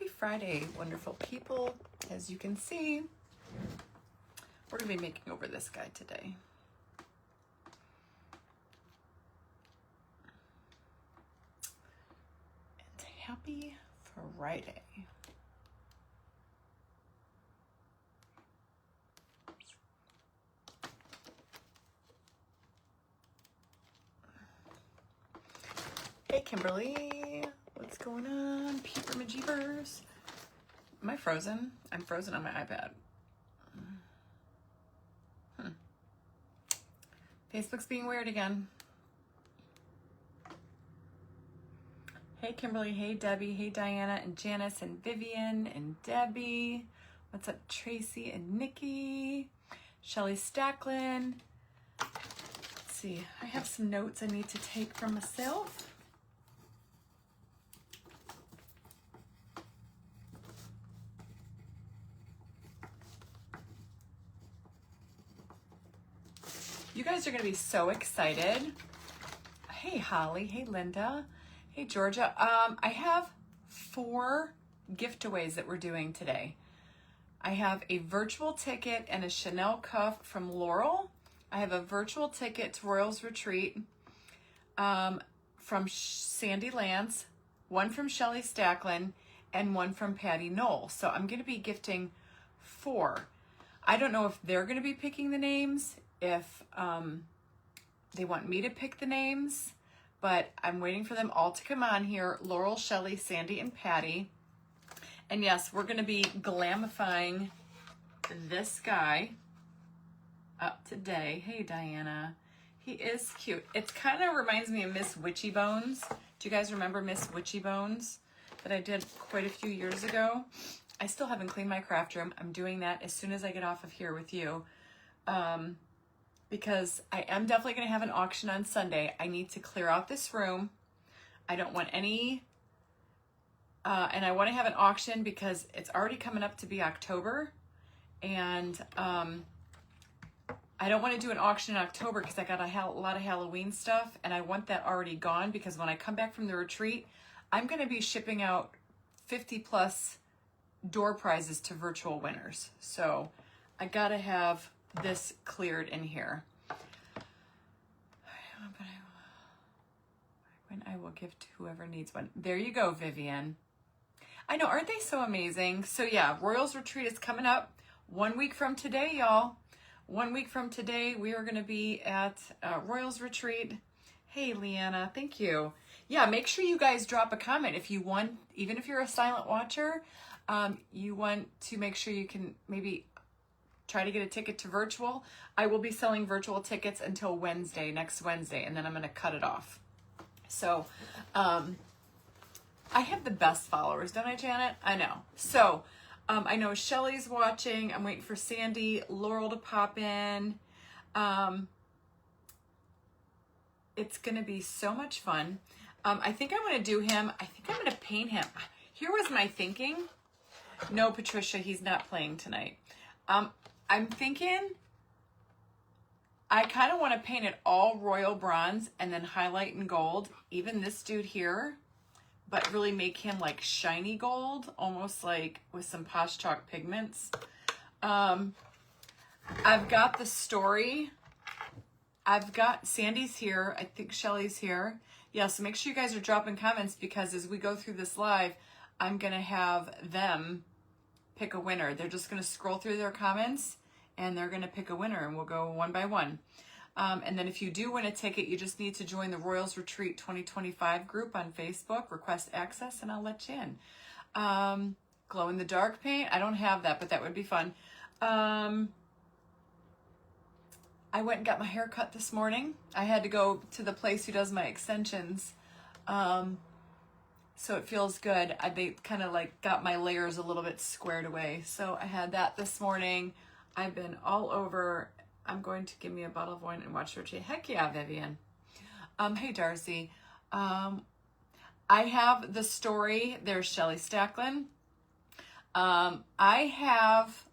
Happy Friday, wonderful people. As you can see, we're going to be making over this guy today. And happy Friday. Hey, Kimberly. What's going on? Peeper Majeebers. Am I frozen? I'm frozen on my iPad. Facebook's being weird again. Hey, Kimberly. Hey, Debbie. Hey, Diana and Janice and Vivian and Debbie. What's up, Tracy and Nikki? Shelly Stacklin. Let's see. I have some notes I need to take from myself. You guys are going to be so excited. Hey, Holly. Hey, Linda. Hey, Georgia. I have 4 giveaways that we're doing today. I have a virtual ticket and a Chanel cuff from Laurel. I have a virtual ticket to Royals Retreat from Sandy Lance, one from Shelly Stacklin, and one from Patty Knoll. So I'm going to be gifting 4. I don't know if they're going to be picking the names, if they want me to pick the names, but I'm waiting for them all to come on here. Laurel, Shelly, Sandy, and Patty. And yes, we're going to be glamifying this guy up today. Hey, Diana. He is cute. It kind of reminds me of Miss Witchy Bones. Do you guys remember Miss Witchy Bones that I did quite a few years ago? I still haven't cleaned my craft room. I'm doing that as soon as I get off of here with you. Because I am definitely going to have an auction on Sunday. I need to clear out this room. I don't want any, and I want to have an auction because it's already coming up to be October. And I don't want to do an auction in October because I got a lot of Halloween stuff. And I want that already gone because when I come back from the retreat, I'm going to be shipping out 50 plus door prizes to virtual winners. So I got to have this cleared in here. When I will give to whoever needs one. There you go, Vivian. I know, aren't they so amazing? So yeah, Royals Retreat is coming up 1 week from today, y'all. 1 week from today, we are going to be at Royals Retreat. Hey, Leanna, thank you. Yeah, make sure you guys drop a comment if you want, even if you're a silent watcher, you want to make sure you can maybe try to get a ticket to virtual. I will be selling virtual tickets until Wednesday, next Wednesday, and then I'm going to cut it off. So, I have the best followers, don't I, Janet? I know. So, I know Shelly's watching. I'm waiting for Sandy, Laurel to pop in. It's going to be so much fun. I think I want to do him. I think I'm going to paint him. Here was my thinking. No, Patricia, he's not playing tonight. I'm thinking I kind of want to paint it all royal bronze and then highlight in gold, even this dude here, but really make him like shiny gold, almost like with some Posh Chalk pigments. I've got the story. I've got Sandy's here. I think Shelly's here. Yeah, so make sure you guys are dropping comments because as we go through this live, I'm going to have them pick a winner. They're just going to scroll through their comments and they're going to pick a winner and we'll go one by one. And then if you do win a ticket, you just need to join the Royals Retreat 2025 group on Facebook, request access, and I'll let you in. Glow in the dark paint. I don't have that, but that would be fun. I went and got my hair cut this morning. I had to go to the place who does my extensions. So it feels good. They kind of like got my layers a little bit squared away. So I had that this morning. I've been all over. I'm going to give me a bottle of wine and watch Richie. Heck yeah, Vivian. Hey, Darcy. I have the story. There's Shelly Stacklin. I have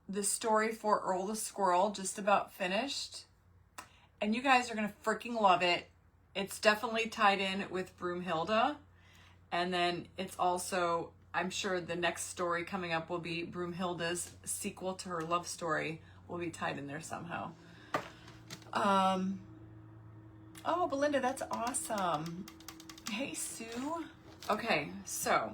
the story for Earl the Squirrel just about finished. And you guys are going to freaking love it. It's definitely tied in with Broomhilda. And then it's also I'm sure the next story coming up will be Broomhilda's sequel to her love story will be tied in there somehow. Oh, Belinda, that's awesome. Hey, Sue. Okay, so.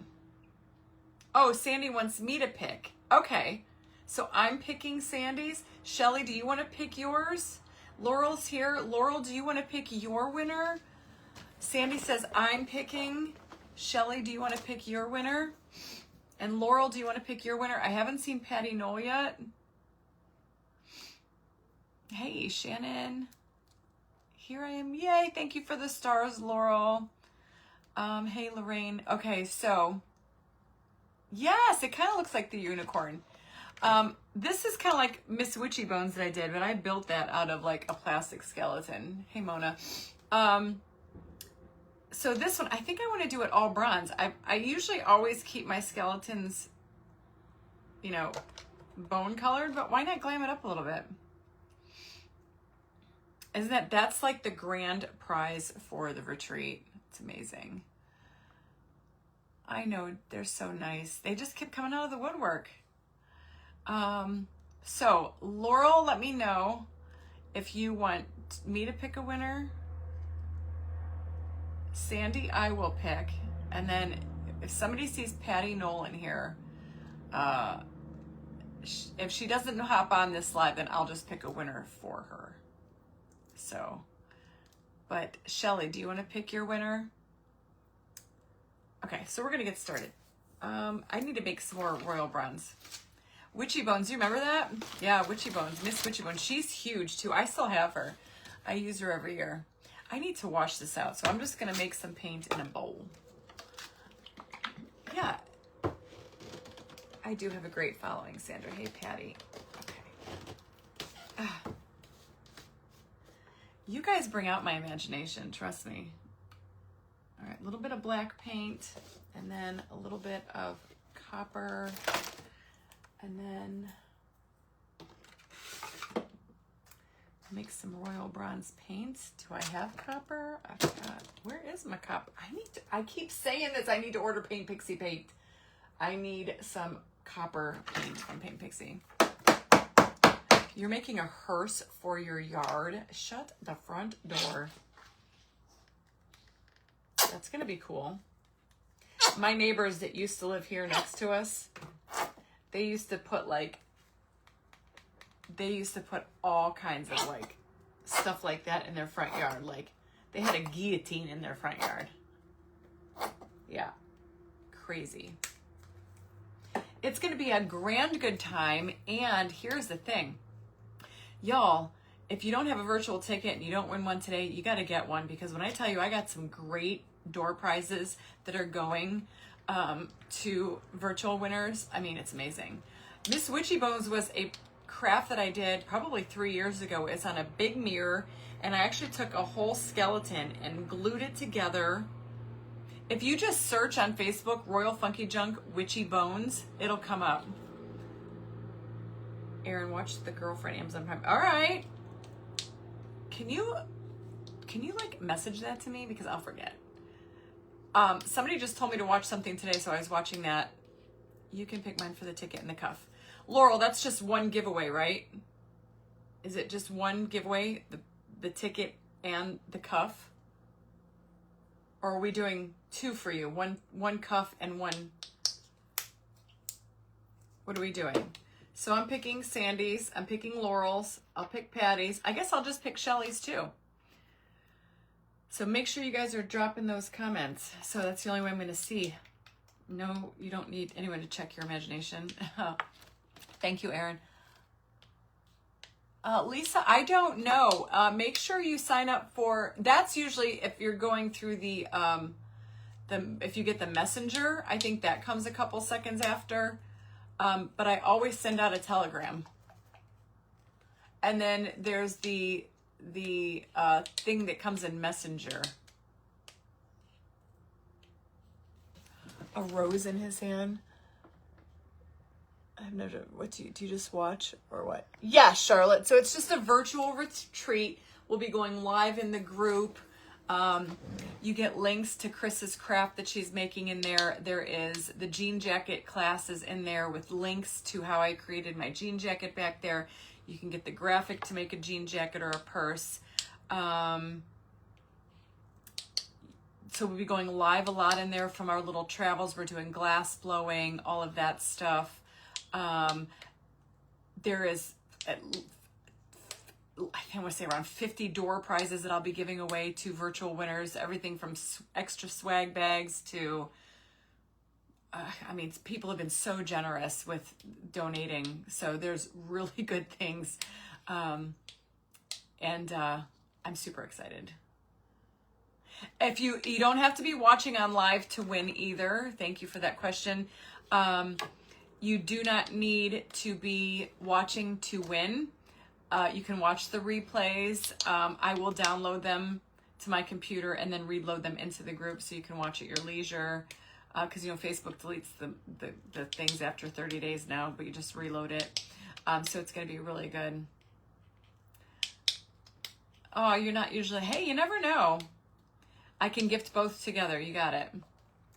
Oh, Sandy wants me to pick. Okay, so I'm picking Sandy's. Shelly, do you want to pick yours? Laurel's here. Laurel, do you want to pick your winner? Sandy says I'm picking. Shelly, do you want to pick your winner? And Laurel, do you want to pick your winner? I haven't seen Patty Knoll yet. Hey, Shannon. Here I am. Yay, thank you for the stars, Laurel. Hey, Lorraine. Okay, so, yes, it kind of looks like the unicorn. This is kind of like Miss Witchy Bones that I did, but I built that out of like a plastic skeleton. Hey, Mona. So this one, I think I want to do it all bronze. I usually always keep my skeletons, you know, bone colored, but why not glam it up a little bit? Isn't that's like the grand prize for the retreat. It's amazing. I know, they're so nice. They just keep coming out of the woodwork. So Laurel, let me know if you want me to pick a winner. Sandy, I will pick. And then if somebody sees Patty Knoll in here, if she doesn't hop on this live, then I'll just pick a winner for her. So, but Shelly, do you want to pick your winner? Okay, so we're going to get started. I need to make some more royal bronze. Witchy Bones, do you remember that? Yeah, Witchy Bones, Miss Witchy Bones. She's huge too. I still have her. I use her every year. I need to wash this out, so I'm just going to make some paint in a bowl. Yeah. I do have a great following, Sandra. Hey, Patty. Okay. You guys bring out my imagination, trust me. All right, a little bit of black paint, and then a little bit of copper, and then make some royal bronze paint. Do I have copper? I've got, where is my copper? I keep saying this, I need to order Paint Pixie paint. I need some copper paint from Paint Pixie. You're making a hearse for your yard. Shut the front door. That's gonna be cool. My neighbors that used to live here next to us, they used to put all kinds of like stuff like that in their front yard. Like they had a guillotine in their front yard. Yeah, crazy. It's gonna be a grand good time. And here's the thing. Y'all, if you don't have a virtual ticket and you don't win one today, you got to get one, because when I tell you I got some great door prizes that are going to virtual winners, I mean, it's amazing. Miss Witchy Bones was a craft that I did probably 3 years ago. It's on a big mirror, and I actually took a whole skeleton and glued it together. If you just search on Facebook, Royal Funky Junk Witchy Bones, it'll come up. Aaron, watch The Girlfriend Amazon Prime. All right. Can you like message that to me, because I'll forget. Somebody just told me to watch something today, so I was watching that. You can pick mine for the ticket and the cuff. Laurel, that's just one giveaway, right? Is it just one giveaway, the ticket and the cuff? Or are we doing two for you? One cuff and one. What are we doing? So I'm picking Sandy's, I'm picking Laurel's, I'll pick Patty's. I guess I'll just pick Shelly's too. So make sure you guys are dropping those comments. So that's the only way I'm going to see. No, you don't need anyone to check your imagination. Thank you, Aaron. Lisa, I don't know. Make sure you sign up for, that's usually if you're going through if you get the messenger, I think that comes a couple seconds after. But I always send out a telegram. And then there's the thing that comes in Messenger. A rose in his hand. I've never, do you just watch or what? Yeah, Charlotte. So it's just a virtual retreat. We'll be going live in the group. You get links to Chris's craft that she's making in there. There is the jean jacket classes in there with links to how I created my jean jacket back there. You can get the graphic to make a jean jacket or a purse. So we'll be going live a lot in there from our little travels. We're doing glass blowing, all of that stuff. There is, I want to say around 50 door prizes that I'll be giving away to virtual winners. Everything from extra swag bags to, I mean, people have been so generous with donating. So there's really good things. And I'm super excited. If you don't have to be watching on live to win either. Thank you for that question. You do not need to be watching to win. You can watch the replays. I will download them to my computer and then reload them into the group so you can watch at your leisure. Because Facebook deletes the things after 30 days now, but you just reload it. So it's going to be really good. Oh, you're not usually, hey, you never know. I can gift both together. You got it.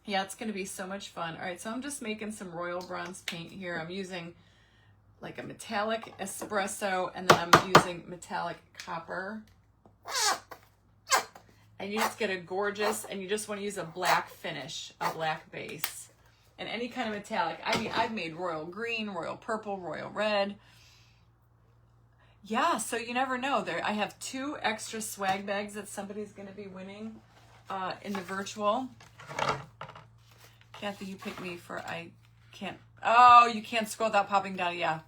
Yeah, it's going to be so much fun. All right, so I'm just making some royal bronze paint here. I'm using like a metallic espresso, and then I'm using metallic copper. And you just get a gorgeous, and you just want to use a black finish, a black base. And any kind of metallic. I mean, I've made royal green, royal purple, royal red. Yeah, so you never know. I have 2 extra swag bags that somebody's going to be winning in the virtual. Kathy, you picked me for, I can't, oh, you can't scroll without popping down. Yeah.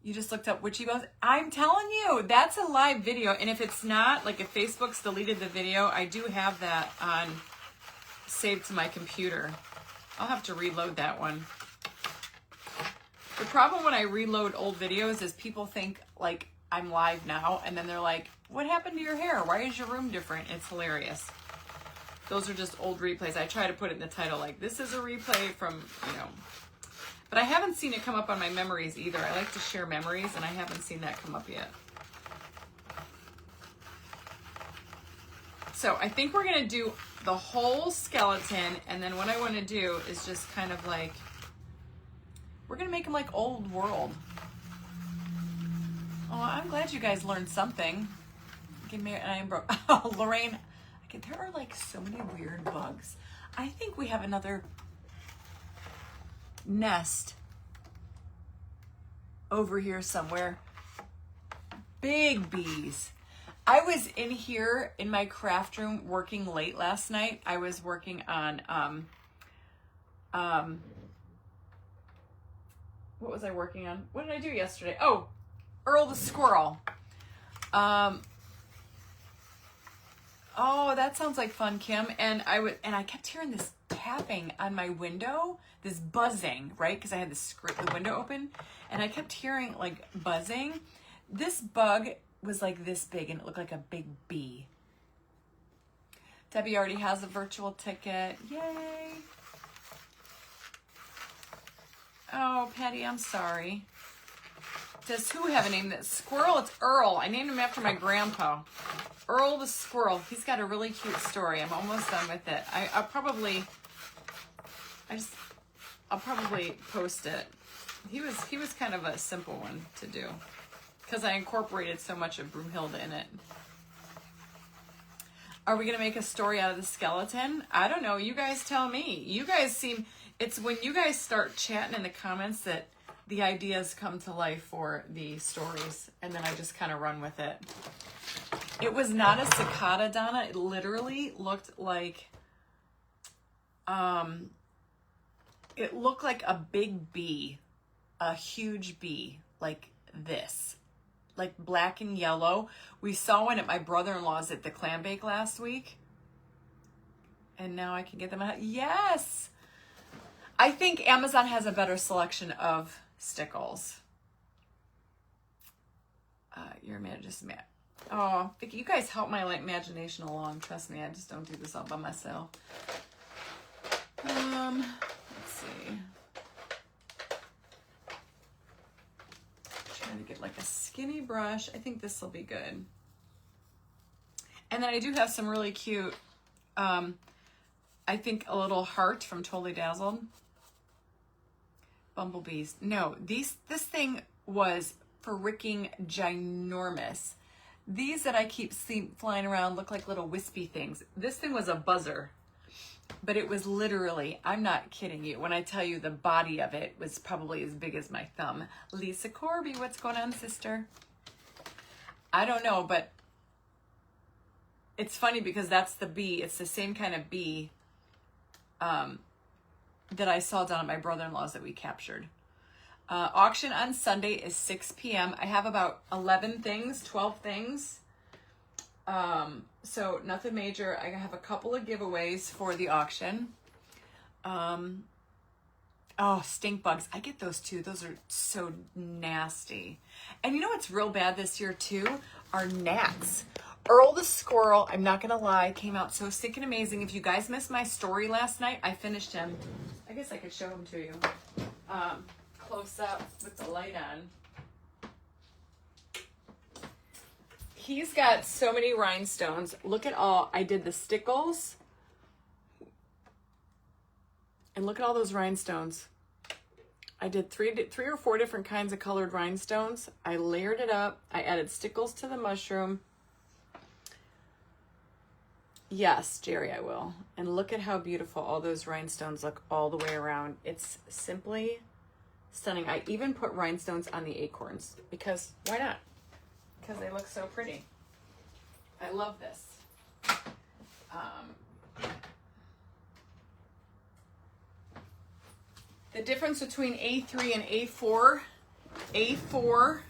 You just looked up witchy bones. I'm telling you, that's a live video. And if it's not, like if Facebook's deleted the video, I do have that on saved to my computer. I'll have to reload that one. The problem when I reload old videos is people think like I'm live now, and then they're like, what happened to your hair? Why is your room different? It's hilarious. Those are just old replays. I try to put it in the title like, this is a replay from, But I haven't seen it come up on my memories either. I like to share memories, and I haven't seen that come up yet. So I think we're going to do the whole skeleton, and then what I want to do is just kind of like, we're going to make them like old world. Oh, I'm glad you guys learned something. Give me, and I am broke. Oh, Lorraine, there are like so many weird bugs. I think we have another nest over here somewhere. Big bees. I was in here in my craft room working late last night. I was working on what was I working on? What did I do yesterday? Oh, Earl the squirrel. Oh, that sounds like fun, Kim. And I kept hearing this tapping on my window, this buzzing, right? Because I had the window open, and I kept hearing like buzzing. This bug was like this big, and it looked like a big bee. Debbie already has a virtual ticket. Yay! Oh, Patty, I'm sorry. Does who have a name? That squirrel? It's Earl. I named him after my grandpa. Earl the squirrel. He's got a really cute story. I'm almost done with it. I'll probably post it. He was kind of a simple one to do because I incorporated so much of Broomhilda in it. Are we gonna make a story out of the skeleton? I don't know. You guys tell me. You guys seem. It's when you guys start chatting in the comments that the ideas come to life for the stories, and then I just kind of run with it. It was not a cicada, Donna. It literally looked like, it looked like a big bee, a huge bee, like this, like black and yellow. We saw one at my brother-in-law's at the clam bake last week, and now I can get them out. Yes! I think Amazon has a better selection of stickles. You're just mad. Oh, Vicki, you guys help my imagination along. Trust me, I just don't do this all by myself. Let's see. Trying to get like a skinny brush. I think this will be good. And then I do have some really cute, I think a little heart from Totally Dazzled. Bumblebees. No, this thing was freaking ginormous. These that I keep flying around look like little wispy things. This thing was a buzzer, but it was literally, I'm not kidding you when I tell you the body of it was probably as big as my thumb. Lisa Corby, what's going on, sister? I don't know, but it's funny because that's the bee. It's the same kind of bee that I saw down at my brother-in-law's that we captured. Auction on Sunday is 6 p.m. I have about 11 things, 12 things. So nothing major. I have a couple of giveaways for the auction. Oh, stink bugs. I get those too. Those are so nasty. And you know what's real bad this year too? Are gnats. Earl the squirrel, I'm not going to lie, came out so stinking amazing. If you guys missed my story last night, I finished him. I guess I could show him to you. Close up with the light on. He's got so many rhinestones. Look at all, I did the stickles. And look at all those rhinestones. I did three or four different kinds of colored rhinestones. I layered it up. I added stickles to the mushroom. Yes, Jerry, I will. And look at how beautiful all those rhinestones look all the way around. It's simply stunning. I even put rhinestones on the acorns because why not? Because they look so pretty. I love this. The difference between A3 and A4, A4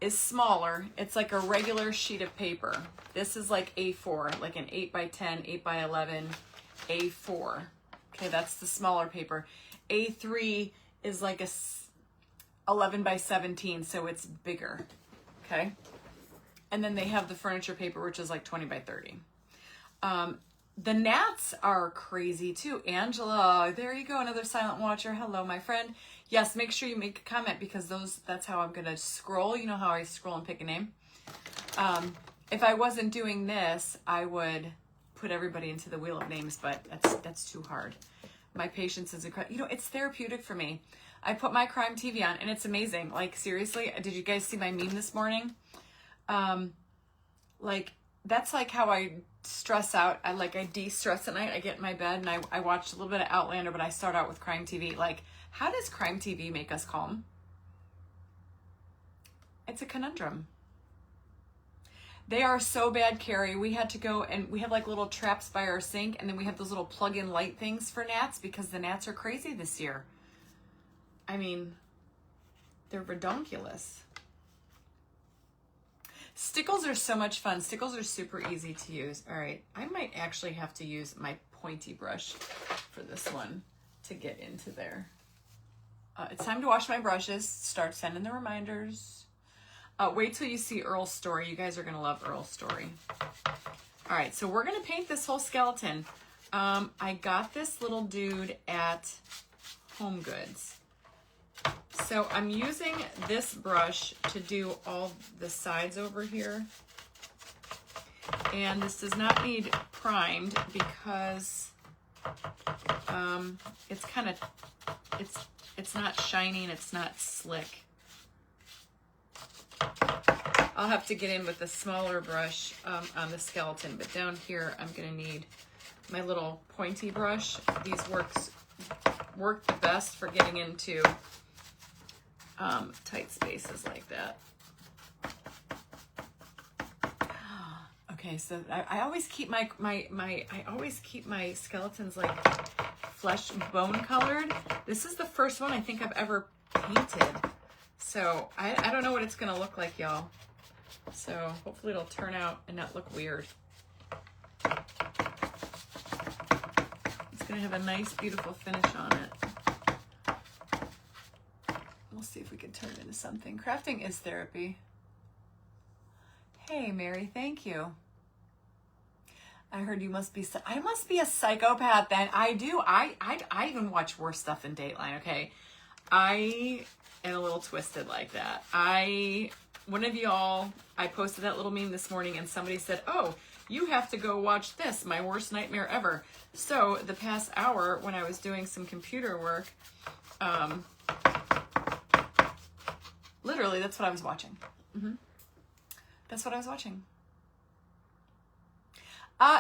is smaller. It's like a regular sheet of paper. This is like A4, like an 8 by 10, 8 by 11, A4. Okay, that's the smaller paper. A3 is like a 11 by 17, so it's bigger. Okay. And then they have the furniture paper, which is like 20 by 30. The gnats are crazy too. Angela, there you go, another silent watcher. Hello, my friend. Yes, make sure you make a comment because that's how I'm gonna scroll. You know how I scroll and pick a name. If I wasn't doing this, I would put everybody into the wheel of names, but that's too hard. My patience is incredible. You know, it's therapeutic for me. I put my crime TV on and it's amazing. Like seriously, did you guys see my meme this morning? Like that's like how I stress out. I de-stress at night. I get in my bed and I watch a little bit of Outlander, but I start out with crime TV. Like, how does crime TV make us calm? It's a conundrum. They are so bad, Carrie. We had to go and we have like little traps by our sink, and then we have those little plug-in light things for gnats because the gnats are crazy this year. I mean, they're redonkulous. Stickles are so much fun. Stickles are super easy to use. All right, I might actually have to use my pointy brush for this one to get into there. It's time to wash my brushes. Start sending the reminders. Wait till you see Earl's story. You guys are going to love Earl's story. All right, so we're going to paint this whole skeleton. I got this little dude at Home Goods. So I'm using this brush to do all the sides over here. And this does not need primed because it's kind of, it's not shiny and it's not slick. I'll have to get in with a smaller brush on the skeleton, but down here I'm going to need my little pointy brush. These work the best for getting into tight spaces like that. Okay, so I always keep my skeletons like flesh and bone colored. This is the first one I think I've ever painted. So I don't know what it's gonna look like, y'all. So hopefully it'll turn out and not look weird. It's gonna have a nice, beautiful finish on it. We'll see if we can turn it into something. Crafting is therapy. Hey, Mary, thank you. I heard you must be, I must be a psychopath then. I do. I even watch worse stuff in Dateline, okay? I am a little twisted like that. I one of y'all, I posted that little meme this morning and somebody said, oh, you have to go watch this, my worst nightmare ever. So the past hour when I was doing some computer work, literally that's what I was watching. That's what I was watching.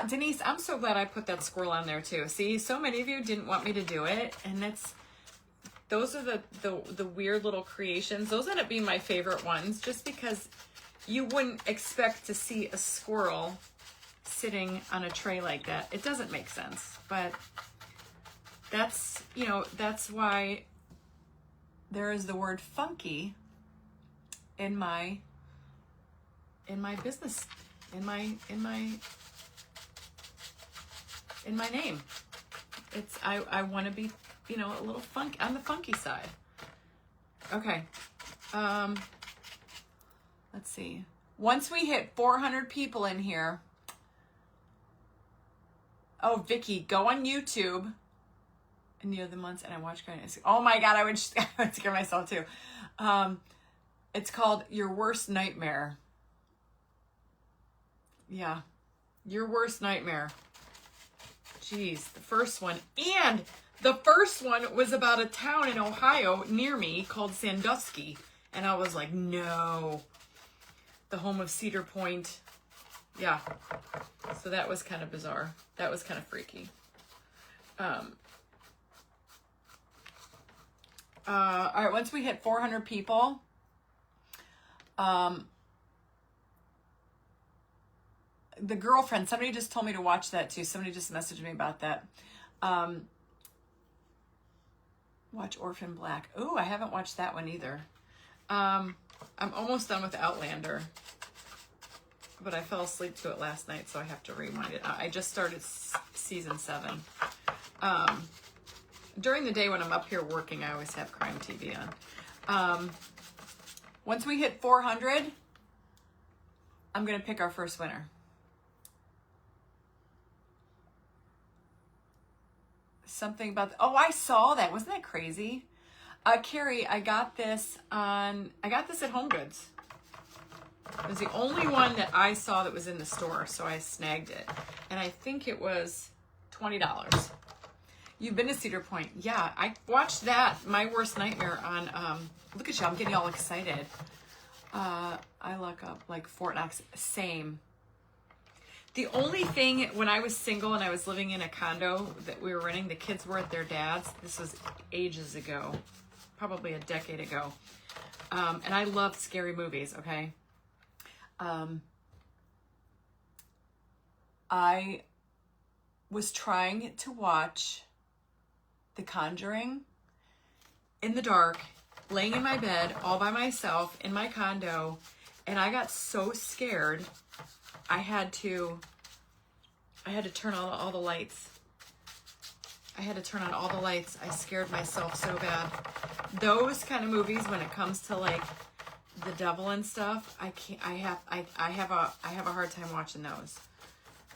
Denise, I'm so glad I put that squirrel on there too. See, so many of you didn't want me to do it, and those are the weird little creations. Those end up being my favorite ones, just because you wouldn't expect to see a squirrel sitting on a tray like that. It doesn't make sense, but that's, you know, that's why there is the word funky in my business, in my name. It's, I want to be, you know, a little funky, on the funky side. Okay. Let's see. Once we hit 400 people in here. Oh, Vicky, go on YouTube. Near the months, and I watch Grin. Oh my God, I would scare myself too. It's called Your Worst Nightmare. Yeah. Your Worst Nightmare. Jeez, the first one. And the first one was about a town in Ohio near me called Sandusky. And I was like, no. The home of Cedar Point. Yeah. So that was kind of bizarre. That was kind of freaky. All right, once we hit 400 people, the girlfriend, somebody just told me to watch that too. Somebody just messaged me about that. Watch Orphan Black. Ooh, I haven't watched that one either. I'm almost done with Outlander, but I fell asleep to it last night, so I have to rewind it. I just started season 7. During the day when I'm up here working, I always have crime TV on. Once we hit 400, I'm going to pick our first winner. Something about, oh, I saw that. Wasn't that crazy? Carrie, I got this at Home Goods. It was the only one that I saw that was in the store, so I snagged it. And I think it was $20. You've been to Cedar Point. Yeah, I watched that, My Worst Nightmare, on, look at you, I'm getting all excited. I look up, like, Fort Knox, same. The only thing, when I was single and I was living in a condo that we were renting, the kids were at their dad's. This was ages ago, probably a decade ago. And I loved scary movies, okay? I was trying to watch The Conjuring in the dark, laying in my bed all by myself in my condo, and I got so scared I had to turn on all the lights. I had to turn on all the lights. I scared myself so bad. Those kind of movies, when it comes to like the devil and stuff, I have a hard time watching those,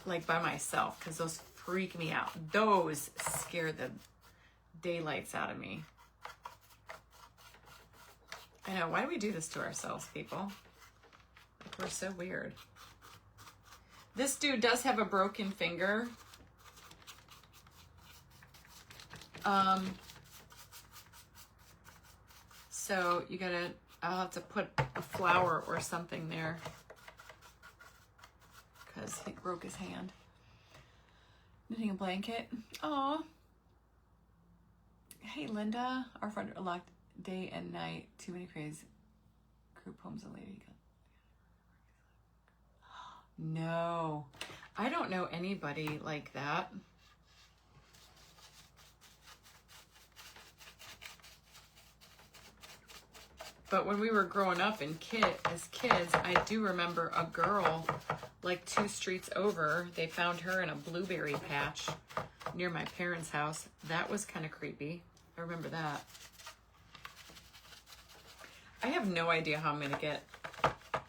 like by myself, because those freak me out. Those scare the daylights out of me. I know, why do we do this to ourselves, people? Like, we're so weird. This dude does have a broken finger. So you gotta, I'll have to put a flower or something there because he broke his hand. Knitting a blanket. Aw. Hey, Linda. Our friend locked day and night. Too many crazy group homes and lady. No, I don't know anybody like that. But when we were growing up as kids, I do remember a girl like 2 streets over. They found her in a blueberry patch near my parents' house. That was kind of creepy. I remember that. I have no idea how I'm going to get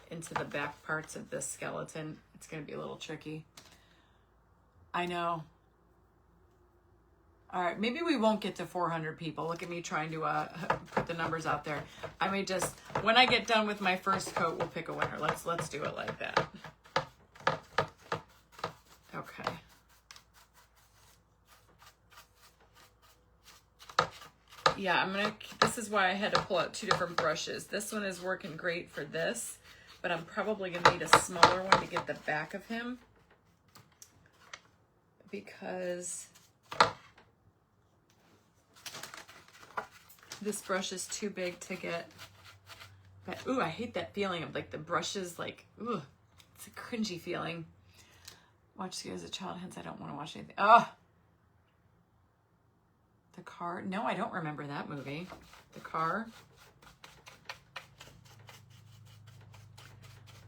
into the back parts of this skeleton. It's going to be a little tricky. I know. All right, maybe we won't get to 400 people. Look at me trying to put the numbers out there. I may just, when I get done with my first coat, we'll pick a winner. Let's do it like that. Okay. Yeah, this is why I had to pull out 2 different brushes. This one is working great for this, but I'm probably gonna need a smaller one to get the back of him because this brush is too big to get. But, ooh, I hate that feeling of like the brushes, like, ooh, it's a cringy feeling. Watch you as a child, hence I don't want to watch anything. Oh, The Car. No, I don't remember that movie. The Car.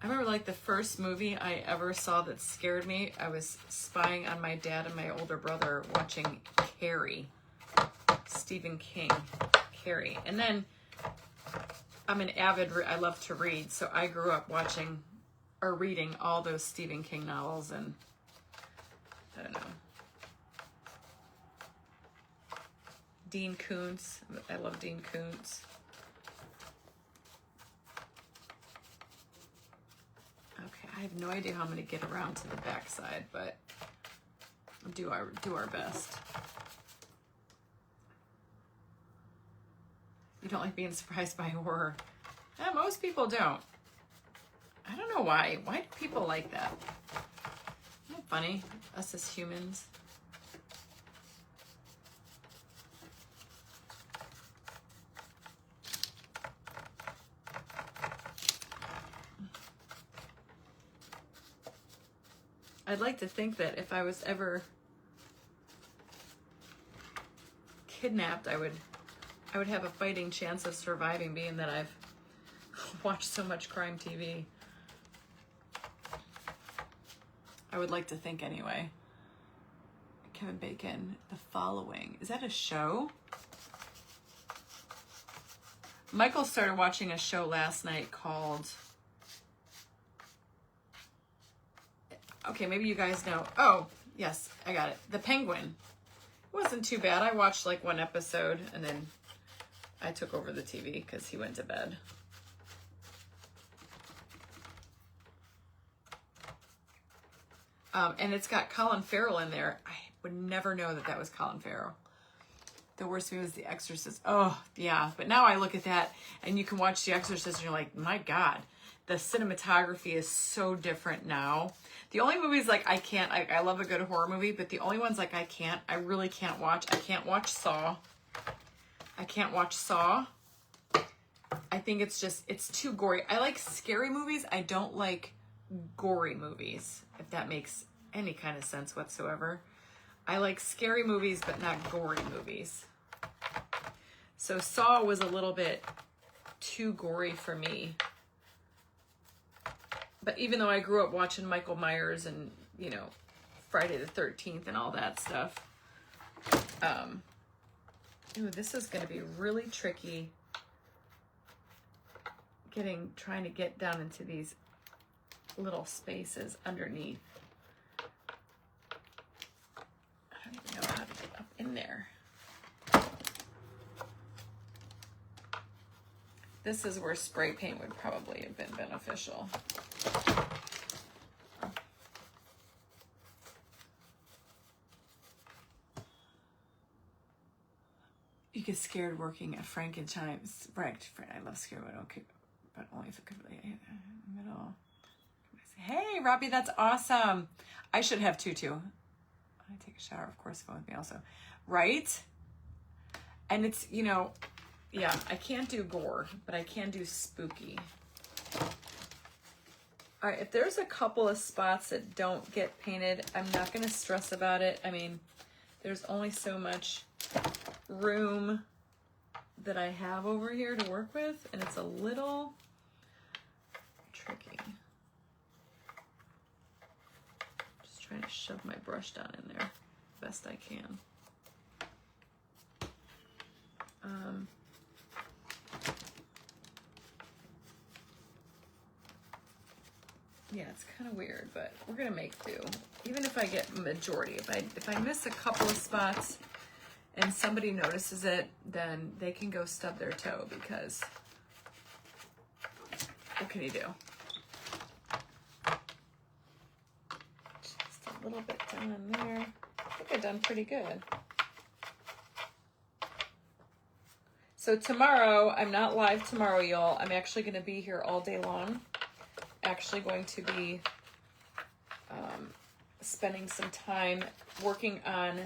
I remember like the first movie I ever saw that scared me. I was spying on my dad and my older brother watching Carrie. Stephen King. Carrie. And then I'm an avid, I love to read, so I grew up watching or reading all those Stephen King novels, and I don't know. Dean Koontz. I love Dean Koontz. Okay, I have no idea how I'm going to get around to the back side, but do our best. You don't like being surprised by horror. Yeah, most people don't. I don't know why. Why do people like that? Isn't it funny? Us as humans. I'd like to think that if I was ever kidnapped, I would have a fighting chance of surviving, being that I've watched so much crime TV. I would like to think anyway. Kevin Bacon, The Following. Is that a show? Michael started watching a show last night called... Okay, maybe you guys know. Oh, yes, I got it. The Penguin. It wasn't too bad. I watched like 1 episode and then I took over the TV because he went to bed. And it's got Colin Farrell in there. I would never know that that was Colin Farrell. The worst movie was The Exorcist. Oh, yeah. But now I look at that and you can watch The Exorcist and you're like, my God, the cinematography is so different now. The only movies like I love a good horror movie, but the only ones like I really can't watch. I can't watch Saw. I can't watch Saw. I think it's too gory. I like scary movies. I don't like gory movies, if that makes any kind of sense whatsoever. I like scary movies, but not gory movies. So Saw was a little bit too gory for me. But even though I grew up watching Michael Myers and, you know, Friday the 13th and all that stuff. Ooh, this is going to be really tricky. Trying to get down into these little spaces underneath. I don't even know how to get up in there. This is where spray paint would probably have been beneficial. You get scared working at Frankenstein's. Right, I love scary, but only if it could be middle. Hey, Robbie, that's awesome. I should have tutu. I take a shower, of course, go with me also. Right? And it's, you know, yeah, I can't do gore, but I can do spooky. All right, if there's a couple of spots that don't get painted, I'm not going to stress about it. I mean, there's only so much room that I have over here to work with, and it's a little tricky. Just trying to shove my brush down in there best I can. Yeah, it's kind of weird, but we're gonna make do. Even if I get majority, if I miss a couple of spots, and somebody notices it, then they can go stub their toe, because what can you do? Just a little bit down in there. I think I've done pretty good. So tomorrow, I'm not live tomorrow, y'all. I'm actually going to be here all day long. Actually going to be spending some time working on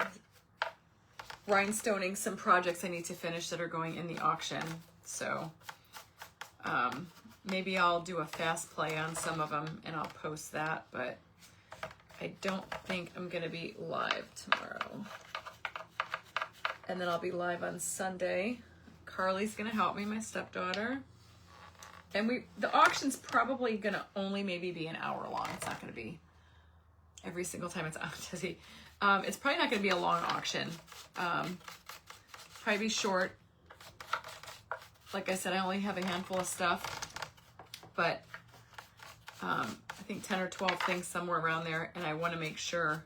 rhinestoning some projects I need to finish that are going in the auction. So maybe I'll do a fast play on some of them and I'll post that, but I don't think I'm going to be live tomorrow. And then I'll be live on Sunday. Carly's going to help me, my stepdaughter. And the auction's probably going to only maybe be an hour long. It's not going to be every single time it's out. It's probably not going to be a long auction. Probably be short. Like I said, I only have a handful of stuff. But I think 10 or 12 things somewhere around there. And I want to make sure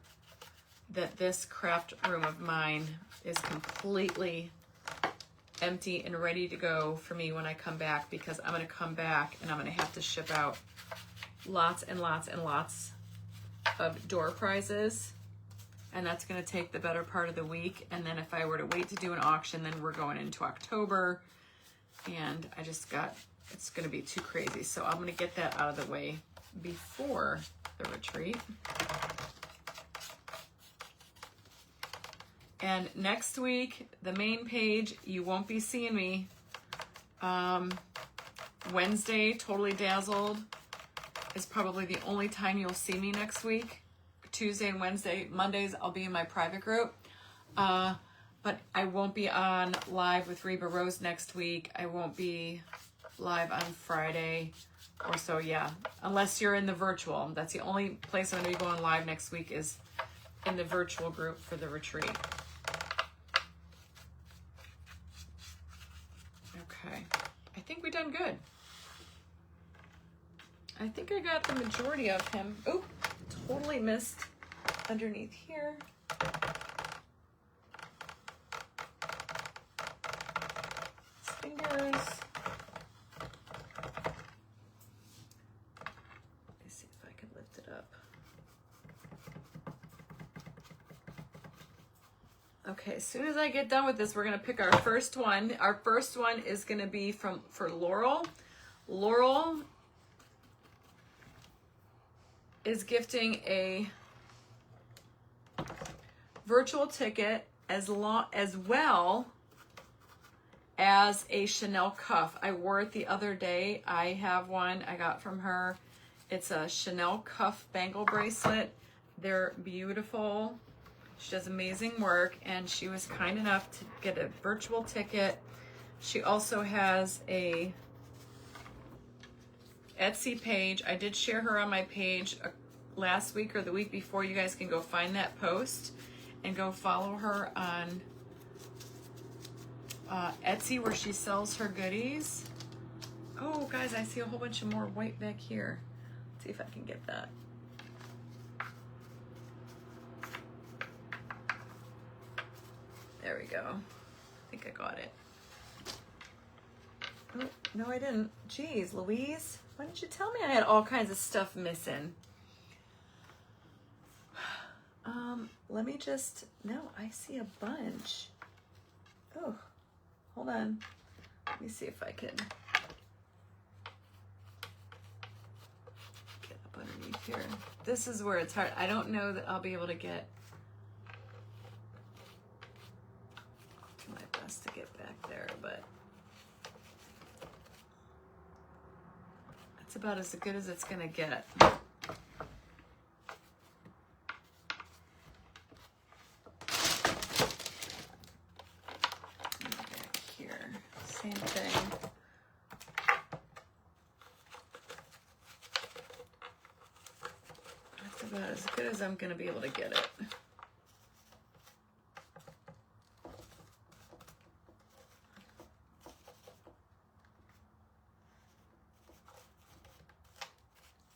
that this craft room of mine is completely empty and ready to go for me when I come back, because I'm going to come back and I'm going to have to ship out lots and lots and lots of door prizes, and that's going to take the better part of the week. And then if I were to wait to do an auction, then we're going into October, and it's going to be too crazy. So I'm going to get that out of the way before the retreat. And next week, the main page, you won't be seeing me. Wednesday, Totally Dazzled, is probably the only time you'll see me next week. Tuesday and Wednesday. Mondays, I'll be in my private group. But I won't be on live with Reba Rose next week. I won't be live on Friday or so, yeah. Unless you're in the virtual. That's the only place I'm going to be going live next week, is in the virtual group for the retreat. Okay. I think we done good. I think I got the majority of him. Oh, totally missed underneath here. Fingers. Let's see if I can lift it up. Okay, as soon as I get done with this, we're gonna pick our first one. Our first one is gonna be for Laurel. Laurel is gifting a virtual ticket as well as a Chanel cuff. I wore it the other day. I have one I got from her. It's a Chanel cuff bangle bracelet. They're beautiful. She does amazing work, and she was kind enough to get a virtual ticket. She also has a Etsy page. I did share her on my page last week or the week before. You guys can go find that post and go follow her on Etsy, where she sells her goodies. Oh, guys, I see a whole bunch of more white back here. Let's see if I can get that. There we go. I think I got it. Oh, no, I didn't. Jeez, Louise, why didn't you tell me I had all kinds of stuff missing? Let me just, no, I see a bunch. Oh, hold on. Let me see if I can get up underneath here. This is where it's hard. I don't know that I'll be able to get, I'll do my best to get back there, but it's about as good as it's gonna get. Same thing. That's about as good as I'm going to be able to get it.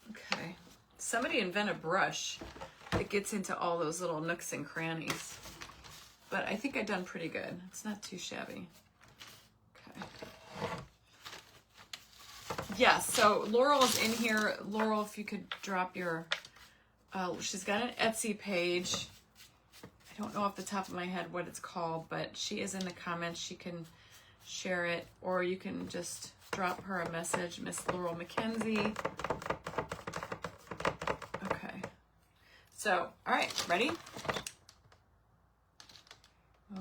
Okay. Somebody invent a brush that gets into all those little nooks and crannies. but I think I've done pretty good. It's not too shabby. Okay. Yeah, so Laurel is in here. Laurel, if you could drop your, she's got an Etsy page. I don't know off the top of my head what it's called, but she is in the comments. She can share it, or you can just drop her a message, Miss Laurel McKenzie. Okay. So, all right, ready?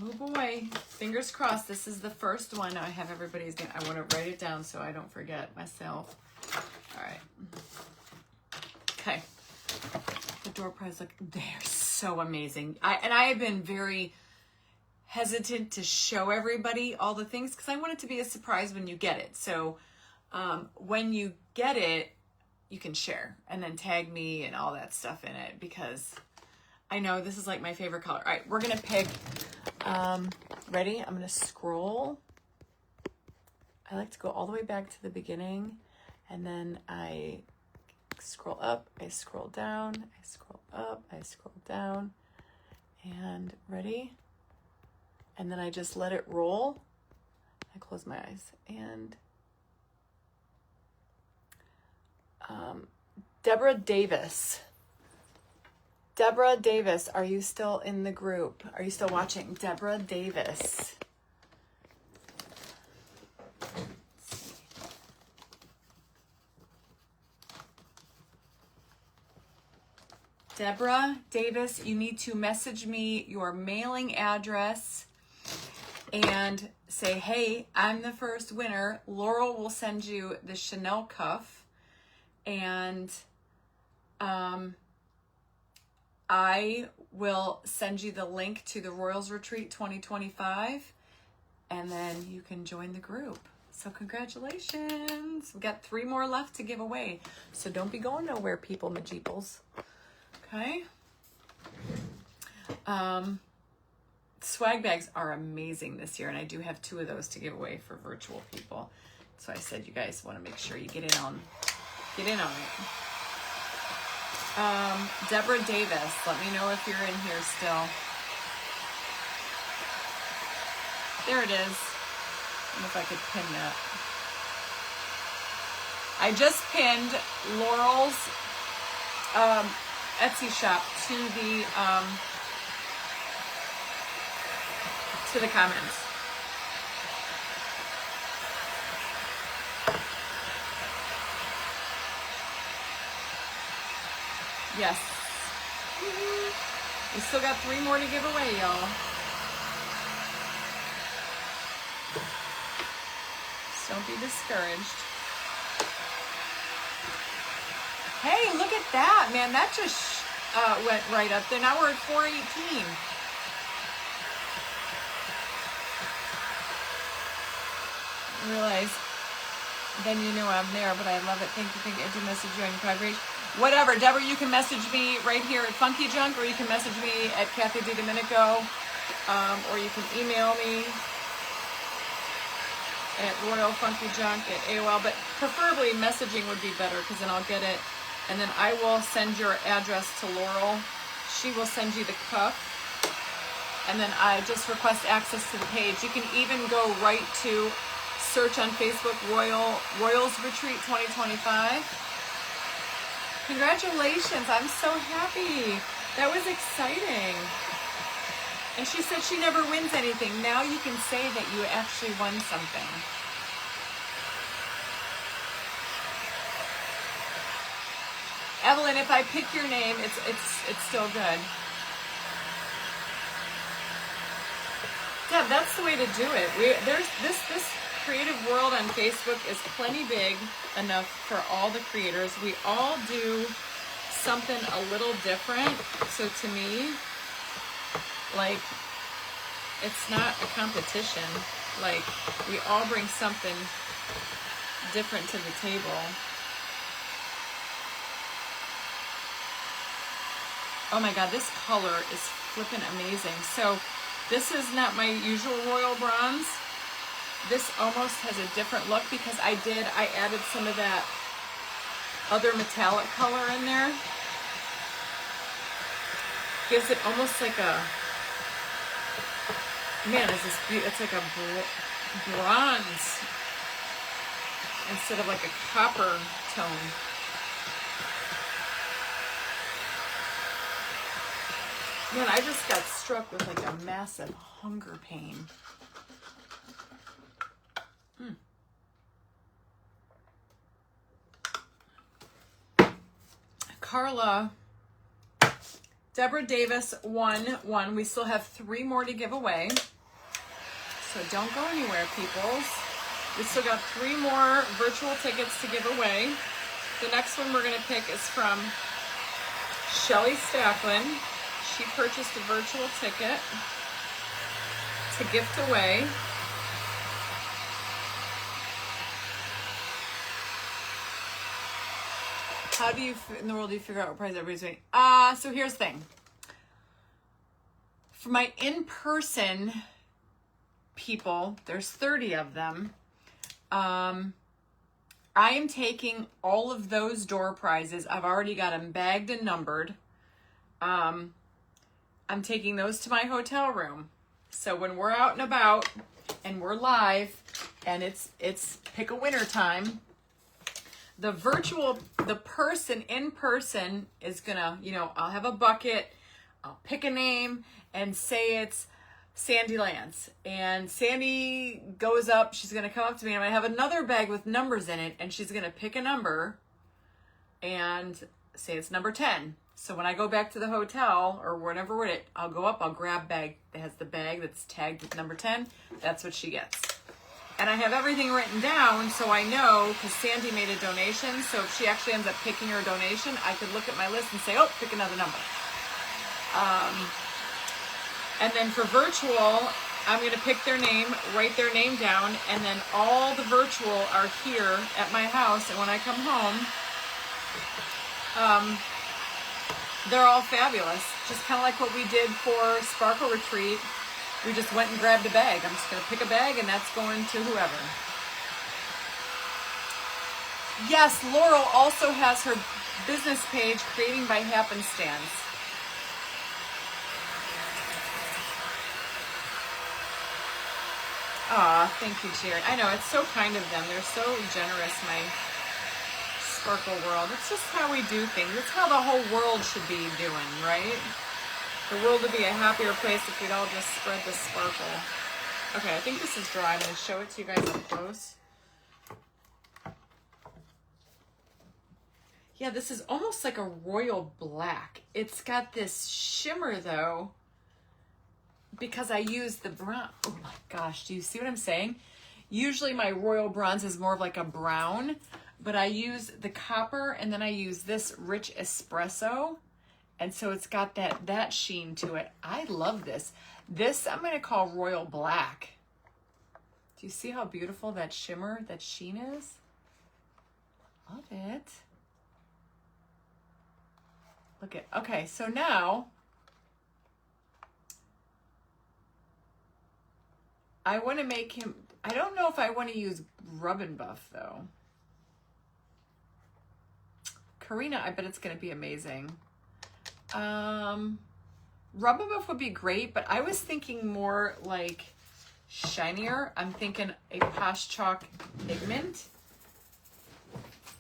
Oh boy, fingers crossed. This is the first one. I have everybody's name. I want to write it down so I don't forget myself. All right. Okay. The door prize, look, they're so amazing. I have been very hesitant to show everybody all the things because I want it to be a surprise when you get it. So when you get it, you can share and then tag me and all that stuff in it because I know this is like my favorite color. All right, we're going to pick, ready? I'm going to scroll. I like to go all the way back to the beginning and then I scroll up, I scroll down, I scroll up, I scroll down, and ready? And then I just let it roll. I close my eyes and Deborah Davis. Deborah Davis, are you still in the group? Are you still watching? Deborah Davis. Deborah Davis, you need to message me your mailing address and say, hey, I'm the first winner. Laurel will send you the Chanel cuff and I will send you the link to the Royals Retreat 2025 and then you can join the group. So congratulations. We've got 3 more left to give away. So don't be going nowhere, people, majeeples. Okay. Swag bags are amazing this year, and I do have 2 of those to give away for virtual people. So I said you guys want to make sure you get in on it. Deborah Davis, let me know if you're in here still. There it is. I don't know if I could pin that. I just pinned Laurel's Etsy shop to the comments. Yes. We still got 3 more to give away, y'all. So don't be discouraged. Hey, look at that, man. That just went right up there. Now we're at 418. I realize, then you know I'm there, but I love it. Thank you. I do message you on your private page. Whatever, Deborah, you can message me right here at Funky Junk, or you can message me at Kathy D. Domenico, or you can email me at royalfunkyjunk at AOL, but preferably messaging would be better because then I'll get it. And then I will send your address to Laurel. She will send you the cuff. And then I just request access to the page. You can even go right to search on Facebook, Royals Retreat 2025. Congratulations, I'm so happy. That was exciting. And she said she never wins anything. Now you can say that you actually won something. Evelyn, if I pick your name, it's still good. Deb, that's the way to do it. There's this creative world on Facebook is plenty big enough for all the creators. We all do something a little different. So to me, like, it's not a competition. Like, we all bring something different to the table. Oh my God, this color is flippin' amazing. So this is not my usual royal bronze. This almost has a different look because I added some of that other metallic color in there. Gives it almost like a Man, is this beautiful? It's like a bronze instead of like a copper tone. Man, I just got struck with like a massive hunger pain. Carla, Deborah Davis won one. We still have 3 more to give away. So don't go anywhere, peoples. We still got 3 more virtual tickets to give away. The next one we're going to pick is from Shelly Stacklin. She purchased a virtual ticket to gift away. How do you, in the world, do you figure out what prize everybody's doing? So here's the thing. For my in-person people, there's 30 of them. I am taking all of those door prizes. I've already got them bagged and numbered. I'm taking those to my hotel room. So when we're out and about and we're live and it's pick a winner time, the person in person is gonna, I'll have a bucket, I'll pick a name and say it's Sandy Lance. And Sandy goes up, she's gonna come up to me and I have another bag with numbers in it and she's gonna pick a number and say it's number 10. So when I go back to the hotel or whatever we're at, I'll go up, I'll grab bag that has the bag that's tagged with number 10. That's what she gets. And I have everything written down so I know, because Sandy made a donation, so if she actually ends up picking her donation, I could look at my list and say, oh, pick another number. And then for virtual, I'm going to pick their name, write their name down, and then all the virtual are here at my house, and when I come home, they're all fabulous. Just kind of like what we did for Sparkle Retreat. We just went and grabbed a bag. I'm just going to pick a bag, and that's going to whoever. Yes, Laurel also has her business page, Creating by Happenstance. Aw, thank you, Jerry. I know, it's so kind of them. They're so generous, my Sparkle world. It's just how we do things. It's how the whole world should be doing, right? The world would be a happier place if we'd all just spread the sparkle. Okay, I think this is dry. I'm going to show it to you guys up close. Yeah, this is almost like a royal black. It's got this shimmer, though, because I use the brown. Oh my gosh, do you see what I'm saying? Usually my royal bronze is more of like a brown, but I use the copper and then I use this rich espresso. And so it's got that sheen to it. I love this. This I'm going to call royal black. Do you see how beautiful that shimmer, that sheen is? Love it. Look at, okay, so now I want to make him, I don't know if I want to use Rub and Buff though. Karina, I bet it's going to be amazing. Rub and Buff would be great, but I was thinking more like shinier. I'm thinking a Posh Chalk pigment.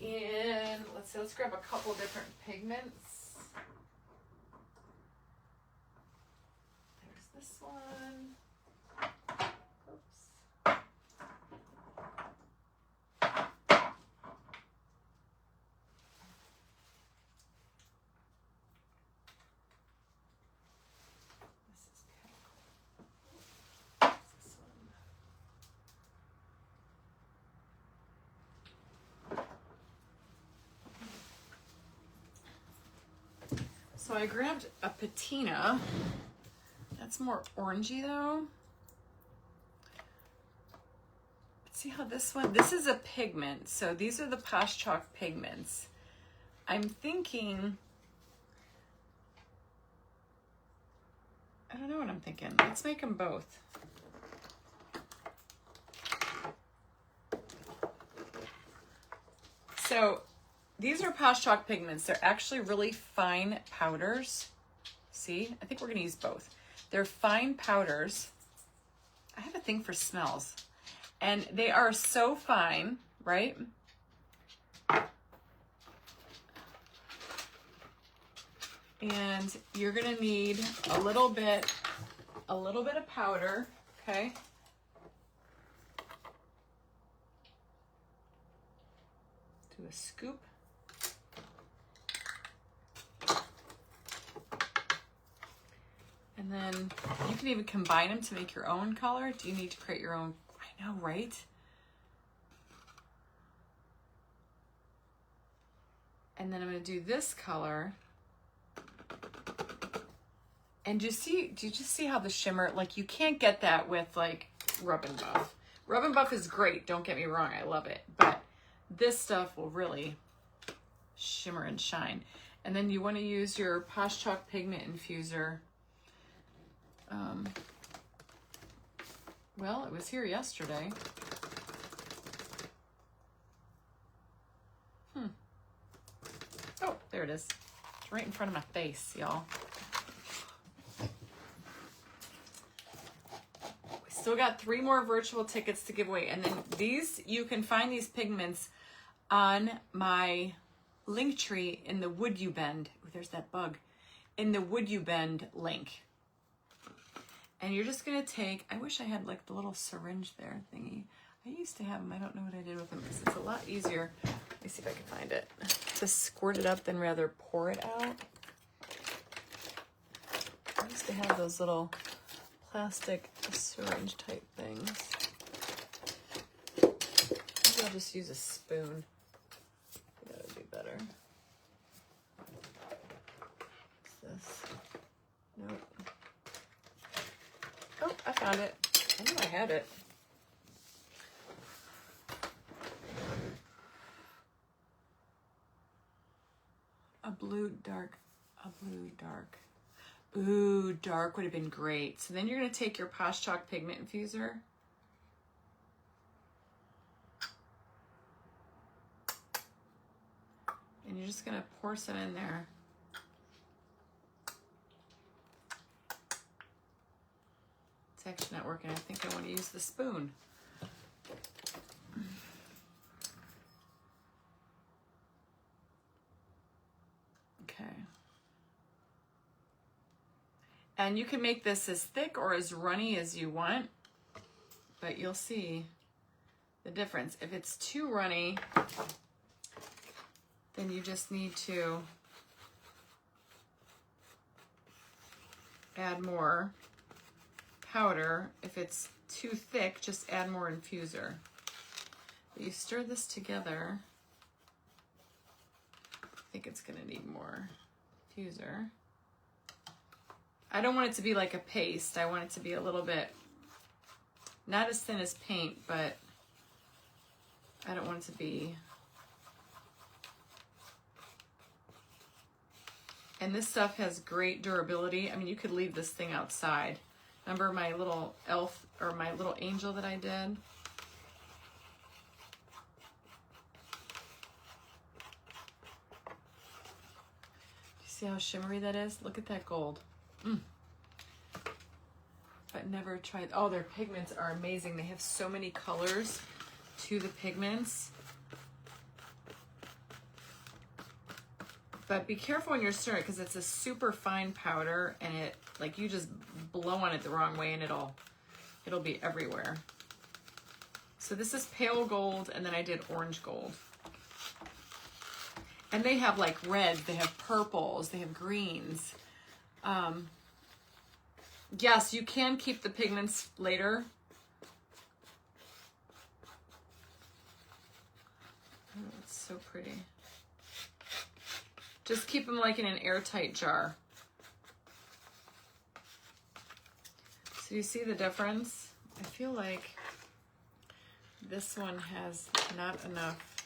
And let's grab a couple different pigments. There's this one. Oops. This is cackled. This one. So I grabbed a patina. That's more orangey though. See how this one, this is a pigment. So these are the Posh Chalk pigments. I'm thinking, I don't know what I'm thinking. Let's make them both. So these are Posh Chalk pigments. They're actually really fine powders. See, I think we're gonna use both. They're fine powders. thing for smells. And they are so fine, right? And you're gonna need a little bit of powder, okay? Do a scoop. And then you can even combine them to make your own color. Do you need to create your own? I know, right? And then I'm gonna do this color. And do you just see how the shimmer, like you can't get that with like Rub and Buff. Rub and Buff is great, don't get me wrong, I love it. But this stuff will really shimmer and shine. And then you want to use your Posh Chalk Pigment Infuser. Well, it was here yesterday. Oh, there it is. It's right in front of my face, y'all. Still got 3 more virtual tickets to give away. And then these, you can find these pigments on my link tree in the Would You Bend. Ooh, there's that bug. In the Would You Bend link. And you're just gonna take, I wish I had like the little syringe there thingy. I used to have them, I don't know what I did with them because it's a lot easier. Let me see if I can find it. To squirt it up than rather pour it out. I used to have those little plastic syringe type things. Maybe I'll just use a spoon. That would be better. What's this? Nope. Oh, I found it. I knew I had it. A blue dark. Ooh, dark would have been great. So then you're going to take your Posh Chalk Pigment Infuser. And you're just going to pour some in there. It's actually not working. I think I want to use the spoon. Okay. And you can make this as thick or as runny as you want, but you'll see the difference. If it's too runny, then you just need to add more powder. If it's too thick, just add more infuser. But you stir this together. I think it's gonna need more infuser. I don't want it to be like a paste. I want it to be a little bit, not as thin as paint, but I don't want it to be. And this stuff has great durability. I mean, you could leave this thing outside. Remember my little elf, or my little angel that I did? You see how shimmery that is? Look at that gold. But never tried. Oh, their pigments are amazing. They have so many colors to the pigments. But be careful when you're stirring because it's a super fine powder and it, like, you just blow on it the wrong way and it'll be everywhere. So this is pale gold and then I did orange gold. And they have like reds, they have purples, they have greens. Yes, you can keep the pigments later. Oh, it's so pretty. Just keep them like in an airtight jar. So you see the difference? I feel like this one has not enough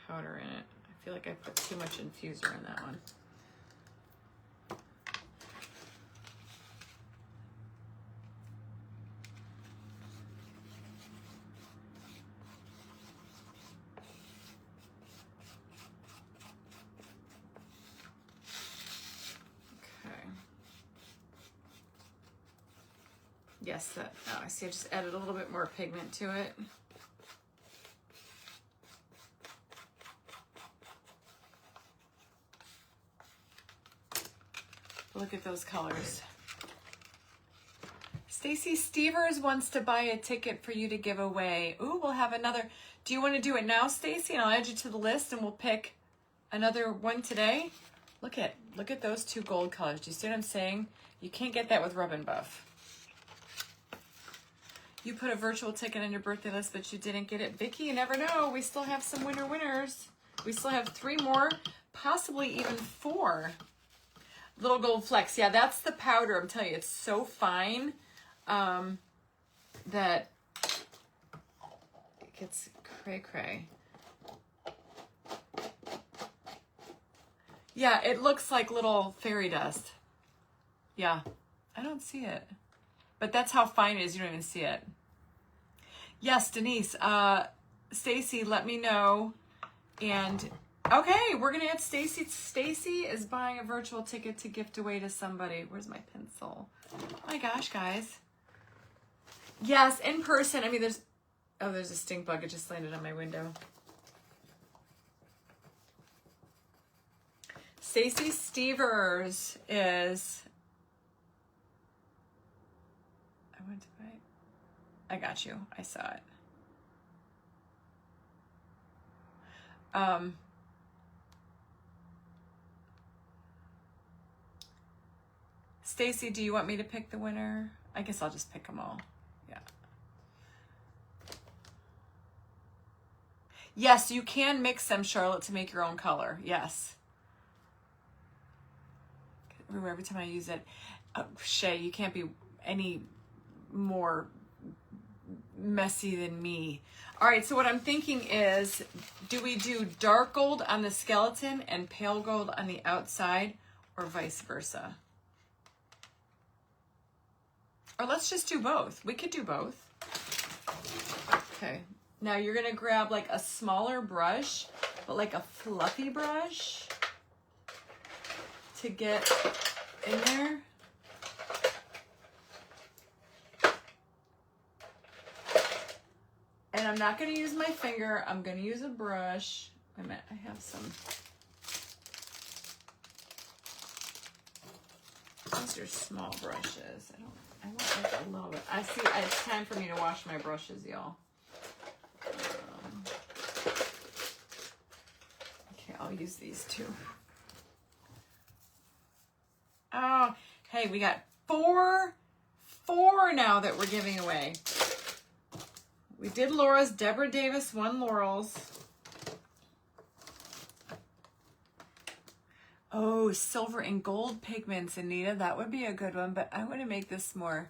powder in it. I feel like I put too much infuser in that one. Yes, that, oh, I see, I just added a little bit more pigment to it. Look at those colors. Stacy Stevers wants to buy a ticket for you to give away. Ooh, we'll have another. Do you want to do it now, Stacy? And I'll add you to the list and we'll pick another one today. Look at those two gold colors. Do you see what I'm saying? You can't get that with Rub and Buff. You put a virtual ticket on your birthday list, but you didn't get it. Vicky, you never know. We still have some winners. We still have 3 more, possibly even 4. Little gold flecks. Yeah, that's the powder. I'm telling you, it's so fine that it gets cray-cray. Yeah, it looks like little fairy dust. Yeah, I don't see it. But that's how fine it is. You don't even see it. Yes, Denise. Stacy, let me know. And okay, we're gonna add Stacy. Stacy is buying a virtual ticket to gift away to somebody. Where's my pencil? Oh my gosh, guys. Yes, in person. I mean, there's a stink bug. It just landed on my window. Stacy Stevers is. I went to buy. I got you. I saw it. Stacy, do you want me to pick the winner? I guess I'll just pick them all. Yeah. Yes, you can mix them, Charlotte, to make your own color. Yes. Remember, every time I use it, Shay, you can't be any more messy than me. All right, so what I'm thinking is, do we do dark gold on the skeleton and pale gold on the outside, or vice versa? Or let's just do both. We could do both. Okay, now you're gonna grab like a smaller brush, but like a fluffy brush to get in there. And I'm not going to use my finger. I'm going to use a brush. Wait a minute. I have some. These are small brushes. I want like a little bit. I see. It's time for me to wash my brushes, y'all. Okay, I'll use these two. Oh, hey, we got four now that we're giving away. We did Laura's. Deborah Davis won Laurel's. Oh, silver and gold pigments, Anita. That would be a good one, but I want to make this more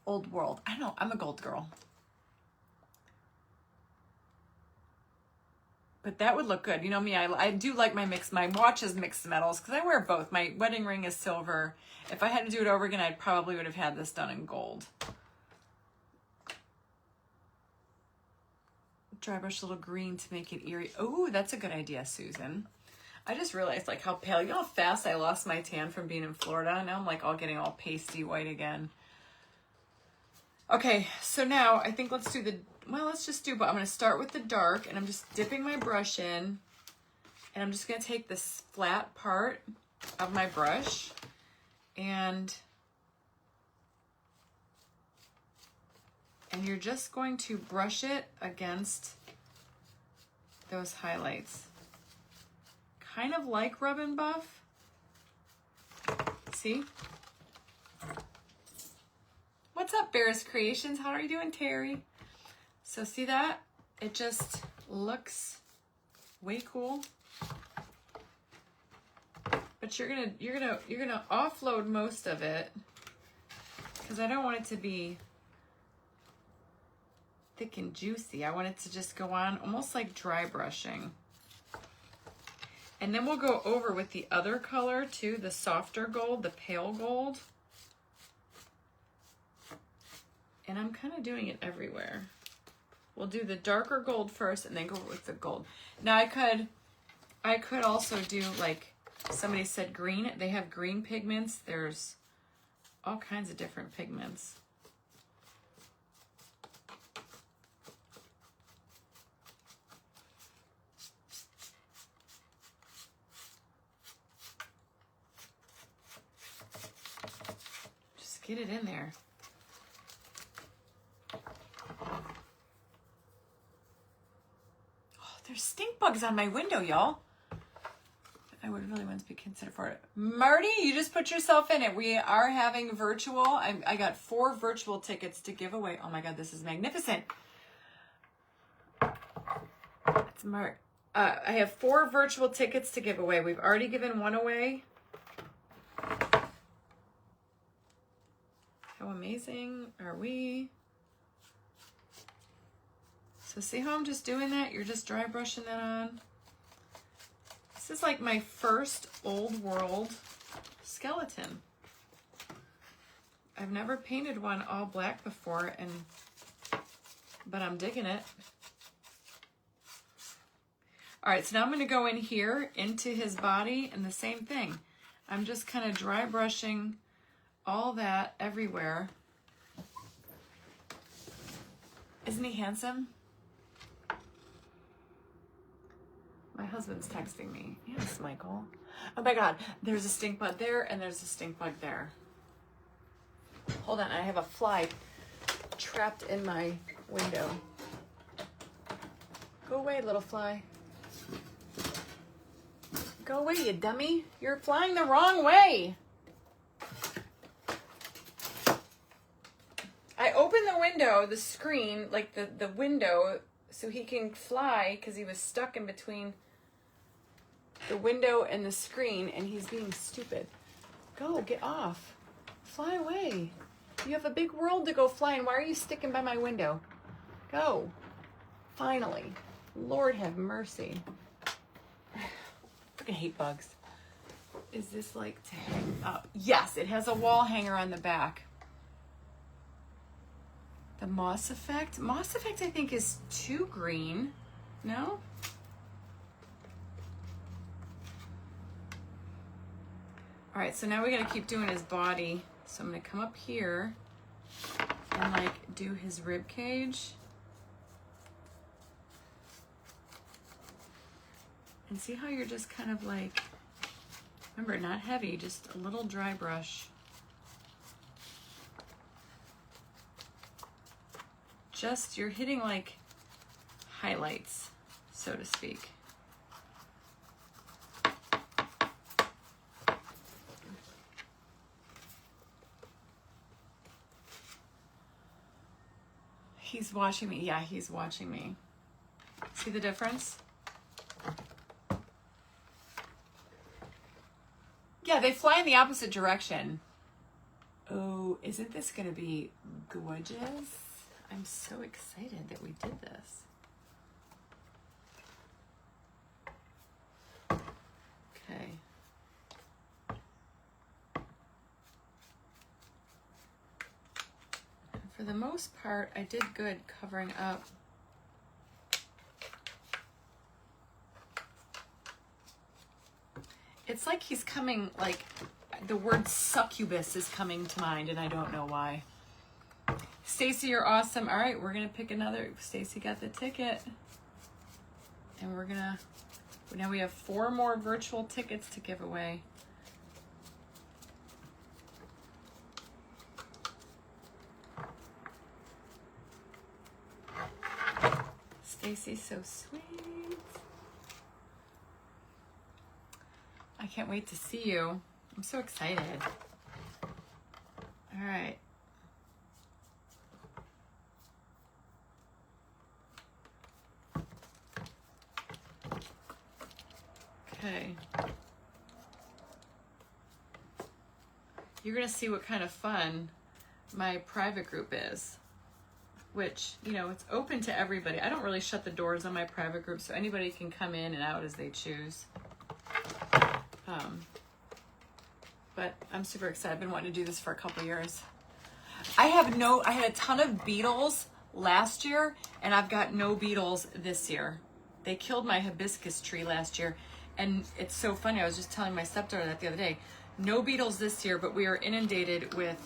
old world. I know, I'm a gold girl. But that would look good. You know me, I do like my watches mixed metals because I wear both. My wedding ring is silver. If I had to do it over again, I probably would have had this done in gold. Dry brush a little green to make it eerie. Oh, that's a good idea, Susan. I just realized like how pale, you know how fast I lost my tan from being in Florida? Now I'm like getting all pasty white again. Okay, so now I think let's just do, but I'm gonna start with the dark and I'm just dipping my brush in and I'm just gonna take this flat part of my brush and you're just going to brush it against those highlights. Kind of like Rub and Buff. See? What's up, Bears Creations? How are you doing, Terry? So see that? It just looks way cool. But you're gonna offload most of it because I don't want it to be thick and juicy. I want it to just go on almost like dry brushing. And then we'll go over with the other color too, the softer gold, the pale gold. And I'm kind of doing it everywhere. We'll do the darker gold first and then go with the gold. Now I could also do, like somebody said, green. They have green pigments. There's all kinds of different pigments. Get it in there. Oh, there's stink bugs on my window, y'all. I would really want to be considered for it. Marty, you just put yourself in it. We are having virtual. I got 4 virtual tickets to give away. Oh my God, this is magnificent. It's Mark. I have 4 virtual tickets to give away. We've already given 1 away. How amazing are we? So see how I'm just doing that? You're just dry brushing that on. This is like my first old world skeleton. I've never painted one all black before, but I'm digging it. All right, so now I'm going to go in here into his body and the same thing. I'm just kind of dry brushing all that everywhere. Isn't he handsome? My husband's texting me. Yes, Michael. Oh my God, there's a stink bug there and there's a stink bug there. Hold on, I have a fly trapped in my window. Go away, little fly. Go away, you dummy. You're flying the wrong way. I opened the window, the screen, like the window, so he can fly because he was stuck in between the window and the screen, and he's being stupid. Go, get off. Fly away. You have a big world to go fly in. Why are you sticking by my window? Go. Finally. Lord have mercy. I hate bugs. Is this like to hang up? Yes, it has a wall hanger on the back. The moss effect? Moss effect I think is too green. No? All right, so now we gotta keep doing his body. So I'm gonna come up here and like do his rib cage. And see how you're just kind of like, remember, not heavy, just a little dry brush. Just, you're hitting like highlights, so to speak. He's watching me. Yeah, he's watching me. See the difference? Yeah, they fly in the opposite direction. Oh, isn't this going to be gorgeous? I'm so excited that we did this. Okay. And for the most part, I did good covering up. It's like he's coming, like the word succubus is coming to mind, and I don't know why. Stacy, you're awesome. All right, we're gonna pick another. Stacy got the ticket, and we're gonna. Now we have 4 more virtual tickets to give away. Stacy's so sweet. I can't wait to see you. I'm so excited. All right. Okay. You're going to see what kind of fun my private group is, which, you know, it's open to everybody. I don't really shut the doors on my private group, so anybody can come in and out as they choose. But I'm super excited. I've been wanting to do this for a couple years. I had a ton of beetles last year, and I've got no beetles this year. They killed my hibiscus tree last year, and it's so funny. I was just telling my stepdaughter that the other day. No beetles this year, but we are inundated with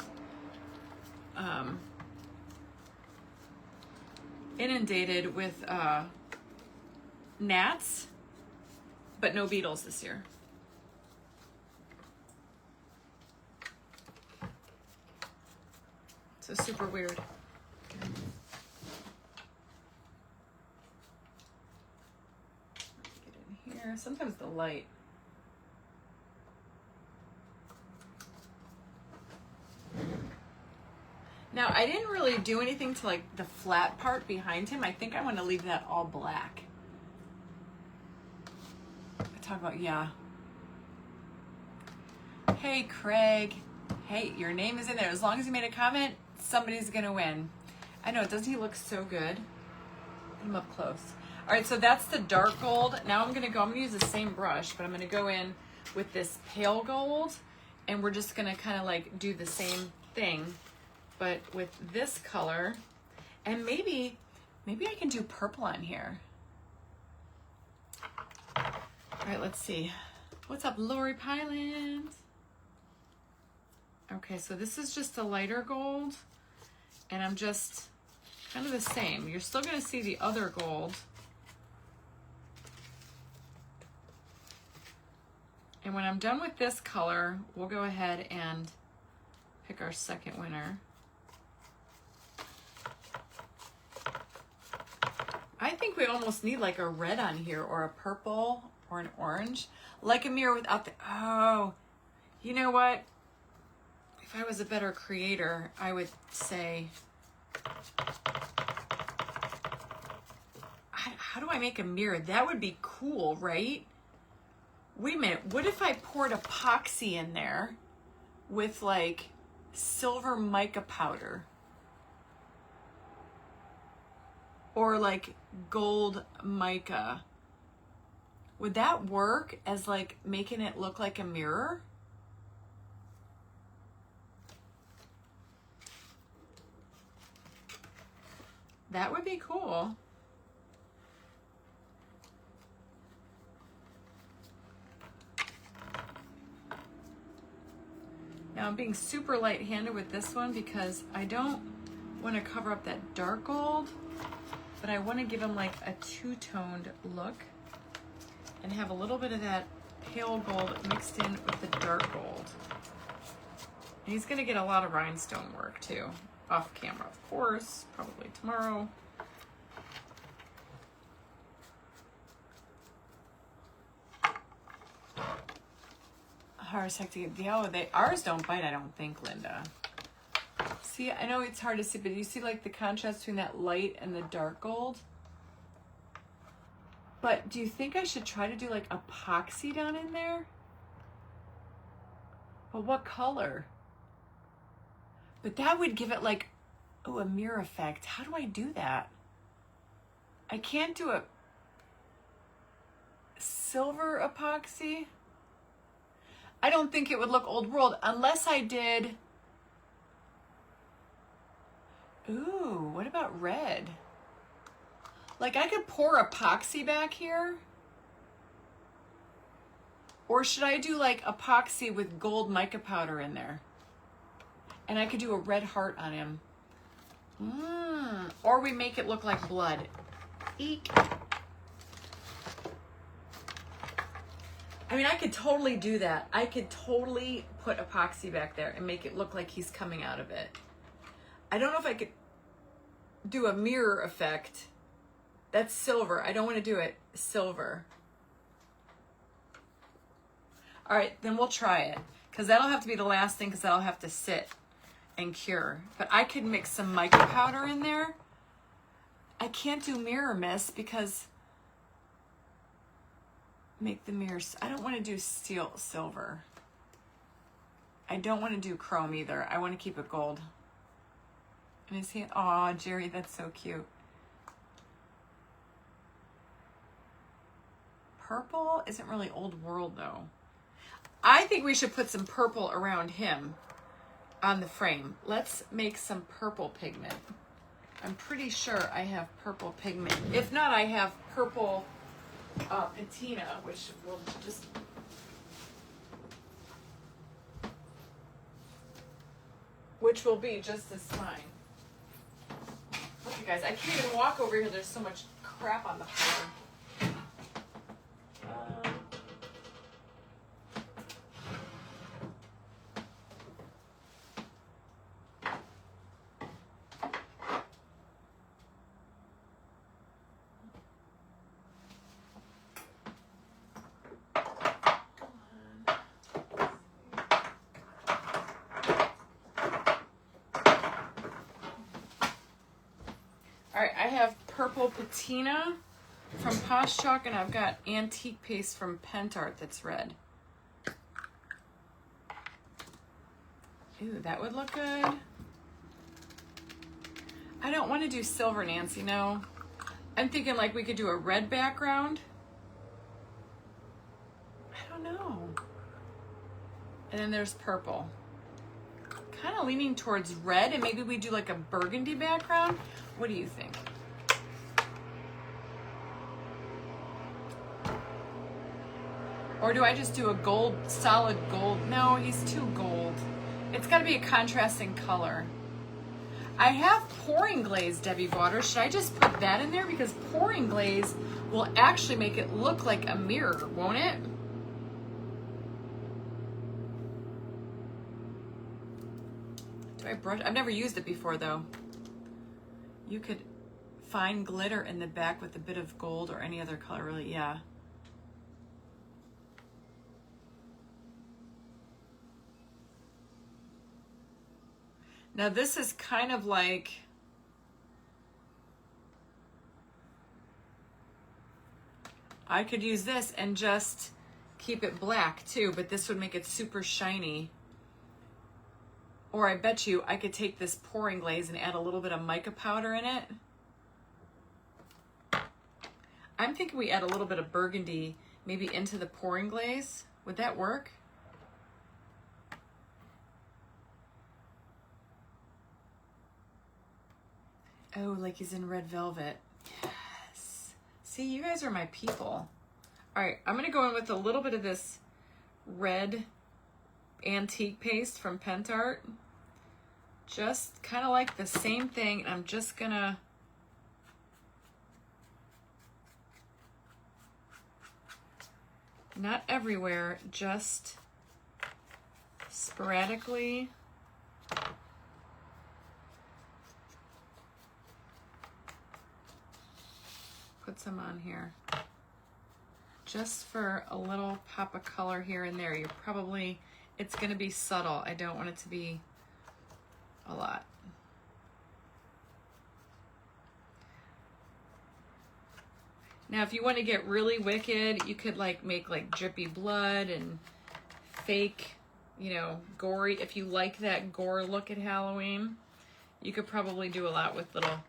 gnats, but no beetles this year. So super weird. Get in here. Sometimes the light. Now, I didn't really do anything to like the flat part behind him. I think I want to leave that all black. I talk about, yeah. Hey, Craig. Hey, your name is in there. As long as you made a comment, somebody's going to win. I know, doesn't he look so good? Put him up close. All right, so that's the dark gold. Now I'm going to use the same brush, but I'm going to go in with this pale gold, and we're just going to kind of like do the same thing, but with this color. And maybe I can do purple on here. All right, let's see. What's up, Lori Pyland? Okay, so this is just a lighter gold, and I'm just kind of the same. You're still going to see the other gold. And when I'm done with this color, we'll go ahead and pick our second winner. I think we almost need like a red on here, or a purple, or an orange. Like a mirror without the, oh, you know what? If I was a better creator, I would say, how do I make a mirror? That would be cool, right? Wait a minute, what if I poured epoxy in there with like silver mica powder? Or like gold mica? Would that work as like making it look like a mirror? That would be cool. Now I'm being super light-handed with this one because I don't want to cover up that dark gold, but I want to give him like a two-toned look and have a little bit of that pale gold mixed in with the dark gold. And he's going to get a lot of rhinestone work too, off camera, of course, probably tomorrow. Hard to get, oh, ours don't bite, I don't think, Linda. See, I know it's hard to see, but you see like the contrast between that light and the dark gold? But do you think I should try to do like epoxy down in there? But what color? But that would give it like, oh, a mirror effect. How do I do that? I can't do a silver epoxy. I don't think it would look old world unless I did. Ooh, what about red? Like I could pour epoxy back here. Or should I do like epoxy with gold mica powder in there? And I could do a red heart on him. Or we make it look like blood. Eek. I mean, I could totally do that. I could totally put epoxy back there and make it look like he's coming out of it. I don't know if I could do a mirror effect. That's silver. I don't want to do it silver. All right, then we'll try it. Because that'll have to be the last thing, because that'll have to sit and cure. But I could mix some mica powder in there. I can't do mirror mist because make the mirrors. I don't want to do silver. I don't want to do chrome either. I want to keep it gold. And his hand, aw, Jerry, that's so cute. Purple isn't really old world though. I think we should put some purple around him on the frame. Let's make some purple pigment. I'm pretty sure I have purple pigment. If not, I have purple patina, which will just be just as fine. Look, you guys, I can't even walk over here. There's so much crap on the floor. All right, I have purple patina from Posh Chalk, and I've got antique paste from Pent Art that's red. Ooh, that would look good. I don't want to do silver, Nancy, no. I'm thinking like we could do a red background. I don't know. And then there's purple. Kind of leaning towards red, and maybe we do like a burgundy background. What do you think? Or do I just do a gold, solid gold? No, he's too gold. It's got to be a contrasting color. I have pouring glaze, Debbie Water. Should I just put that in there? Because pouring glaze will actually make it look like a mirror, won't it? Do I brush? I've never used it before, though. You could find glitter in the back with a bit of gold or any other color, really, yeah. Now this is kind of like, I could use this and just keep it black too, but this would make it super shiny. Or I bet you I could take this pouring glaze and add a little bit of mica powder in it. I'm thinking we add a little bit of burgundy maybe into the pouring glaze. Would that work? Oh, like he's in red velvet. Yes. See, you guys are my people. All right, I'm going to go in with a little bit of this red antique paste from Pent Art. Just kind of like the same thing. I'm just going to not everywhere, just sporadically. Put some on here just for a little pop of color here and there. It's going to be subtle. I don't want it to be a lot. Now if you want to get really wicked, you could like make like drippy blood and fake, you know, gory. If you like that gore look at Halloween, you could probably do a lot with little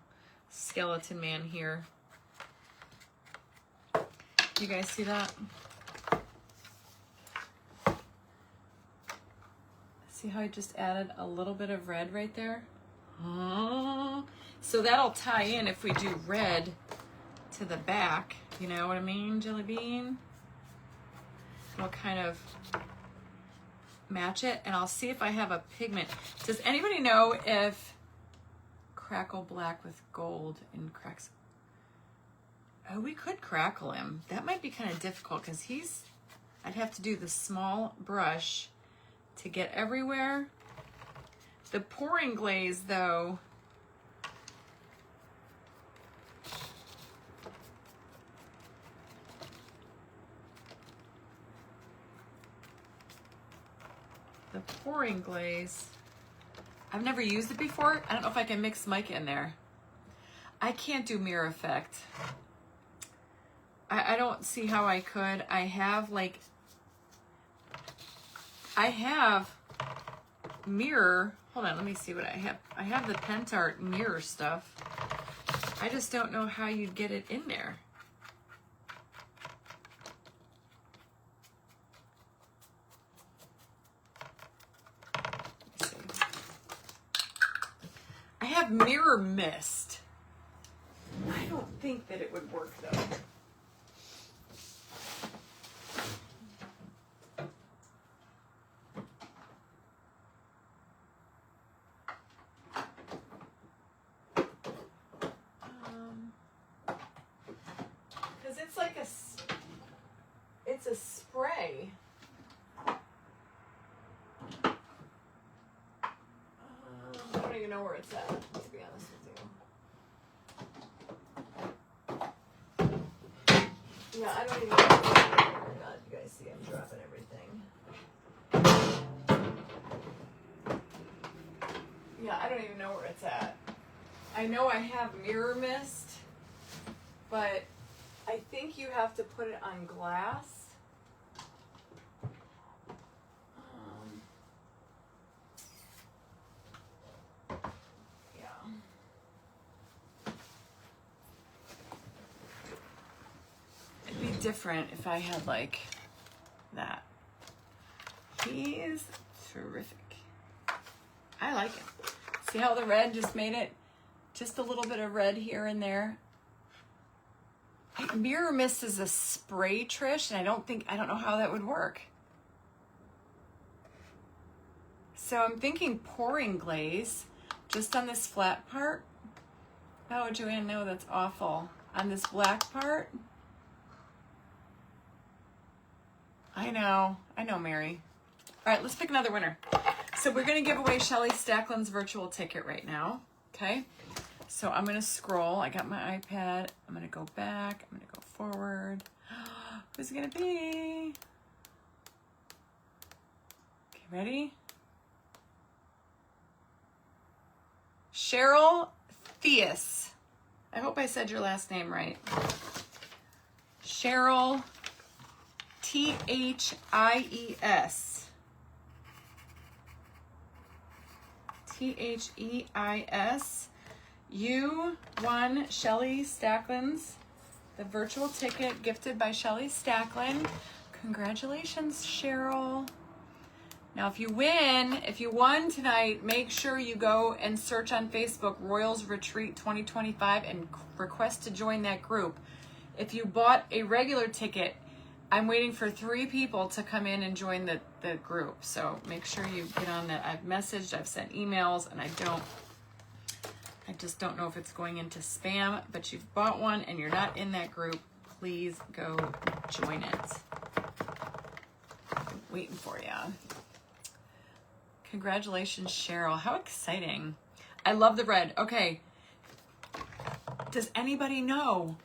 skeleton man here. You guys see that? See how I just added a little bit of red right there? So that'll tie in if we do red to the back. You know what I mean, Jelly Bean? It'll kind of match it. And I'll see if I have a pigment. Does anybody know if crackle black with gold in cracks? Oh, we could crackle him. That might be kind of difficult because I'd have to do the small brush to get everywhere. The pouring glaze, though, I've never used it before. I don't know if I can mix mica in there. I can't do mirror effect. I don't see how I could. I have mirror. Hold on, let me see what I have. I have the Pent Art mirror stuff. I just don't know how you'd get it in there. Let's see. I have mirror mist. I don't think that it would work though. It's a spray. I don't even know where it's at, to be honest with you. Yeah, I don't even know. Oh my God, you guys see I'm dropping everything. Yeah, I don't even know where it's at. I know I have mirror mist, but I think you have to put it on glass. Yeah. It'd be different if I had like that. He's terrific. I like it. See how the red just made it? Just a little bit of red here and there. Mirror mist is a spray, Trish, and I don't know how that would work. So I'm thinking pouring glaze just on this flat part. Oh, Joanne, no, that's awful. On this black part. I know, Mary. All right, let's pick another winner. So we're gonna give away Shelly Stacklin's virtual ticket right now, okay? So I'm gonna scroll. I got my iPad. I'm gonna go back. I'm gonna go forward. Who's it gonna be? Okay, ready? Cheryl Theus. I hope I said your last name right. Cheryl Thies. Theis. You won Shelly Stacklin's, the virtual ticket gifted by Shelly Stacklin. Congratulations, Cheryl. Now, if you won tonight, make sure you go and search on Facebook Royals Retreat 2025 and request to join that group. If you bought a regular ticket, I'm waiting for 3 people to come in and join the group. So make sure you get on that. I've messaged, I've sent emails, and I just don't know if it's going into spam, but you've bought one and you're not in that group, please go join it. I'm waiting for you. Congratulations, Cheryl. How exciting. I love the red. Okay. Does anybody know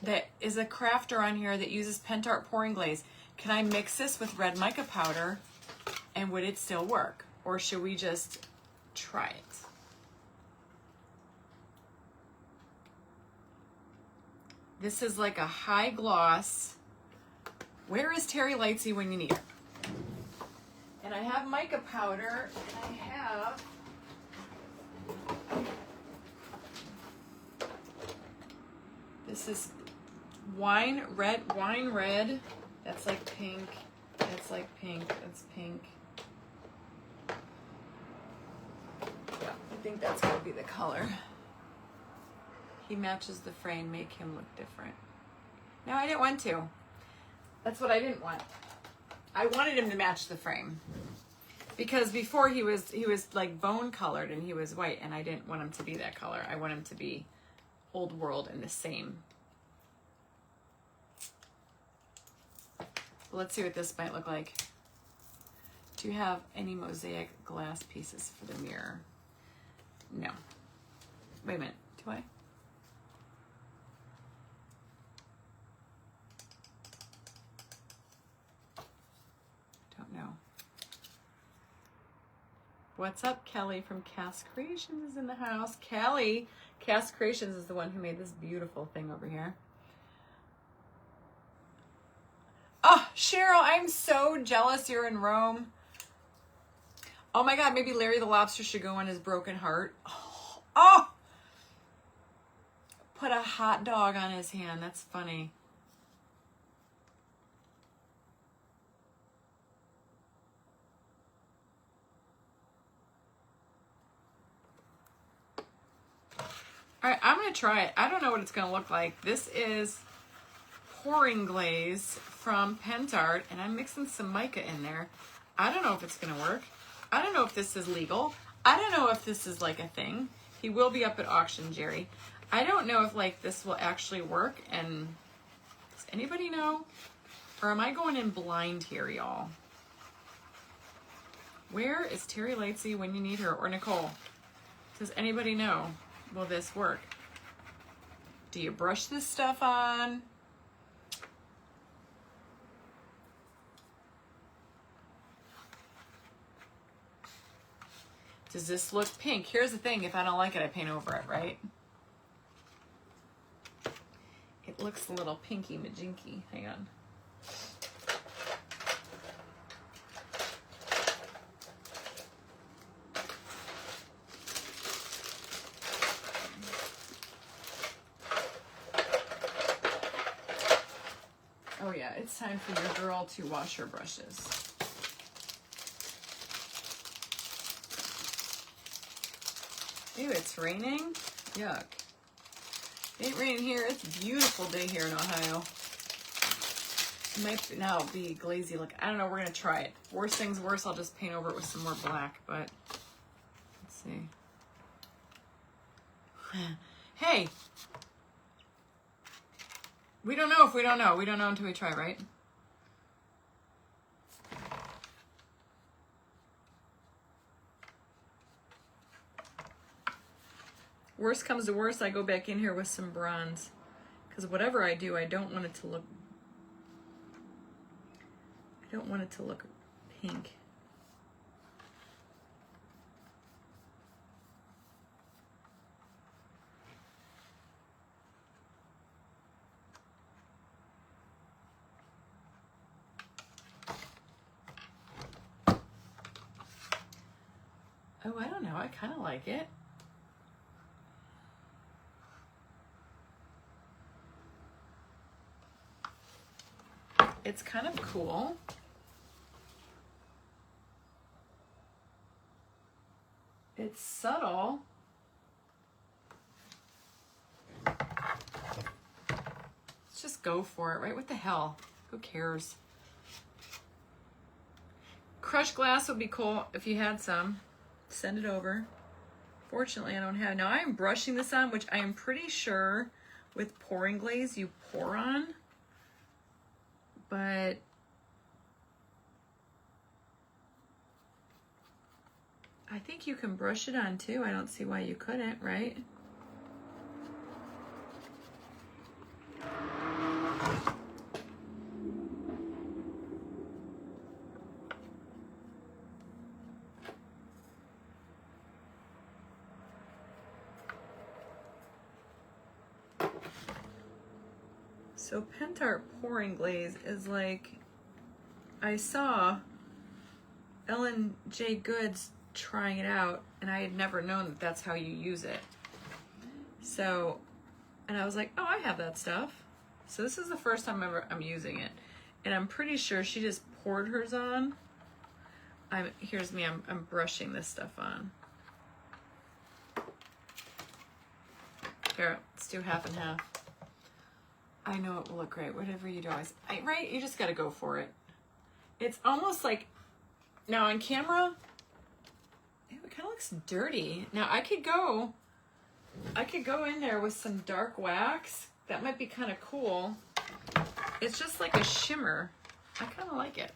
that is a crafter on here that uses Pentart pouring glaze? Can I mix this with red mica powder and would it still work? Or should we just try it? This is like a high gloss. Where is Terry Lightsey when you need her? And I have mica powder, and I have this is wine red. That's like pink. That's like pink. That's pink. Yeah, I think that's gonna be the color. He matches the frame, make him look different. No, I didn't want to. That's what I didn't want. I wanted him to match the frame. Because before he was like bone colored and he was white, and I didn't want him to be that color. I want him to be old world and the same. Let's see what this might look like. Do you have any mosaic glass pieces for the mirror? No. Wait a minute. Do I? Don't know. What's up, Kelly from Cass Creations is in the house. Kelly, Cass Creations is the one who made this beautiful thing over here. Oh, Cheryl, I'm so jealous you're in Rome. Oh my God, maybe Larry the Lobster should go on his broken heart. Oh! Put a hot dog on his hand. That's funny. All right, I'm going to try it. I don't know what it's going to look like. This is pouring glaze from Pentart, and I'm mixing some mica in there. I don't know if it's going to work. I don't know if this is legal. I don't know if this is like a thing. He will be up at auction, Jerry. I don't know if like this will actually work, and does anybody know? Or am I going in blind here, y'all? Where is Terry Lightsey when you need her? Or Nicole? Does anybody know? Will this work? Do you brush this stuff on? Does this look pink? Here's the thing, if I don't like it, I paint over it, right? It looks a little pinky majinky. Hang on. Oh yeah, it's time for your girl to wash her brushes. Ew, it's raining? Yuck. It ain't raining here. It's a beautiful day here in Ohio. It might now be glazy look. I don't know. We're going to try it. Worst things worse, I'll just paint over it with some more black, but let's see. Hey! We don't know if we don't know. We don't know until we try, right? Worst comes to worst, I go back in here with some bronze. Because whatever I do, I don't want it to look... I don't want it to look pink. Oh, I don't know. I kind of like it. It's kind of cool. It's subtle. Let's just go for it, right? What the hell? Who cares? Crushed glass would be cool if you had some. Send it over. Fortunately, I don't have. Now I'm brushing this on, which I am pretty sure with pouring glaze you pour on. But I think you can brush it on too. I don't see why you couldn't, right? So Pentart pouring glaze is like, I saw Ellen J. Goods trying it out, and I had never known that that's how you use it. So, and I was like, oh, I have that stuff. So this is the first time ever I'm using it. And I'm pretty sure she just poured hers on. Here's me, I'm brushing this stuff on. Here, let's do half and half. I know it will look great, whatever you do. Right? You just got to go for it. It's almost like, now on camera, it kind of looks dirty. Now I could go in there with some dark wax. That might be kind of cool. It's just like a shimmer. I kind of like it.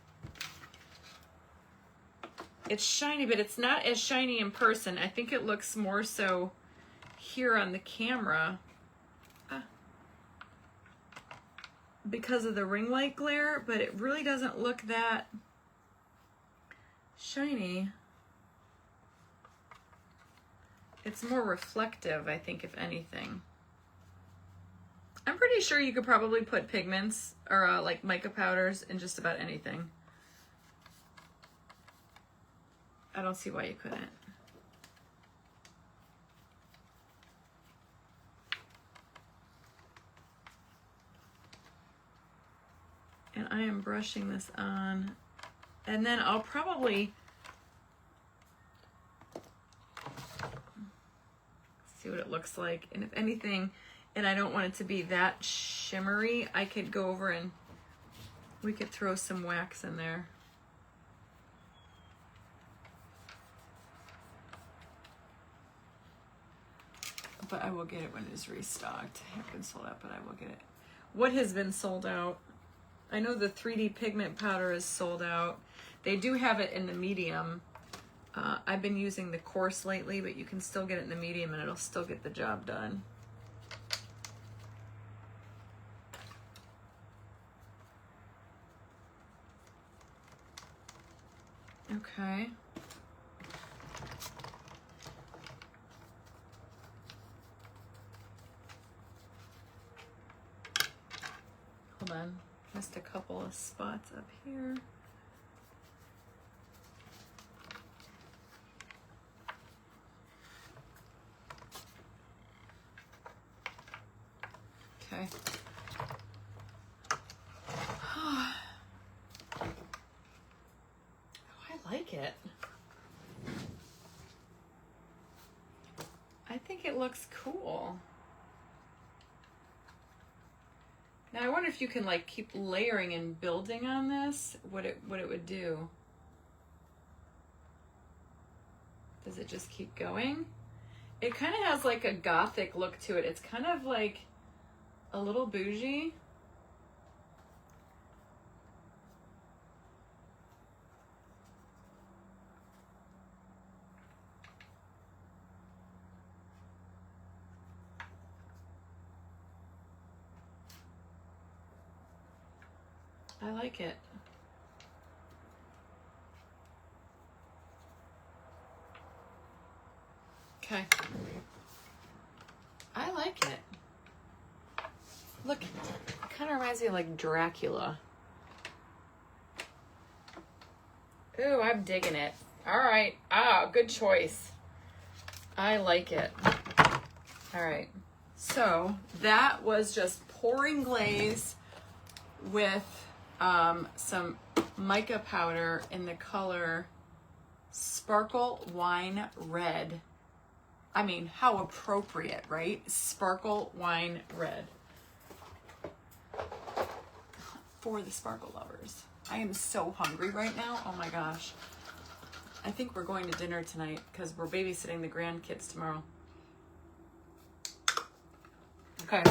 It's shiny, but it's not as shiny in person. I think it looks more so here on the camera. Because of the ring light glare, but it really doesn't look that shiny. It's more reflective, I think, if anything. I'm pretty sure you could probably put pigments or like mica powders in just about anything. I don't see why you couldn't. And I am brushing this on, and then I'll probably see what it looks like. And if anything, and I don't want it to be that shimmery, I could go over and we could throw some wax in there. But I will get it when it is restocked. It hasn't been sold out, but I will get it. What has been sold out? I know the 3D pigment powder is sold out. They do have it in the medium. I've been using the coarse lately, but you can still get it in the medium and it'll still get the job done. Okay. Hold on, missed a couple of spots up here. Okay. Oh, I like it. I think it looks cool. Now I wonder if you can like keep layering and building on this, what it would do. Does it just keep going? It kind of has like a gothic look to it. It's kind of like a little bougie. I like it. Okay. I like it. Look, it kind of reminds me of like Dracula. Ooh, I'm digging it. All right. Ah, good choice. I like it. All right. So that was just pouring glaze with some mica powder in the color Sparkle Wine Red. I mean, how appropriate, right? Sparkle Wine Red. For the sparkle lovers. I am so hungry right now. Oh my gosh. I think we're going to dinner tonight because we're babysitting the grandkids tomorrow. Okay.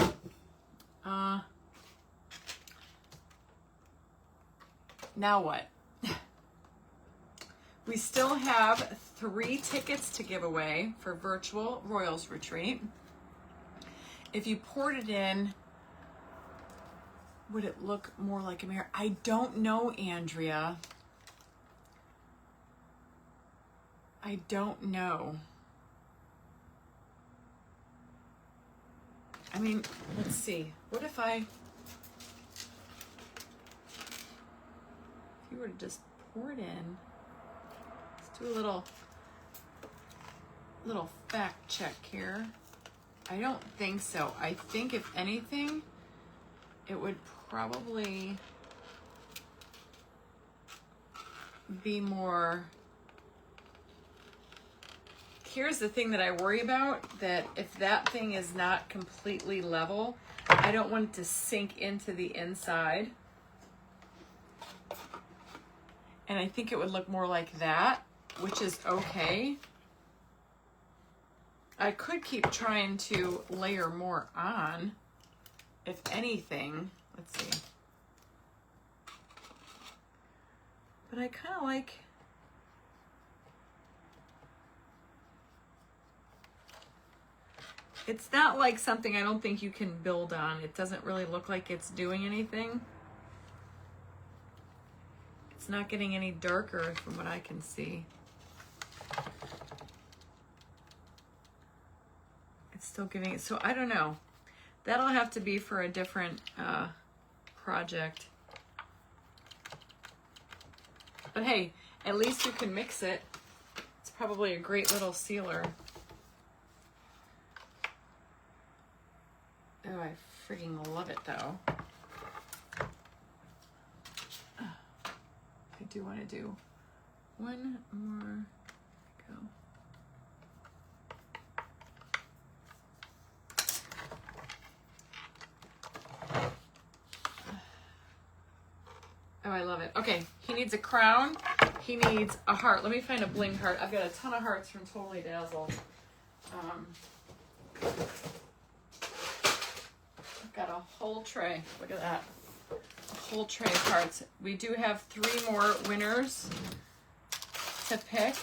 Now what? We still have 3 tickets to give away for virtual Royals Retreat. If you poured it in, would it look more like a mirror? I don't know, Andrea. I don't know. I mean, let's see. What if you were to just pour it in? Let's do a little fact check here. I don't think so. I think if anything, it would probably be more. Here's the thing that I worry about, that if that thing is not completely level, I don't want it to sink into the inside. And I think it would look more like that, which is okay. I could keep trying to layer more on, if anything. Let's see. But I kind of like, it's not like something I don't think you can build on. It doesn't really look like it's doing anything. It's not getting any darker from what I can see. It's still giving it, so I don't know. That'll have to be for a different project. But hey, at least you can mix it. It's probably a great little sealer. Oh, I freaking love it though. I do want to do one more go. Oh, I love it. Okay, he needs a crown. He needs a heart. Let me find a bling heart. I've got a ton of hearts from Totally Dazzled. I've got a whole tray. Look at that. A whole tray of hearts. We do have 3 more winners to pick.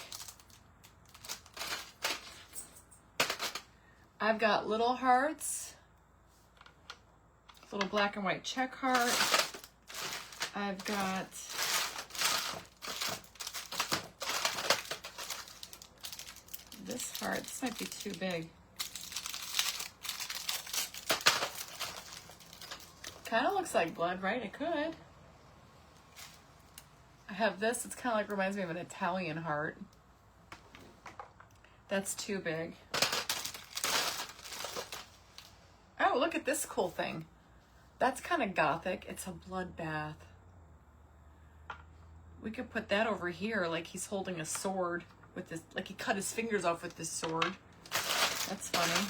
I've got little hearts. Little black and white check heart. I've got this heart. This might be too big. Kind of looks like blood, right? It could. I have this. It's kind of like, reminds me of an Italian heart. That's too big. Oh, look at this cool thing. That's kind of gothic. It's a bloodbath. We could put that over here like he's holding a sword with this, like he cut his fingers off with this sword. That's funny.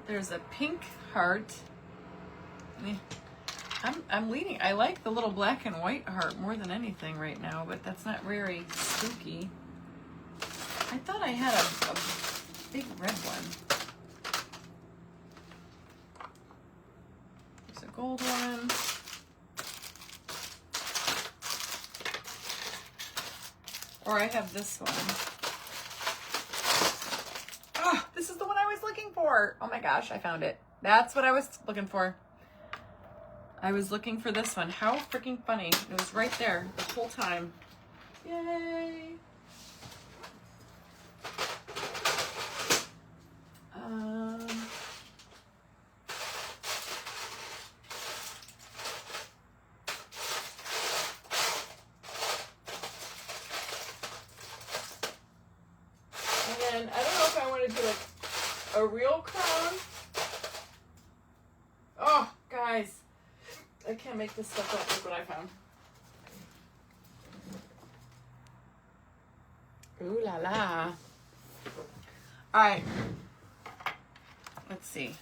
There's a pink heart. I'm leaning. I like the little black and white heart more than anything right now, but that's not very spooky. I thought I had a big red one. There's a gold one. Or I have this one. Oh, this is the one I was looking for. Oh my gosh, I found it. That's what I was looking for. I was looking for this one. How freaking funny. It was right there the whole time. Yay. And I don't know if I want to do like a real crown. Oh, guys. I can't make this stuff up. Look what I found. Ooh la la. All right. Let's see.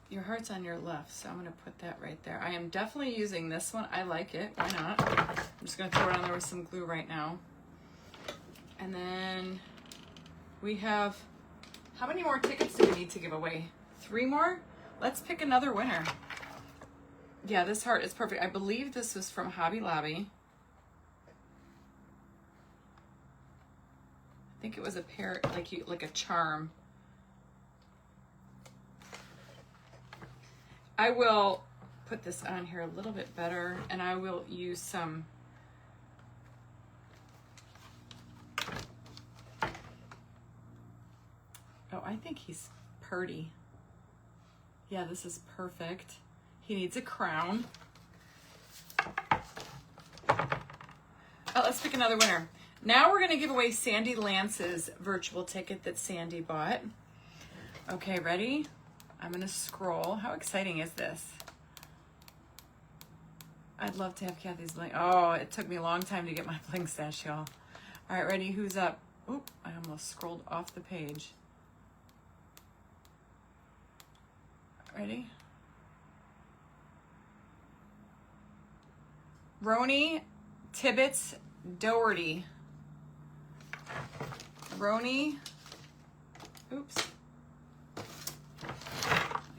Your heart's on your left, so I'm going to put that right there. I am definitely using this one. I like it. Why not? I'm just going to throw it on there with some glue right now. And then we have, how many more tickets do we need to give away? 3 more? Let's pick another winner. Yeah, this heart is perfect. I believe this was from Hobby Lobby. I think it was a pair, like a charm. I will put this on here a little bit better, and I will use some oh, I think he's purty. Yeah, this is perfect. He needs a crown. Oh, let's pick another winner. Now we're going to give away Sandy Lance's virtual ticket that Sandy bought. Okay, ready? I'm going to scroll. How exciting is this? I'd love to have Kathy's bling. Oh, it took me a long time to get my bling stash, y'all. All right, ready? Who's up? Oop, I almost scrolled off the page. Ready? Roni Tibbetts Doherty. Roni. Oops.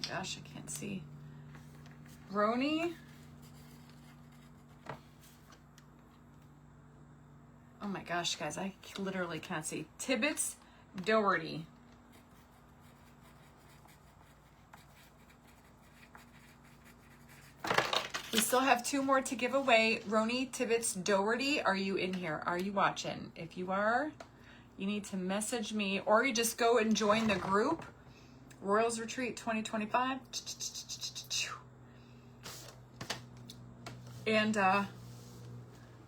Gosh, I can't see. Roni. Oh my gosh, guys, I literally can't see. Tibbetts Doherty. We still have 2 more to give away. Roni Tibbetts Doherty, are you in here? Are you watching? If you are, you need to message me, or you just go and join the group. Royals Retreat 2025. And get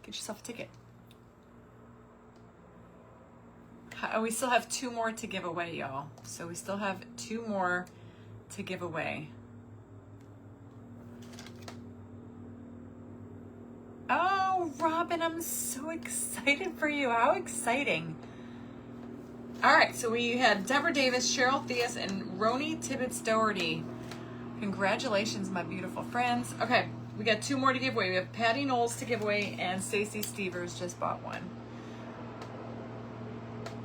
yourself a ticket. We still have 2 more to give away, y'all. So we still have 2 more to give away. Oh, Robin, I'm so excited for you. How exciting. All right, so we had Deborah Davis, Cheryl Theus, and Roni Tibbetts Doherty. Congratulations, my beautiful friends. Okay, we got 2 more to give away. We have Patty Knowles to give away, and Stacy Stevers just bought one.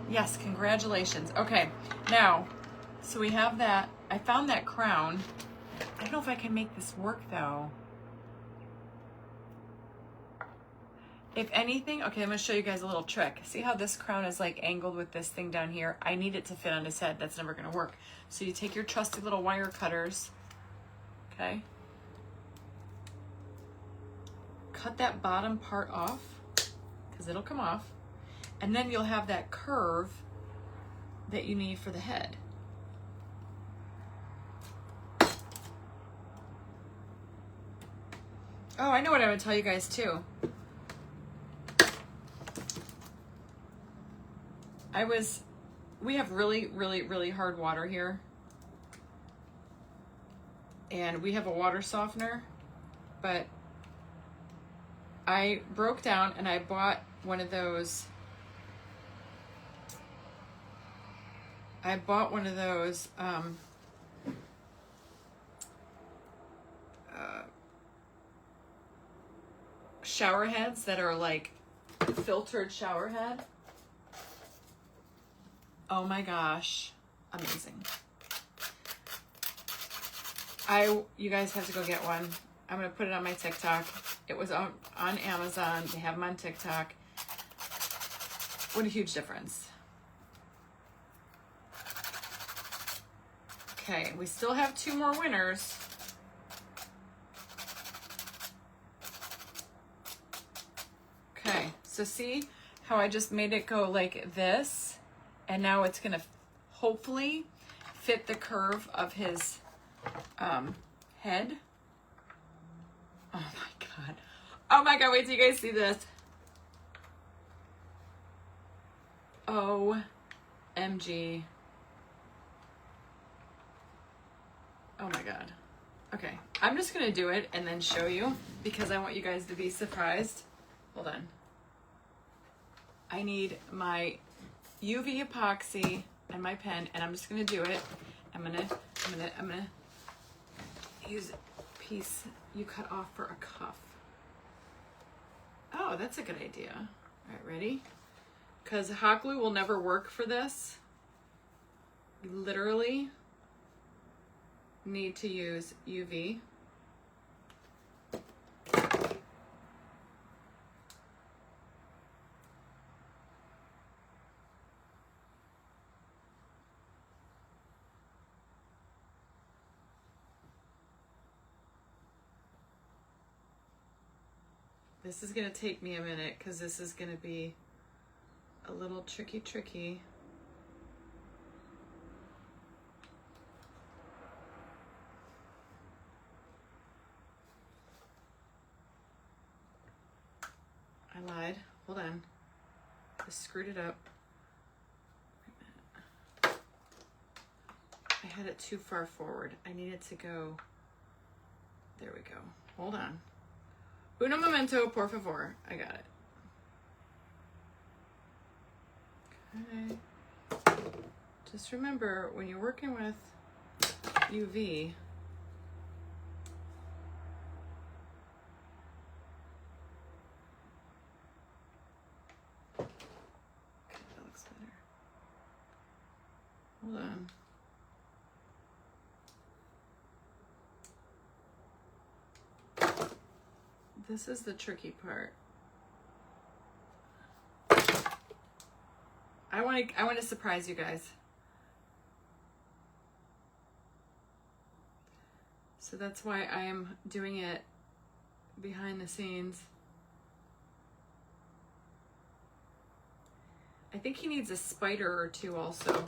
Yes, congratulations. Okay, now, so we have that. I found that crown. I don't know if I can make this work, though. If anything, okay, I'm going to show you guys a little trick. See how this crown is like angled with this thing down here? I need it to fit on his head. That's never going to work. So you take your trusty little wire cutters, okay? Cut that bottom part off, because it'll come off. And then you'll have that curve that you need for the head. Oh, I know what I would tell you guys too. We have really, really, really hard water here. And we have a water softener, but I broke down and I bought one of those. Shower heads that are like filtered shower head. Oh my gosh, amazing. You guys have to go get one. I'm gonna put it on my TikTok. It was on Amazon. They have them on TikTok. What a huge difference. Okay, we still have 2 more winners. Okay, so see how I just made it go like this? And now it's gonna hopefully fit the curve of his head. Oh my God. Oh my God, wait till you guys see this. OMG. Oh my God. Okay, I'm just gonna do it and then show you because I want you guys to be surprised. Hold on. I need my UV epoxy and my pen, and I'm just gonna do it. I'm gonna use a piece you cut off for a cuff. Oh, that's a good idea. All right, ready? Because hot glue will never work for this. You literally need to use UV. This is gonna take me a minute because this is gonna be a little tricky. I lied. Hold on. I screwed it up. I had it too far forward. I needed to go. There we go. Hold on. Uno momento, por favor. I got it. Okay. Just remember, when you're working with UV, okay, that looks better. Hold on. This is the tricky part. I want to surprise you guys. So that's why I am doing it behind the scenes. I think he needs a spider or 2 also.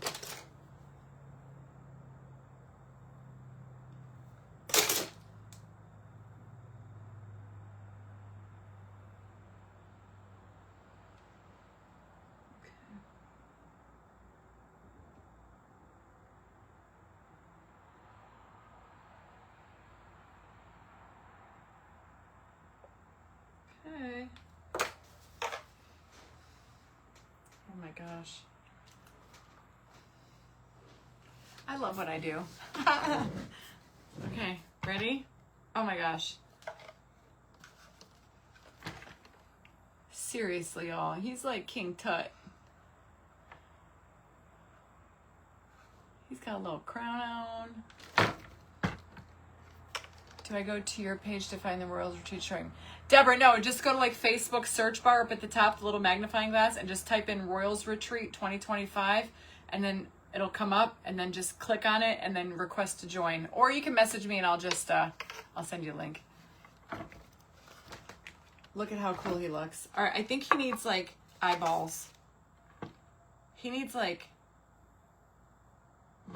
Okay. Oh my gosh. I love what I do. Okay, ready? Oh my gosh. Seriously, y'all. He's like King Tut. He's got a little crown on. Do I go to your page to find the Royals Retreat showing? Deborah, no, just go to like Facebook search bar up at the top, the little magnifying glass, and just type in Royals Retreat 2025, and then it'll come up, and then just click on it, and then request to join. Or you can message me, and I'll just, I'll send you a link. Look at how cool he looks. All right, I think he needs like eyeballs. He needs like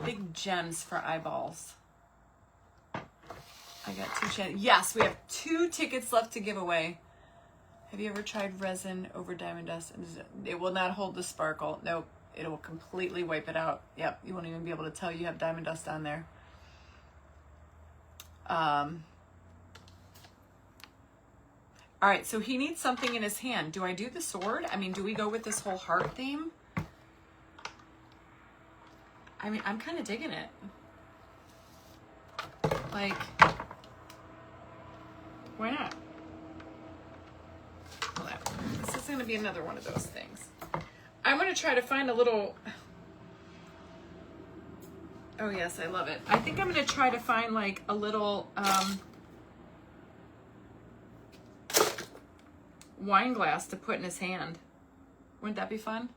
big gems for eyeballs. I got 2 chances. Yes, we have 2 tickets left to give away. Have you ever tried resin over diamond dust? It will not hold the sparkle. Nope, it will completely wipe it out. Yep, you won't even be able to tell you have diamond dust on there. All right, so he needs something in his hand. Do I do the sword? I mean, do we go with this whole heart theme? I mean, I'm kind of digging it. Like, why not? Hold on. This is going to be another one of those things. I'm going to try to find a little... Oh, yes, I love it. I think I'm going to try to find, like, a little... wine glass to put in his hand. Wouldn't that be fun?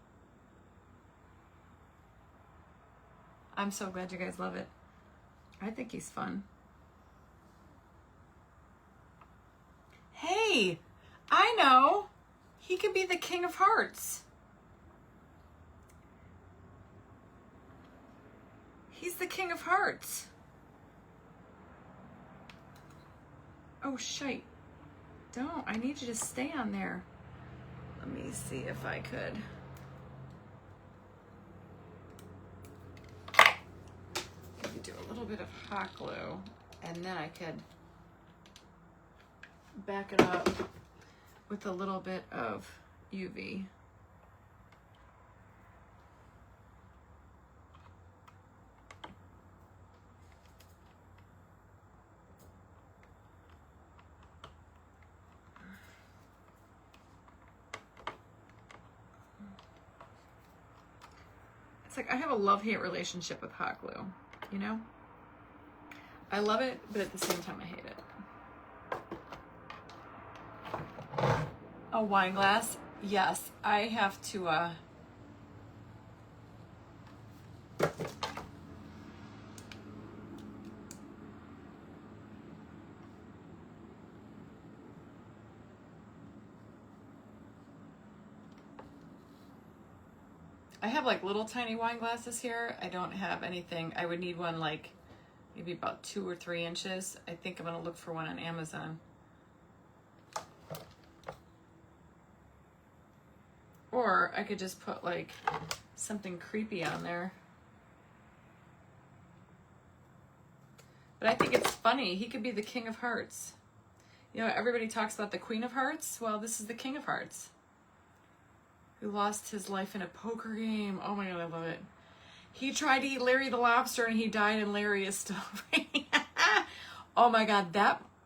I'm so glad you guys love it. I think he's fun. Hey, I know. He could be the King of Hearts. He's the King of Hearts. Oh, shite. Don't. I need you to stay on there. Let me see if I could. Maybe do a little bit of hot glue, and then I could back it up with a little bit of UV. It's like I have a love-hate relationship with hot glue, you know? I love it, but at the same time I hate it. A wine glass? Yes, I have to, I have like little tiny wine glasses here. I don't have anything. I would need one like maybe about 2 or 3 inches. I think I'm gonna look for one on Amazon. Or I could just put like something creepy on there. But I think it's funny. He could be the King of Hearts. You know, everybody talks about the Queen of Hearts. Well, this is the King of Hearts, who lost his life in a poker game. Oh my God, I love it. He tried to eat Larry the Lobster and he died, and Larry is still free. Oh my God,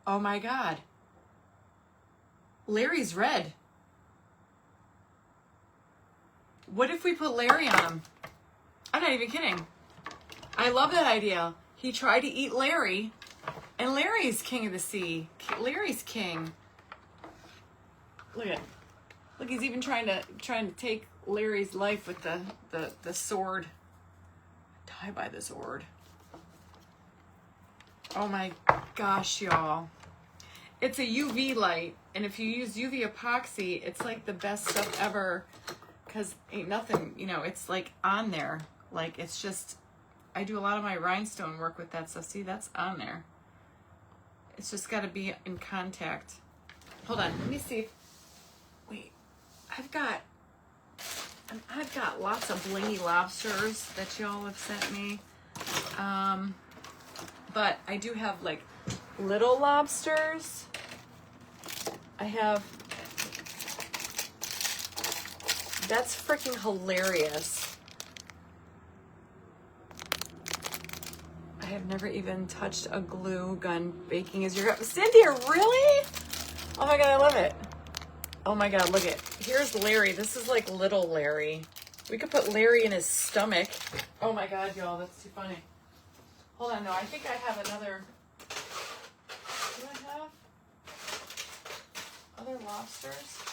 oh my God. Larry's red. What if we put Larry on him? I'm not even kidding. I love that idea. He tried to eat Larry, and Larry's king of the sea. Larry's king. Look at, look, he's even trying to take Larry's life with the sword. Die by the sword. Oh my gosh, y'all. It's a UV light, and if you use UV epoxy, it's like the best stuff ever, because ain't nothing, you know, it's like on there. Like, it's just, I do a lot of my rhinestone work with that stuff. See, that's on there. It's just got to be in contact. Hold on, let me see. Wait, I've got lots of blingy lobsters that y'all have sent me. But I do have like little lobsters. I have, that's freaking hilarious. I have never even touched a glue gun. Baking is your, Cynthia, really? Oh my God, I love it. Oh my God, look at, here's Larry. This is like little Larry. We could put Larry in his stomach. Oh my God, y'all, that's too funny. Hold on, no, I think I have another, do I have other lobsters?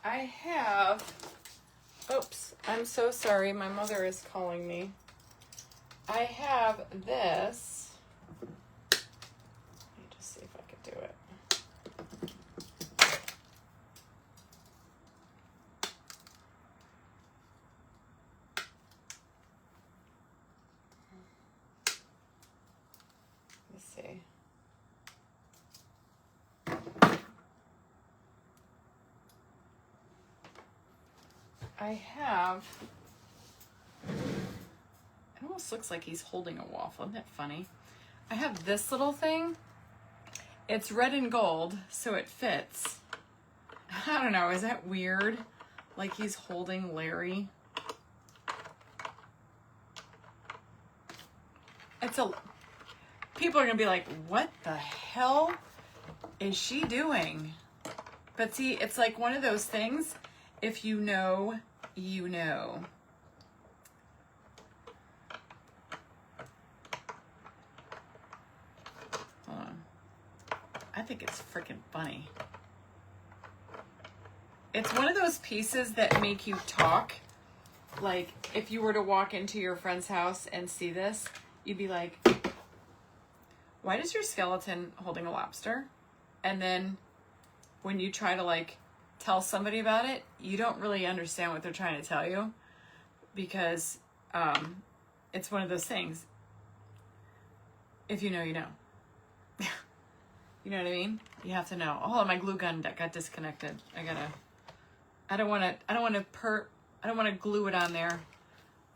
I have, oops, I'm so sorry. My mother is calling me. I have this. Let me just see if I can do it. Let's see. I have, it almost looks like he's holding a waffle. Isn't that funny? I have this little thing. It's red and gold, so it fits. I don't know, is that weird? Like he's holding Larry. People are gonna be like, what the hell is she doing? But see, it's like one of those things, if you know, you know. Hold on. I think it's freaking funny. It's one of those pieces that make you talk. Like, if you were to walk into your friend's house and see this, you'd be like, why does your skeleton holding a lobster? And then when you try to like tell somebody about it, you don't really understand what they're trying to tell you, because it's one of those things. If you know, you know. You know what I mean? You have to know. Oh, my glue gun got disconnected. I don't want to glue it on there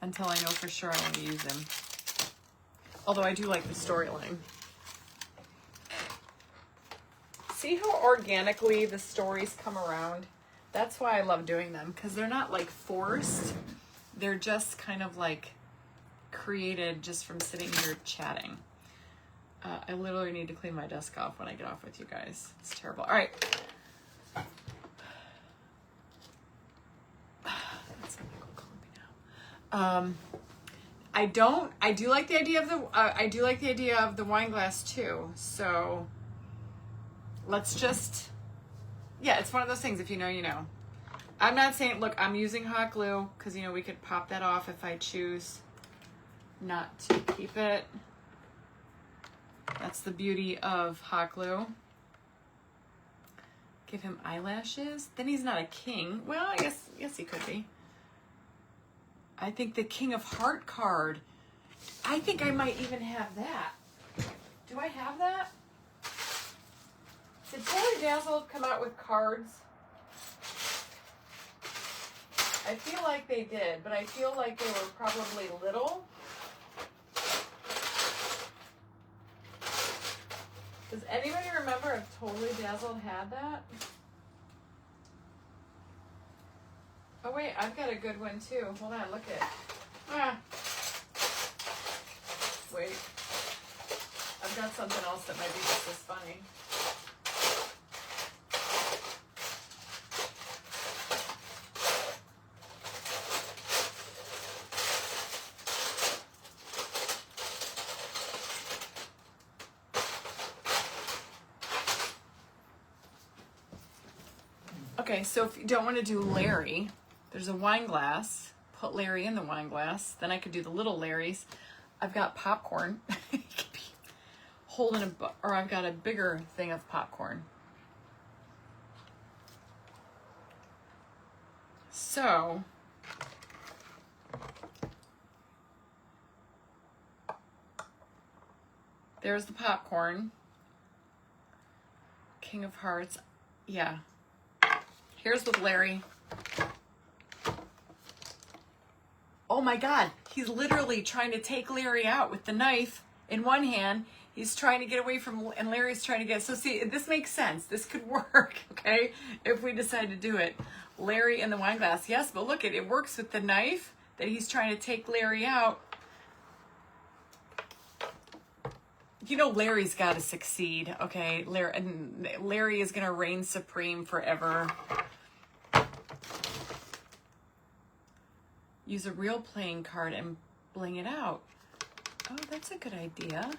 until I know for sure I want to use him. Although I do like the storyline. See how organically the stories come around? That's why I love doing them, because they're not like forced. They're just kind of like created just from sitting here chatting. I literally need to clean my desk off when I get off with you guys. It's terrible. All right. I do like the idea of the wine glass too. So let's just, yeah, it's one of those things. If you know, you know. I'm not saying, look, I'm using hot glue because, you know, we could pop that off if I choose not to keep it. That's the beauty of hot glue. Give him eyelashes. Then he's not a king. Well, I guess he could be. I think the King of Heart card. I think I might even have that. Do I have that? Did Taylor Dazzled come out with cards? I feel like they did, but I feel like they were probably little. Does anybody remember if Totally Dazzled had that? Oh wait, I've got a good one too. Hold on, look at. Wait. I've got something else that might be just as funny. Okay, so if you don't want to do Larry, there's a wine glass. Put Larry in the wine glass. Then I could do the little Larrys. I've got popcorn. Holding or I've got a bigger thing of popcorn. So there's the popcorn. King of Hearts. Yeah. Here's with Larry. Oh my God, he's literally trying to take Larry out with the knife in one hand. He's trying to get away from, and Larry's trying to get, so see, this makes sense. This could work, okay, if we decide to do it. Larry in the wine glass, yes, but look, it works with the knife that he's trying to take Larry out. You know, Larry's got to succeed, okay? Larry is going to reign supreme forever. Use a real playing card and bling it out. Oh, that's a good idea.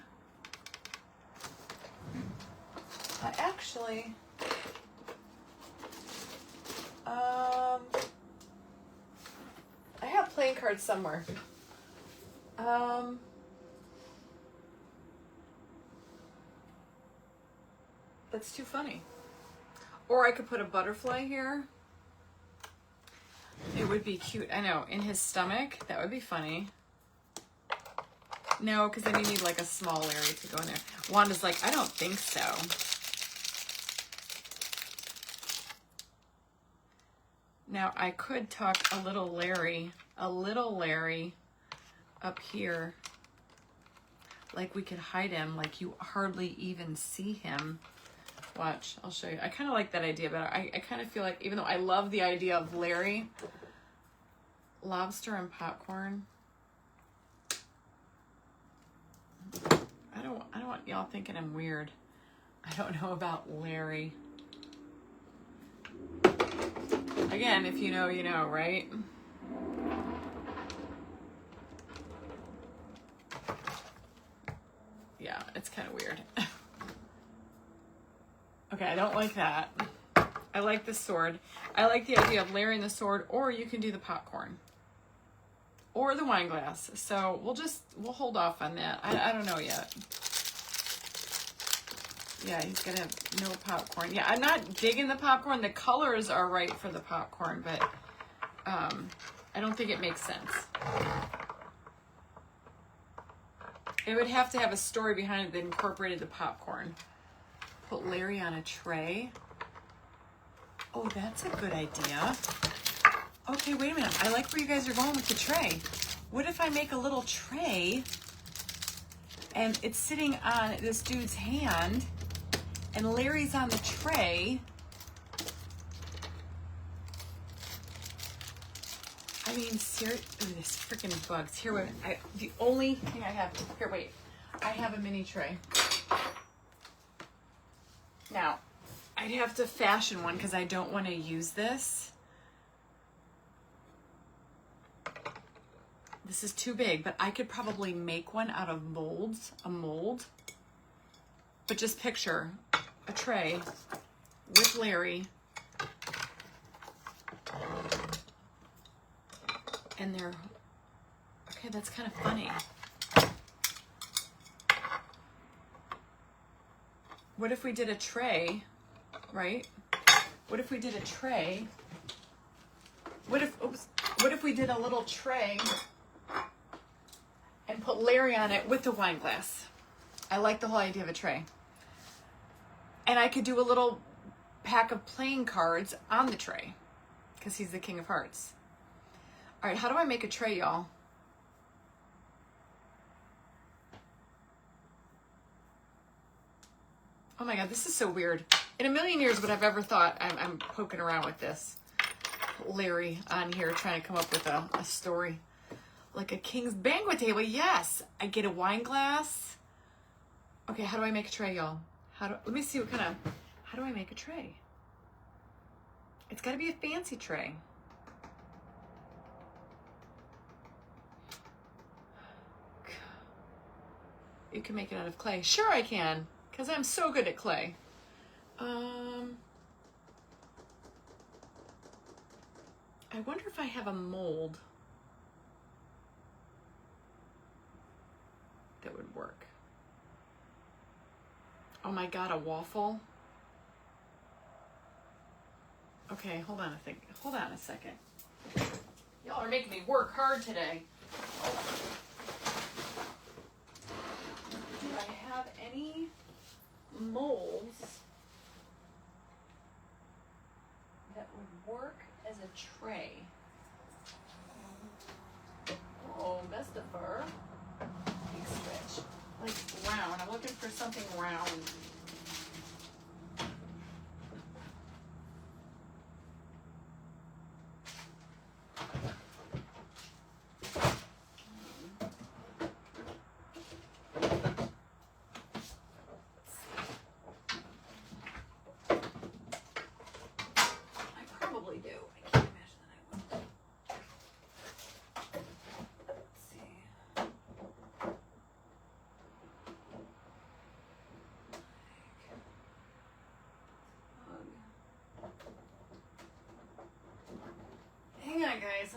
Actually, I have playing cards somewhere. That's too funny. Or I could put a butterfly here. It would be cute. I know, in his stomach. That would be funny. No, because then you need like a small Larry to go in there. Wanda's like, I don't think so. Now I could tuck a little Larry up here. Like we could hide him, like you hardly even see him. Watch, I'll show you. I kind of like that idea, but I kind of feel like, even though I love the idea of Larry, lobster and popcorn, I don't want y'all thinking I'm weird. I don't know about Larry. Again, if you know, you know, right? Yeah, it's kind of weird. Okay, I don't like that. I like the sword. I like the idea of Larry and the sword, or you can do the popcorn. Or the wine glass. So we'll hold off on that. I don't know yet. Yeah, he's gonna have no popcorn. Yeah, I'm not digging the popcorn. The colors are right for the popcorn, but I don't think it makes sense. It would have to have a story behind it that incorporated the popcorn. Put Larry on a tray. Oh, that's a good idea. Okay, wait a minute. I like where you guys are going with the tray. What if I make a little tray and it's sitting on this dude's hand and Larry's on the tray? I mean, seriously, this freaking bugs. Here, wait. The only thing I have, here, wait. I have a mini tray. Now, I'd have to fashion one because I don't want to use this. This is too big, but I could probably make one out of molds, a mold. But just picture a tray with Larry and they're, okay, that's kind of funny. What if we did a tray, right? What if we did a tray? What if we did a little tray and put Larry on it with the wine glass? I like the whole idea of a tray. And I could do a little pack of playing cards on the tray because he's the King of Hearts. All right, how do I make a tray, y'all? Oh my God, this is so weird. In a million years would I've ever thought I'm poking around with this. Larry on here trying to come up with a story. Like a king's banquet table, yes. I get a wine glass. Okay, how do I make a tray, y'all? Let me see how do I make a tray? It's gotta be a fancy tray. You can make it out of clay. Sure I can, because I'm so good at clay. I wonder if I have a mold that would work. Oh my God, a waffle. Okay, hold on a second. Y'all are making me work hard today. Do I have any molds that would work as a tray? Oh, Vestifer. Big switch. Like round. I'm looking for something round. I probably do. I can't imagine that I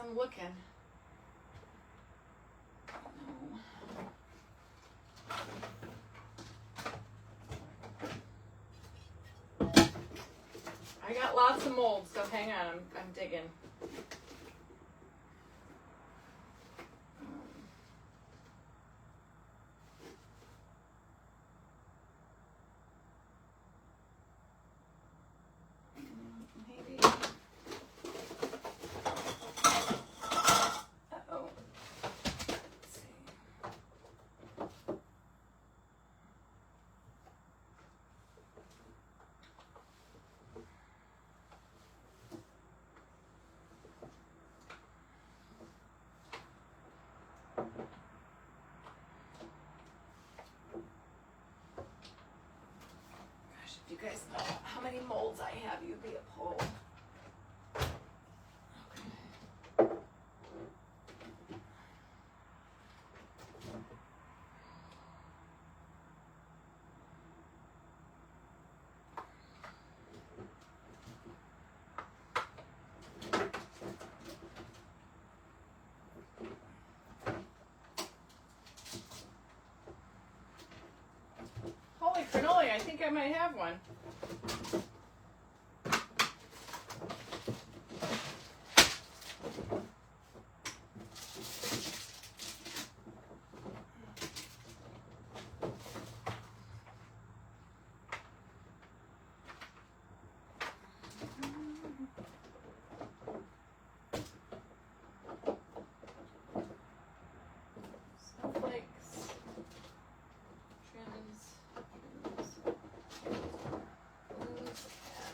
I'm looking. I got lots of molds, so hang on, I'm digging. Maybe. Uh-oh. Let's see. Gosh, if you guys know how many molds I have, you'd be appalled. Holy cannoli, I think I might have one. Snowflakes, trims, blues,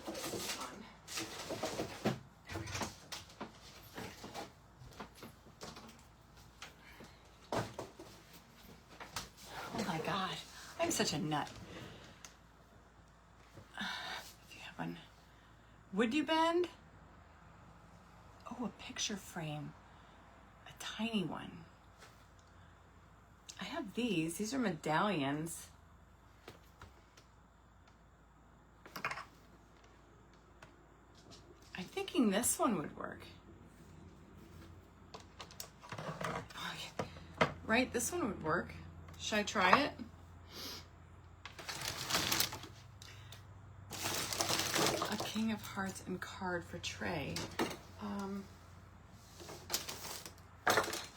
and this one. Oh my God, I'm such a nut. If you have one, would you bend? Oh, a picture frame, a tiny one. I have these. These are medallions. I'm thinking this one would work. Oh, yeah. Right? This one would work. Should I try it? A King of Hearts and card for tray.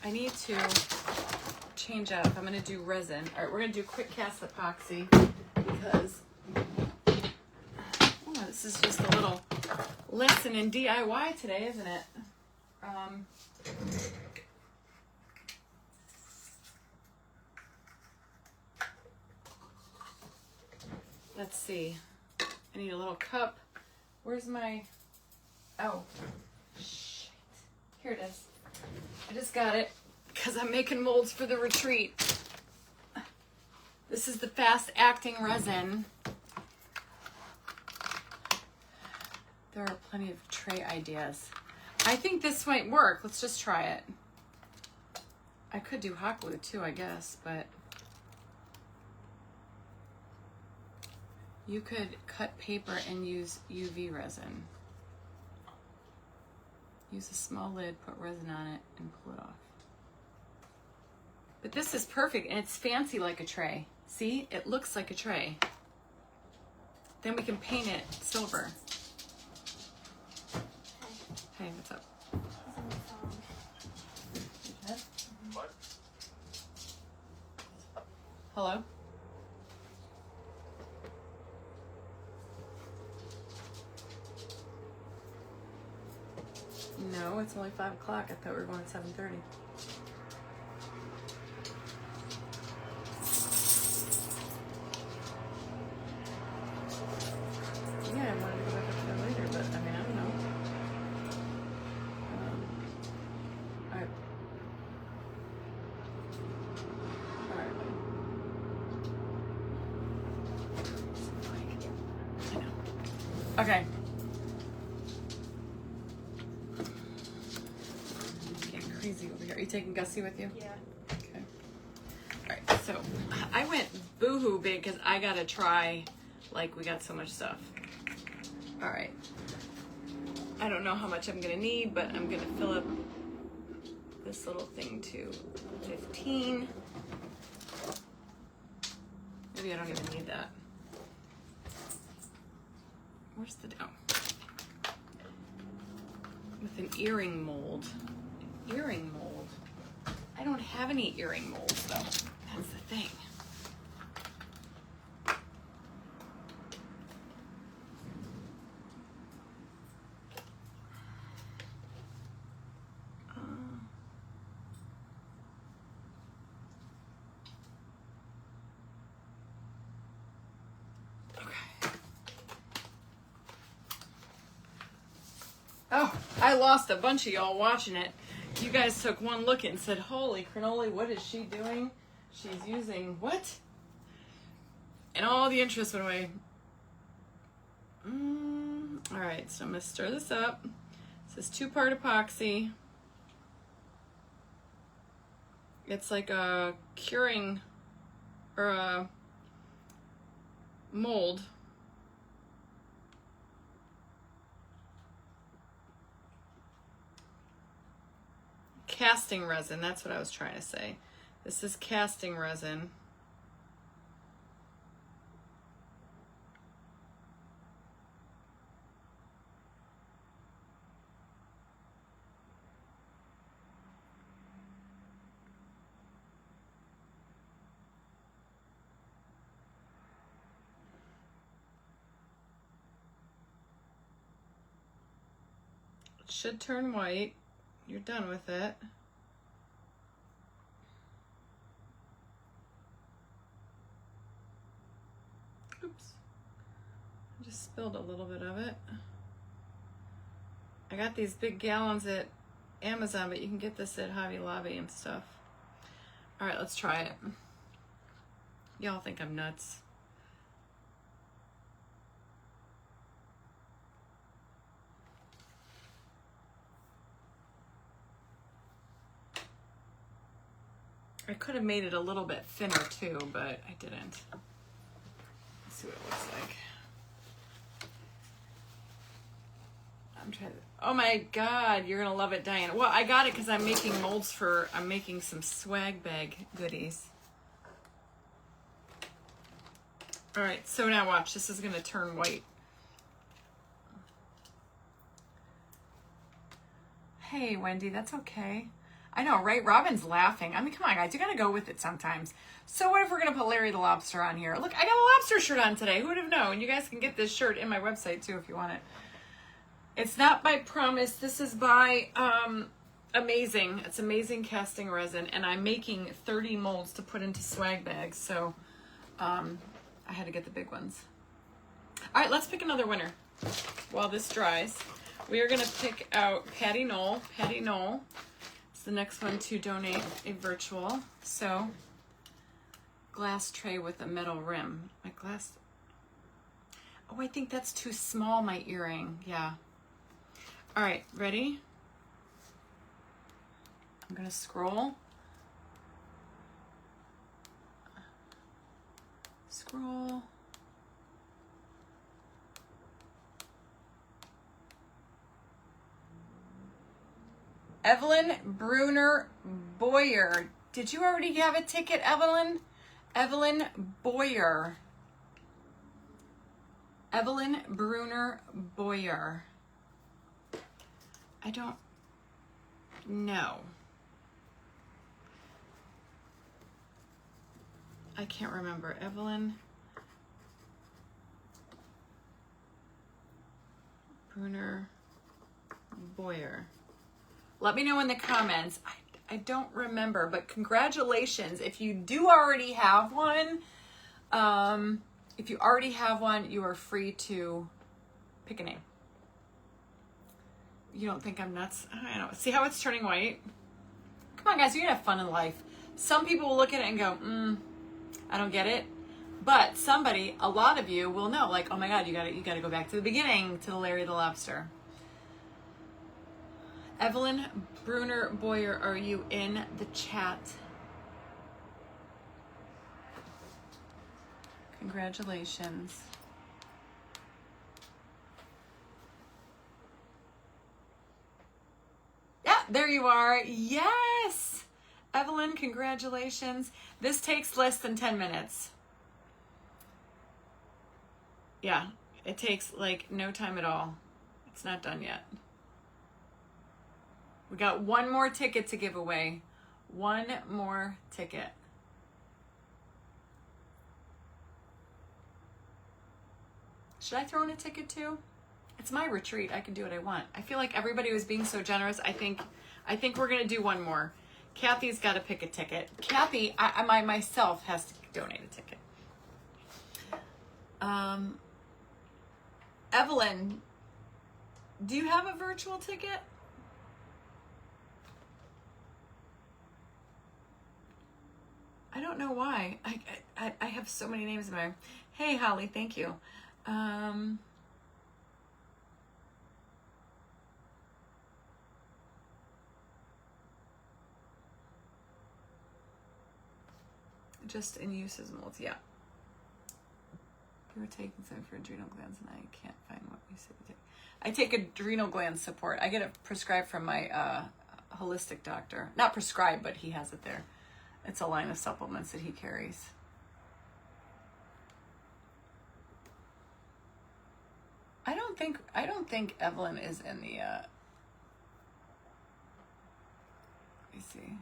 I need to change out if I'm going to do resin. All right, we're going to do quick cast epoxy because this is just a little lesson in DIY today, isn't it? Let's see. I need a little cup. Where's my... Oh, shit. Here it is. I just got it because I'm making molds for the retreat. This is the fast acting resin. There are plenty of tray ideas. I think this might work. Let's just try it. I could do hot glue too, I guess, but you could cut paper and use UV resin. Use a small lid, put resin on it, and pull it off. But this is perfect, and it's fancy like a tray. See? It looks like a tray. Then we can paint it silver. Hey, what's up? What? Hello? No, it's only 5 o'clock. I thought we were going at 7:30. Yeah, I wanted to go back up there later, but I mean, I don't know. Alright. Alright. I know. Okay. Crazy over here. Are you taking Gussie with you? Yeah. Okay. All right. So I went boohoo big because I gotta try. Like we got so much stuff. All right. I don't know how much I'm gonna need, but I'm gonna fill up this little thing to 15. Maybe I don't even need that. Where's the, oh. With an earring mold. Earring mold. I don't have any earring molds though. That's the thing. Oh, I lost a bunch of y'all watching it. You guys took one look and said, holy cannoli, what is she doing? She's using what? And all the interest went away. All right, so I'm going to stir this up. This is 2-part epoxy. It's like a curing or a mold. Casting resin, that's what I was trying to say. This is casting resin. It should turn white. You're done with it. Oops. I just spilled a little bit of it. I got these big gallons at Amazon, but you can get this at Hobby Lobby and stuff. All right, let's try it. Y'all think I'm nuts. I could have made it a little bit thinner too, but I didn't. Let's see what it looks like. I'm trying to, oh my God, you're gonna love it, Diane. Well, I got it because I'm making molds for, I'm making some swag bag goodies. All right, so now watch, this is gonna turn white. Hey, Wendy, that's okay. I know, right? Robin's laughing. I mean, come on, guys. You got to go with it sometimes. So what if we're going to put Larry the Lobster on here? Look, I got a lobster shirt on today. Who would have known? You guys can get this shirt in my website, too, if you want it. It's not by Promise. This is by Amazing. It's Amazing Casting Resin. And I'm making 30 molds to put into swag bags. So I had to get the big ones. All right, let's pick another winner while this dries. We are going to pick out Patty Knoll. Patty Knoll. The next one to donate a virtual. So, glass tray with a metal rim. My glass. Oh, I think that's too small, my earring. Yeah. All right, ready? I'm going to scroll. Scroll. Evelyn Bruner Boyer. Did you already have a ticket, Evelyn? Evelyn Boyer. Evelyn Bruner Boyer. I don't know. I can't remember. Evelyn Bruner Boyer. Let me know in the comments. I don't remember, but congratulations. If you do already have one, you are free to pick a name. You don't think I'm nuts? I don't know. See how it's turning white? Come on, guys. You're going to have fun in life. Some people will look at it and go, I don't get it. But somebody, a lot of you will know, like, oh my God, you gotta go back to the beginning, to the Larry the Lobster. Evelyn Bruner Boyer, are you in the chat? Congratulations. Yeah, there you are. Yes, Evelyn, congratulations. This takes less than 10 minutes. Yeah, it takes like no time at all. It's not done yet. We got one more ticket to give away. One more ticket. Should I throw in a ticket too? It's my retreat. I can do what I want. I feel like everybody was being so generous. I think we're gonna do one more. Kathy's got to pick a ticket. Kathy, I myself has to donate a ticket. Evelyn, do you have a virtual ticket? I don't know why. I have so many names in my. Hey Holly, thank you. Just in use as molds, yeah. You were taking some for adrenal glands, and I can't find what you said you take. I take adrenal gland support. I get it prescribed from my holistic doctor. Not prescribed, but he has it there. It's a line of supplements that he carries. I don't think Evelyn is in the. Let me see.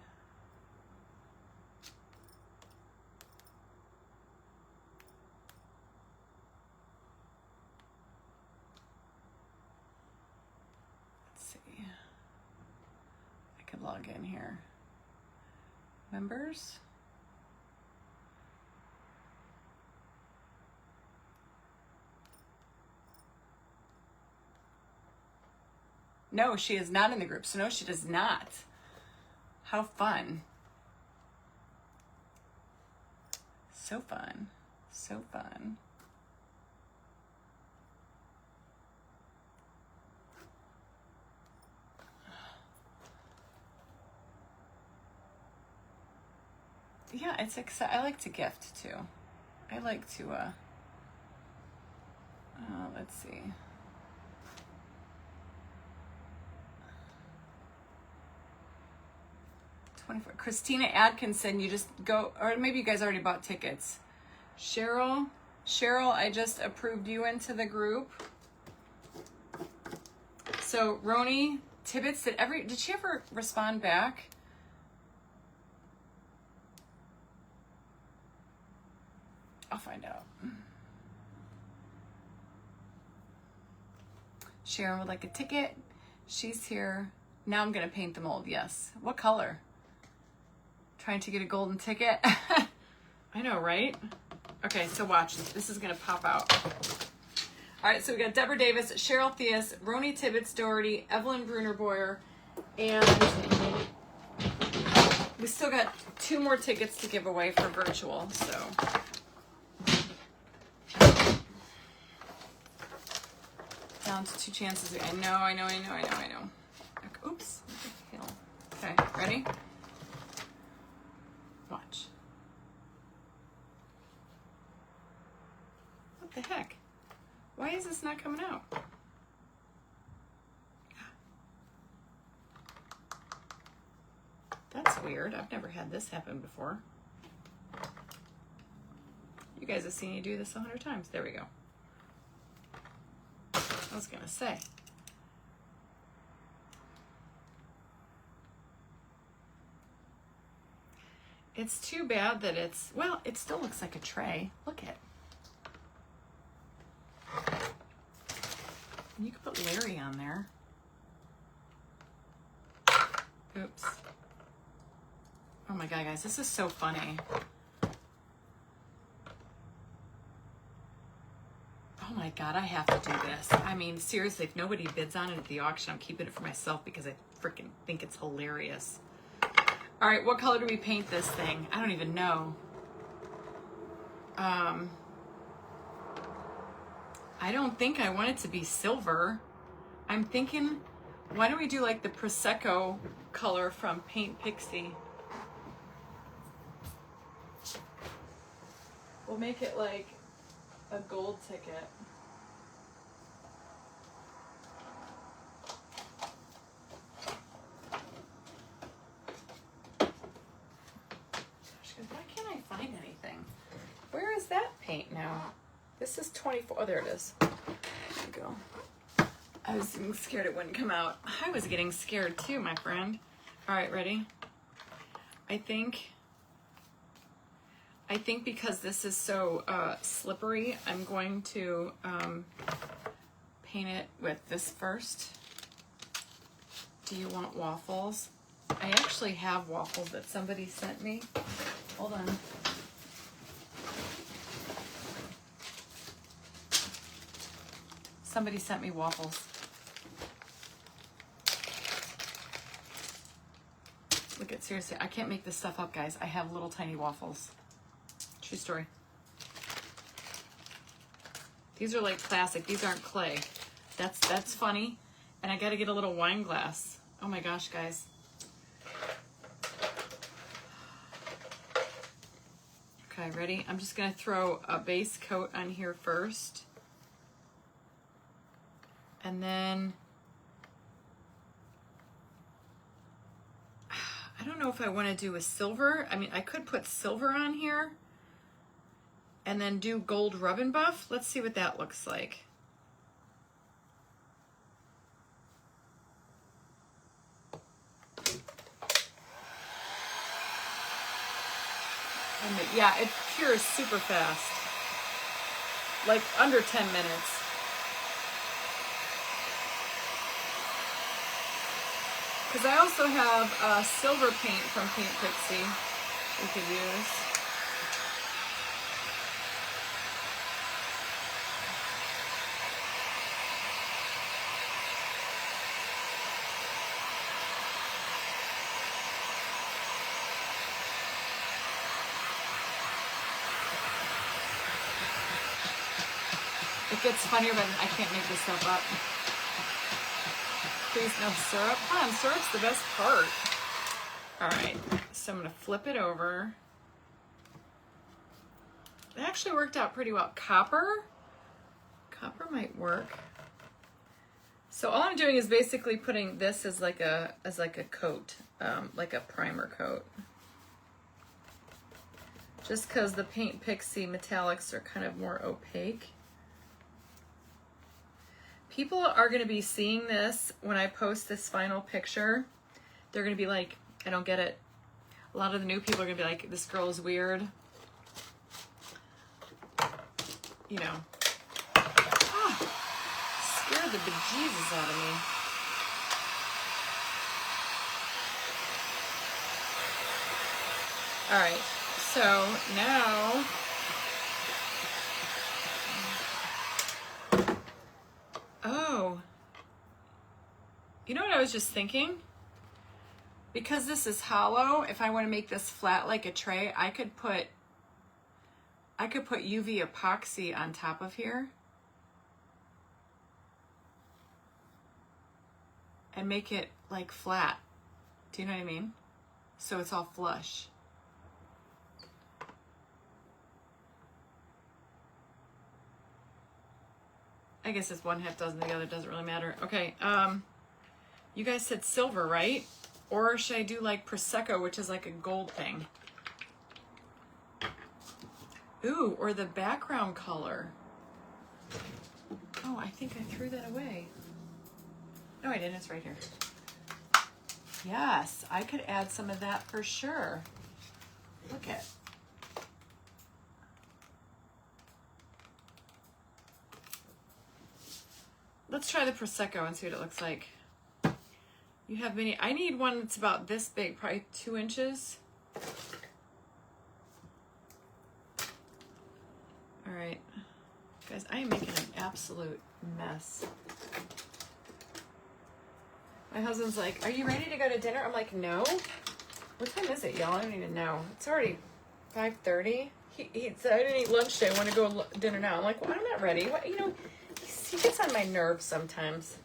I could log in here. Members. No, she is not in the group. So no, she does not. How fun. So fun. So fun. Yeah, it's I like to gift too. I like to let's see. Christina Atkinson, you just go, or maybe you guys already bought tickets. Cheryl, I just approved you into the group. So Roni Tibbetts, did she ever respond back? I'll find out. Sharon would like a ticket. She's here. Now I'm gonna paint the mold, yes. What color? Trying to get a golden ticket. I know, right? Okay, so watch. This is gonna pop out. All right, so we got Deborah Davis, Cheryl Theus, Roni Tibbetts Doherty, Evelyn Bruner Boyer, and we still got 2 more tickets to give away for virtual, so. Down to 2 chances. I know. Okay, oops. Okay, ready? Watch. What the heck? Why is this not coming out? That's weird. I've never had this happen before. You guys have seen me do this 100 times. There we go. I was gonna say. It's too bad that it's, well, it still looks like a tray. Look at it. You could put Larry on there. Oops. Oh my God, guys, this is so funny. Oh my God, I have to do this. I mean, seriously, if nobody bids on it at the auction, I'm keeping it for myself because I freaking think it's hilarious. All right, what color do we paint this thing? I don't even know. I don't think I want it to be silver. I'm thinking, why don't we do like the Prosecco color from Paint Pixie? We'll make it like a gold ticket. paint now. This is 24. Oh, there it is. There you go. I was getting scared it wouldn't come out. I was getting scared too, my friend. All right, ready? I think because this is so slippery, I'm going to paint it with this first. Do you want waffles? I actually have waffles that somebody sent me. Hold on. Somebody sent me waffles. Look at, seriously, I can't make this stuff up, guys. I have little tiny waffles. True story. These are like plastic. These aren't clay. That's funny. And I gotta get a little wine glass. Oh my gosh, guys. Okay, ready? I'm just gonna throw a base coat on here first. And then, I don't know if I wanna do a silver. I mean, I could put silver on here and then do gold rub and buff. Let's see what that looks like. Yeah, it cures super fast. Like under 10 minutes. Because I also have silver paint from Paint Pixie we could use. It gets funnier, but I can't make this stuff up. Please no syrup. Come on, syrup's the best part. All right, so I'm gonna flip it over. It actually worked out pretty well. Copper might work. So all I'm doing is basically putting this as like a coat, like a primer coat. Just because the Paint Pixie metallics are kind of more opaque. People are going to be seeing this when I post this final picture. They're going to be like, I don't get it. A lot of the new people are going to be like, this girl is weird. You know. Oh, scared the bejesus out of me. All right, so now oh, you know what I was just thinking? Because this is hollow, if I want to make this flat like a tray, I could put UV epoxy on top of here and make it like flat. Do you know what I mean? So it's all flush. I guess it's 1/2 dozen, the other doesn't really matter. Okay, you guys said silver, right? Or should I do like Prosecco, which is like a gold thing? Ooh, or the background color. Oh, I think I threw that away. No, I didn't, it's right here. Yes, I could add some of that for sure. Look at. Let's try the Prosecco and see what it looks like. You have many. I need one that's about this big, probably 2 inches. All right. Guys, I am making an absolute mess. My husband's like, are you ready to go to dinner? I'm like, no. What time is it, y'all? I don't even know. It's already 5:30. He said, I didn't eat lunch today. I want to go to dinner now. I'm like, well, I'm not ready. What, you know, he gets on my nerves sometimes.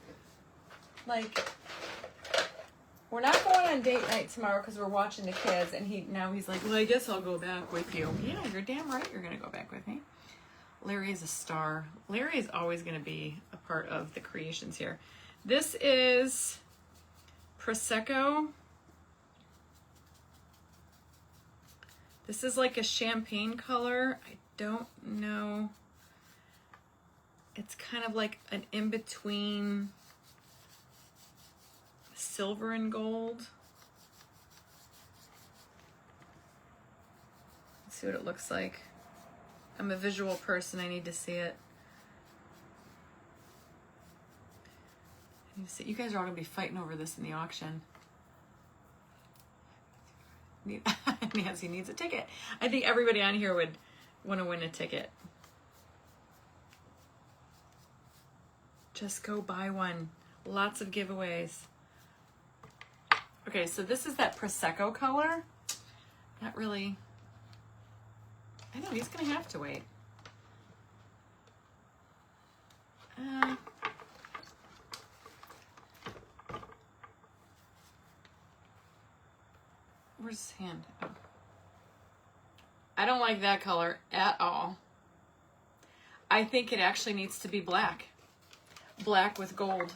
Like, we're not going on date night tomorrow because we're watching the kids. And he's like, well, I guess I'll go back with you. Yeah, you're damn right you're going to go back with me. Larry is a star. Larry is always going to be a part of the creations here. This is Prosecco. This is like a champagne color. I don't know. It's kind of like an in-between silver and gold. Let's see what it looks like. I'm a visual person, I need to see it. I need to see. You guys are all gonna be fighting over this in the auction. Nancy needs a ticket. I think everybody on here would want to win a ticket. Just go buy one. Lots of giveaways. Okay, so this is that Prosecco color. Not really. I know, he's going to have to wait. Where's his hand? Oh. I don't like that color at all. I think it actually needs to be black. Black with gold.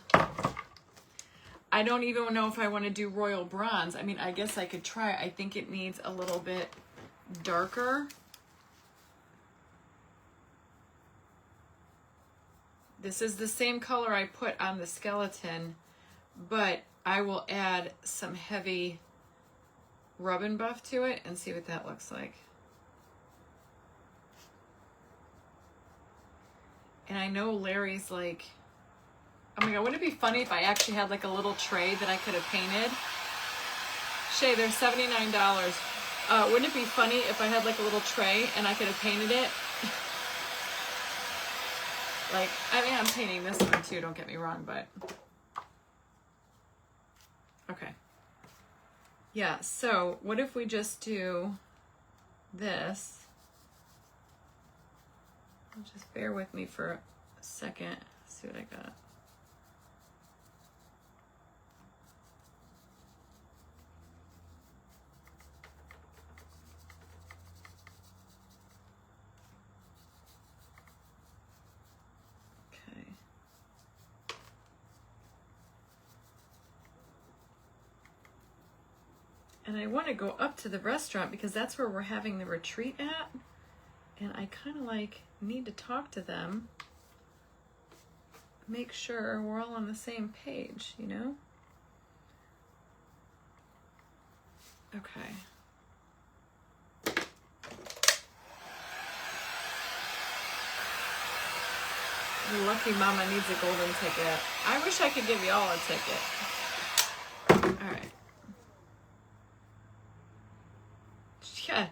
I don't even know if I want to do royal bronze. I mean, I guess I could try. I think it needs a little bit darker. This is the same color I put on the skeleton, but I will add some heavy rub and buff to it and see what that looks like. And I know Larry's like, oh my God, wouldn't it be funny if I actually had like a little tray that I could have painted? Shay, they're $79. Wouldn't it be funny if I had like a little tray and I could have painted it? Like, I mean, I'm painting this one too, don't get me wrong, but. Okay. Yeah, so what if we just do this? Just bear with me for a second. Let's see what I got. Okay. And I want to go up to the restaurant because that's where we're having the retreat at. And I kind of like need to talk to them, make sure we're all on the same page, you know? Okay. The lucky mama needs a golden ticket. I wish I could give you all a ticket. All right. Yeah.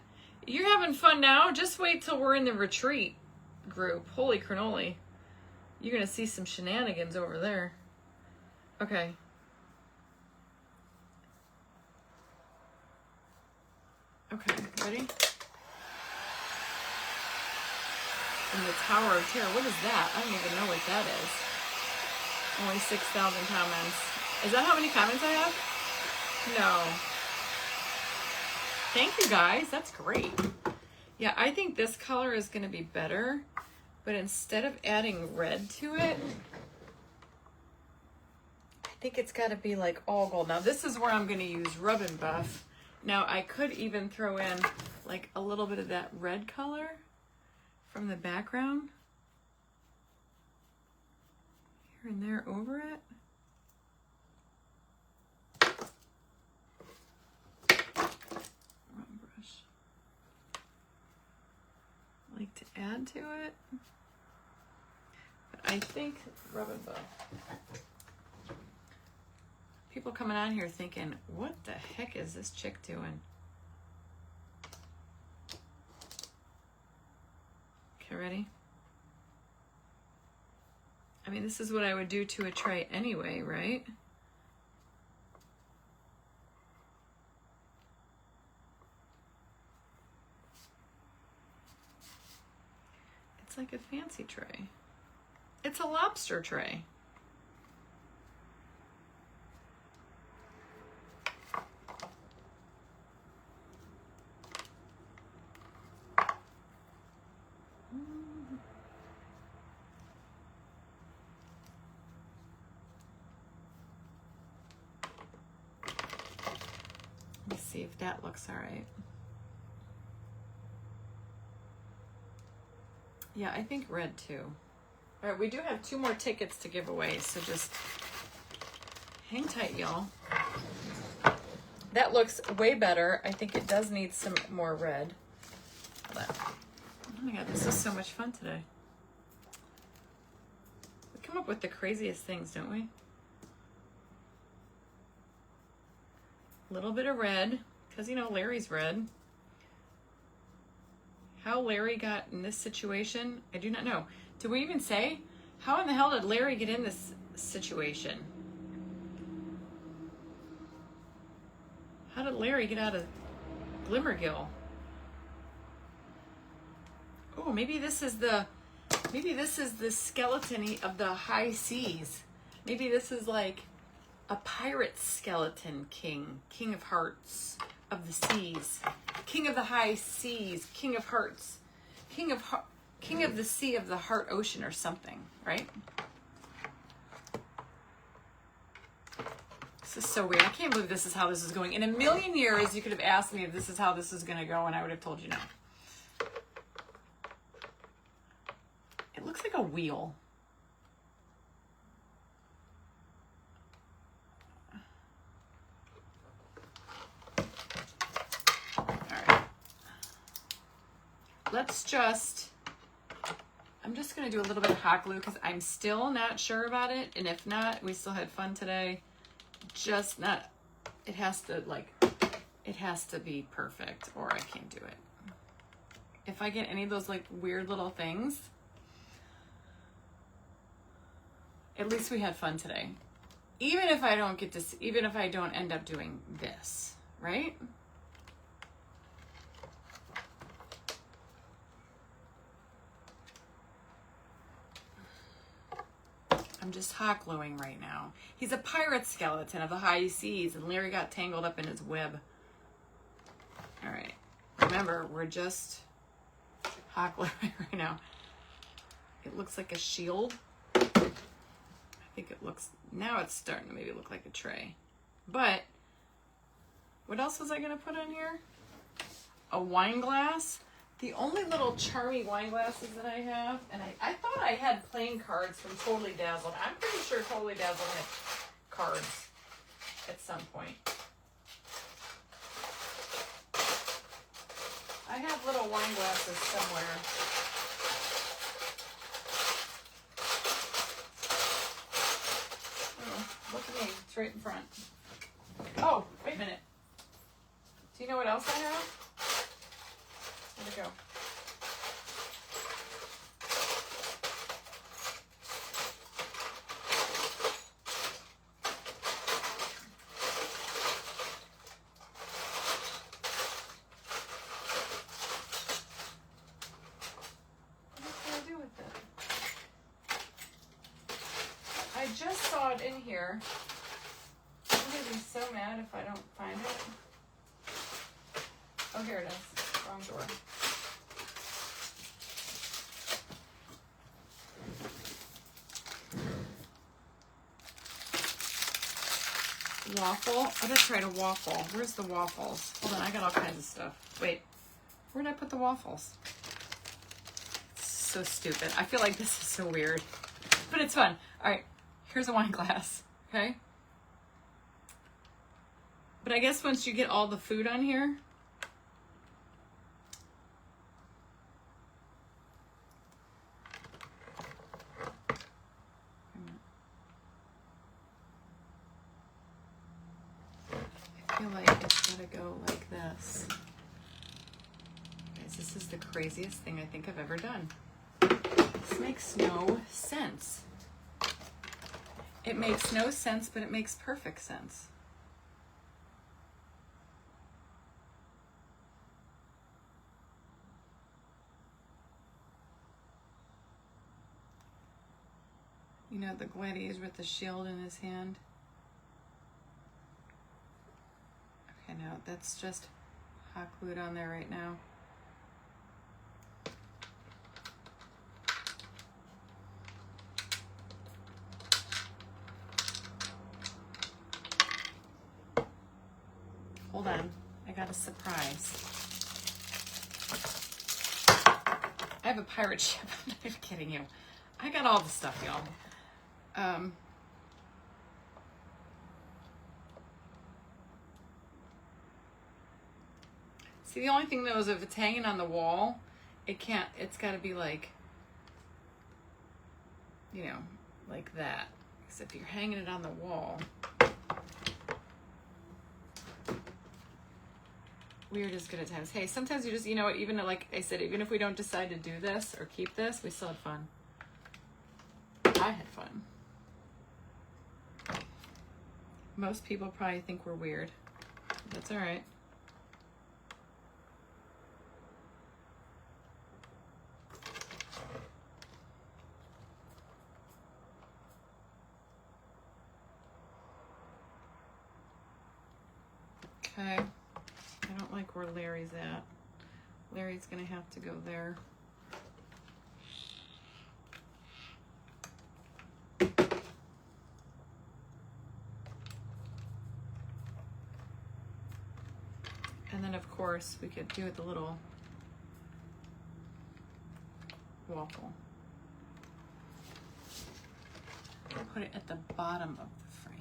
You're having fun now. Just wait till we're in the retreat group. Holy cannoli. You're going to see some shenanigans over there. Okay. Okay, ready? And the Tower of Terror. What is that? I don't even know what that is. Only 6,000 comments. Is that how many comments I have? No. Thank you guys, that's great. Yeah, I think this color is gonna be better, but instead of adding red to it, I think it's gotta be like all gold. Now this is where I'm gonna use rub and buff. Now I could even throw in like a little bit of that red color from the background. Here and there over it. Like to add to it, but I think rub and buff. People coming on here thinking, what the heck is this chick doing? Okay, ready? I mean, this is what I would do to a tray anyway, right? It's like a fancy tray. It's a lobster tray. Let me see if that looks all right. Yeah, I think red too. All right, we do have 2 more tickets to give away, so just hang tight, y'all. That looks way better. I think it does need some more red. Hold on. Oh my God, this is so much fun today. We come up with the craziest things, don't we? A little bit of red, because you know Larry's red. How Larry got in this situation, I do not know. Did we even say? How in the hell did Larry get in this situation? How did Larry get out of Glimmergill? Oh, maybe this is the skeleton of the high seas. Maybe this is like a pirate skeleton king of hearts of the seas, king of the high seas, king of hearts, king of the sea of the heart ocean or something, right? This is so weird. I can't believe this is how this is going. In a million years, you could have asked me if this is how this is going to go, and I would have told you no. It looks like a wheel. I'm just going to do a little bit of hot glue because I'm still not sure about it. And if not, we still had fun today. Just not, it has to be perfect or I can't do it. If I get any of those like weird little things, at least we had fun today. Even if I don't end up doing this, right? I'm just hot gluing right now. He's a pirate skeleton of the high seas, and Larry got tangled up in his web. All right. Remember, we're just hot gluing right now. It looks like a shield. I think it looks, now it's starting to maybe look like a tray. But, what else was I going to put on here? A wine glass. The only little charmy wine glasses that I have, and I thought I had playing cards from Totally Dazzled. I'm pretty sure Totally Dazzled had cards at some point. I have little wine glasses somewhere. Oh, look at me, it's right in front. Oh, wait a minute. Do you know what else I have? Where'd it go? What can I do with it? I just saw it in here. I'm gonna be so mad if I don't find it. Oh, here it is. Wrong door. Waffle. I just tried a waffle. Where's the waffles? Hold on, I got all kinds of stuff. Wait, where did I put the waffles? It's so stupid. I feel like this is so weird, but it's fun. All right, here's a wine glass. Okay. But I guess once you get all the food on here, I feel like it's gotta go like this. Guys, this is the craziest thing I think I've ever done. This makes no sense. It makes no sense, but it makes perfect sense. You know, the gladiator with the shield in his hand. Okay, now that's just hot glued on there right now. Hold on, I got a surprise. I have a pirate ship. I'm not even kidding you. I got all the stuff, y'all. See, the only thing though is if it's hanging on the wall, it can't, it's got to be like, you know, like that. Because if you're hanging it on the wall, weird is good at times. Hey, sometimes you just, you know what, even like I said, even if we don't decide to do this or keep this, we still had fun. I had fun. Most people probably think we're weird. That's all right. Okay. I don't like where Larry's at. Larry's gonna have to go there. And then of course we could do the little waffle. Put it at the bottom of the frame.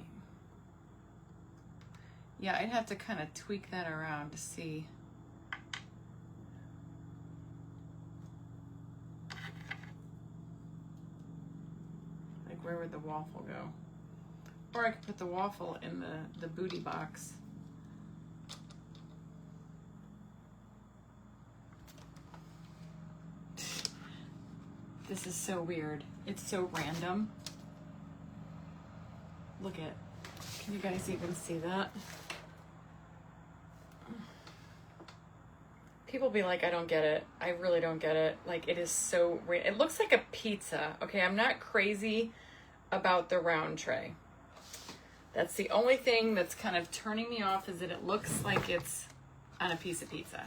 Yeah, I'd have to kind of tweak that around to see. Like where would the waffle go? Or I could put the waffle in the booty box. This is so weird. It's so random. Look at, can you guys even see that? People be like, I don't get it. I really don't get it. Like, it is so, it looks like a pizza. Okay, I'm not crazy about the round tray. That's the only thing that's kind of turning me off, is that it looks like it's on a piece of pizza.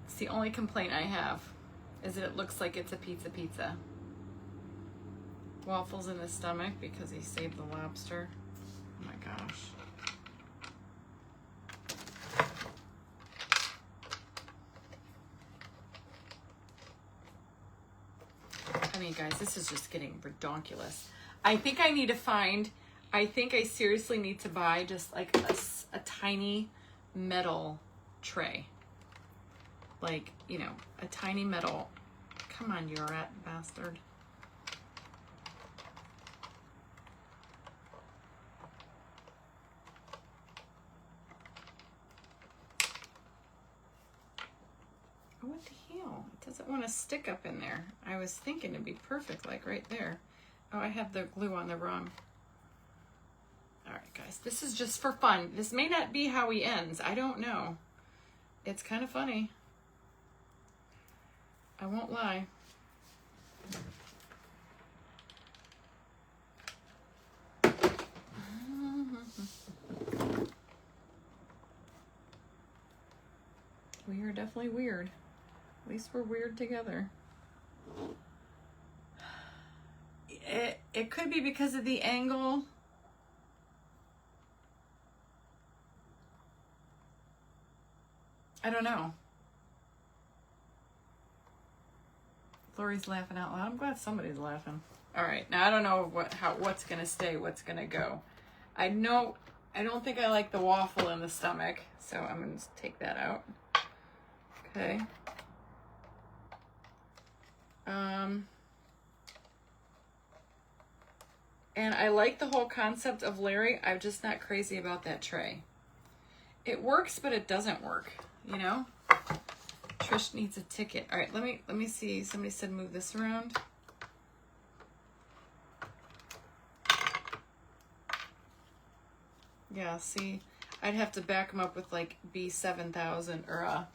It's the only complaint I have, is that it looks like it's a pizza. Waffles in the stomach because he saved the lobster. Oh my gosh. I mean, guys, this is just getting redonkulous. I think I need to find, I think I seriously need to buy just like a tiny metal tray. Like, you know, a tiny metal. Come on, you rat bastard. What the hell? It doesn't want to stick up in there. I was thinking it'd be perfect, like right there. Oh, I have the glue on the wrong. All right, guys, this is just for fun. This may not be how he ends. I don't know. It's kind of funny. I won't lie. We are definitely weird. At least we're weird together. It could be because of the angle. I don't know. Lori's laughing out loud. I'm glad somebody's laughing. All right, now I don't know what's gonna stay, what's gonna go. I don't think I like the waffle in the stomach, so I'm gonna take that out. Okay. And I like the whole concept of Larry. I'm just not crazy about that tray. It works, but it doesn't work, you know? Trish needs a ticket. All right, let me see. Somebody said move this around. Yeah, see, I'd have to back them up with like B7000 or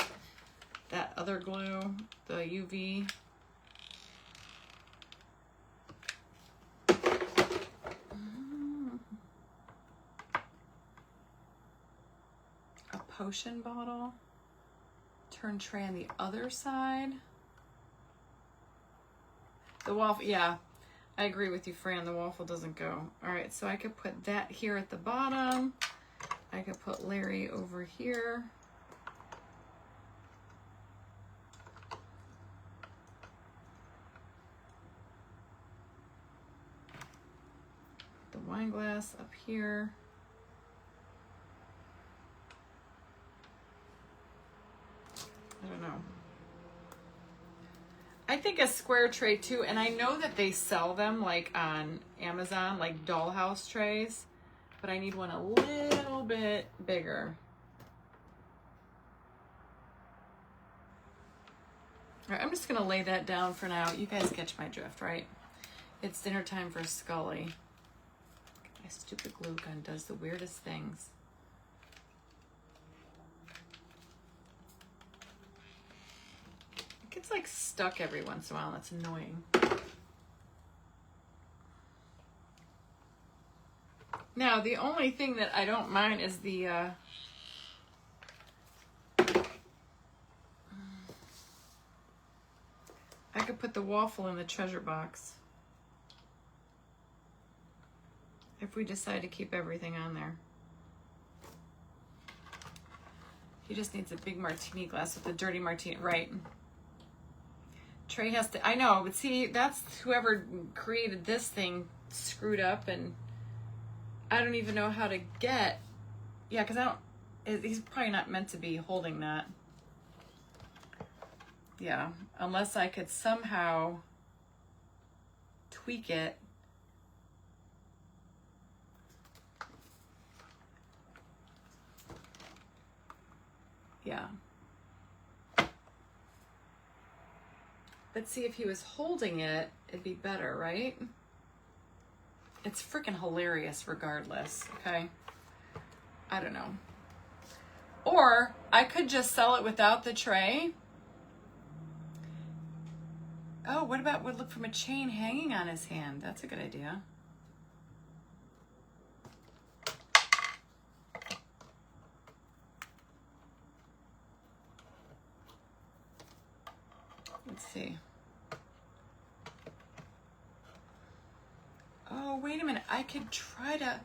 that other glue, the UV. A potion bottle. Turn tray on the other side. The waffle, yeah. I agree with you, Fran. The waffle doesn't go. All right, so I could put that here at the bottom. I could put Larry over here. The wine glass up here. I don't know. I think a square tray too, and I know that they sell them like on Amazon, like dollhouse trays, but I need one a little bit bigger. All right, I'm just gonna lay that down for now. You guys catch my drift, right? It's dinner time for Scully. My stupid glue gun does the weirdest things. It gets like stuck every once in a while. That's annoying. Now, the only thing that I don't mind is the I could put the waffle in the treasure box if we decide to keep everything on there. He just needs a big martini glass with a dirty martini, right? Trey has to, I know, but see, that's whoever created this thing screwed up, and I don't even know how to get, yeah, because he's probably not meant to be holding that. Yeah, unless I could somehow tweak it. Yeah. But see, if he was holding it, it'd be better, right? It's freaking hilarious regardless, okay? I don't know. Or I could just sell it without the tray. Oh, what about would look from a chain hanging on his hand? That's a good idea. Let's see. Oh, wait a minute. I could try to...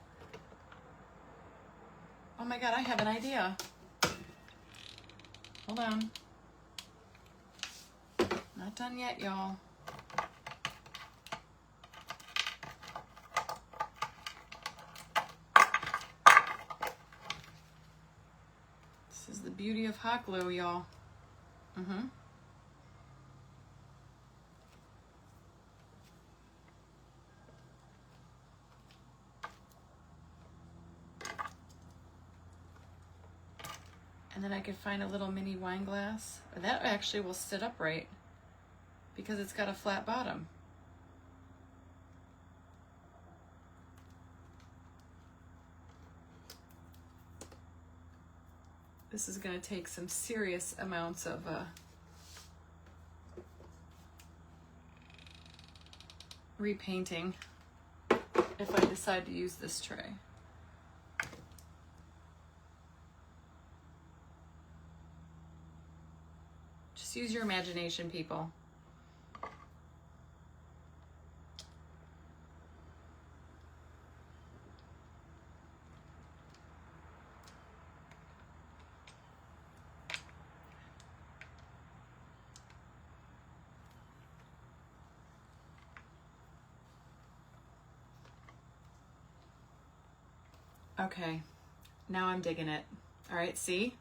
Oh my God, I have an idea. Hold on. Not done yet, y'all. This is the beauty of hot glue, y'all. Mm-hmm. And then I could find a little mini wine glass. That actually will sit upright because it's got a flat bottom. This is going to take some serious amounts of repainting if I decide to use this tray. Just use your imagination, people. Okay, now I'm digging it. All right, see?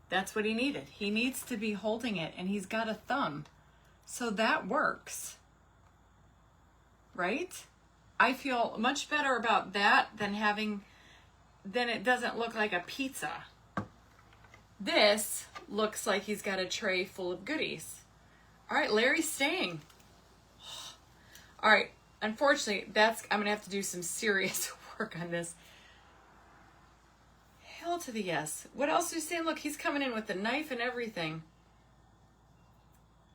That's what he needed. He needs to be holding it, and he's got a thumb. So that works. Right? I feel much better about that than it doesn't look like a pizza. This looks like he's got a tray full of goodies. All right, Larry's staying. All right, unfortunately, I'm gonna have to do some serious work on this. Hell to the yes. What else are you saying? Look, he's coming in with the knife and everything.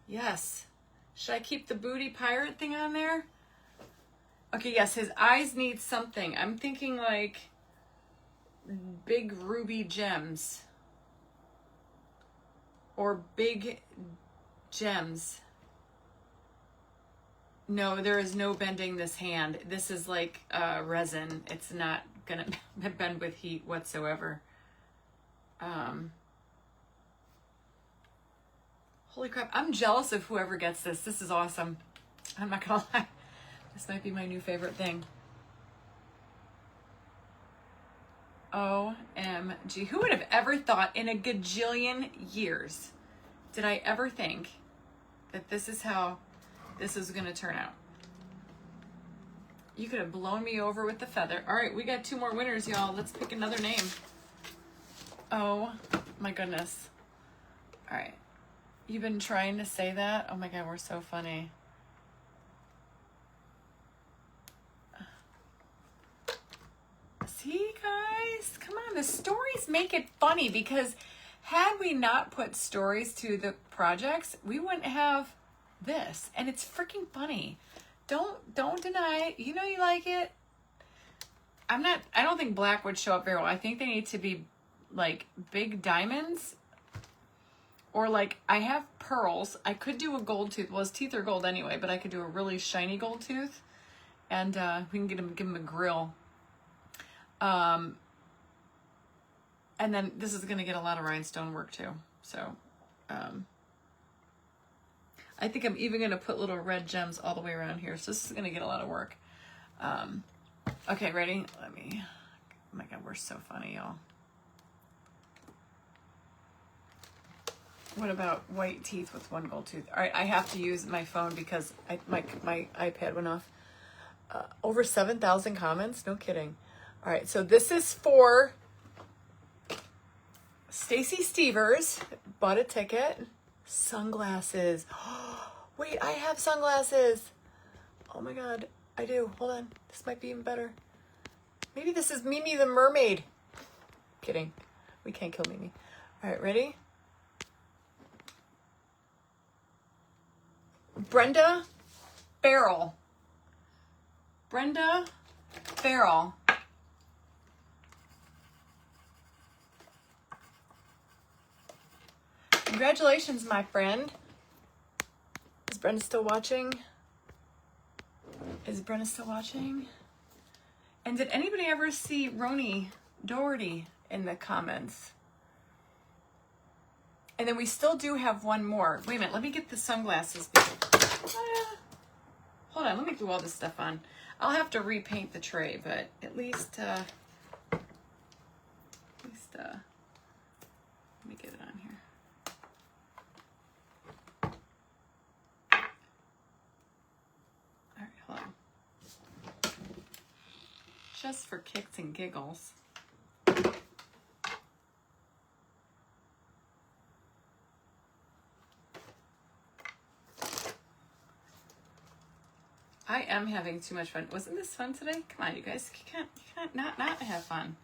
Yes. Should I keep the booty pirate thing on there? Okay, yes, his eyes need something. I'm thinking like big ruby gems. Or big gems. No, there is no bending this hand. This is like resin. It's not gonna bend with heat whatsoever. Holy crap, I'm jealous of whoever gets this. This is awesome. I'm not gonna lie. This might be my new favorite thing. OMG. Who would have ever thought in a gajillion years did I ever think that this is how this is gonna turn out? You could have blown me over with the feather. All right, we got 2 more winners, y'all. Let's pick another name. Oh my goodness. All right. You've been trying to say that? Oh my God, we're so funny. See, guys? Come on, the stories make it funny, because had we not put stories to the projects, we wouldn't have this. And it's freaking funny. Don't deny it. You know you like it. I don't think black would show up very well. I think they need to be like big diamonds, or like I have pearls. I could do a gold tooth. Well, his teeth are gold anyway, but I could do a really shiny gold tooth, and we can give him a grill. And then this is gonna get a lot of rhinestone work too. So, I think I'm even gonna put little red gems all the way around here. So this is gonna get a lot of work. Okay, ready? Oh my God, we're so funny, y'all. What about white teeth with 1 gold tooth? All right, I have to use my phone because my iPad went off. Over 7,000 comments? No kidding. All right, so this is for Stacy Stevers. Bought a ticket. Sunglasses. Wait, I have sunglasses. Oh my God, I do. Hold on. This might be even better. Maybe this is Mimi the mermaid. Kidding. We can't kill Mimi. All right, ready? Brenda Farrell. Brenda Farrell. Congratulations, my friend. Is Brenda still watching? Is Brenda still watching? And did anybody ever see Roni Doherty in the comments? And then we still do have 1 more. Wait a minute, let me get the sunglasses. Hold on, let me do all this stuff on. I'll have to repaint the tray, but at least let me get it on here. All right, hold on. Just for kicks and giggles. I am having too much fun. Wasn't this fun today? Come on, you guys. You can't not have fun.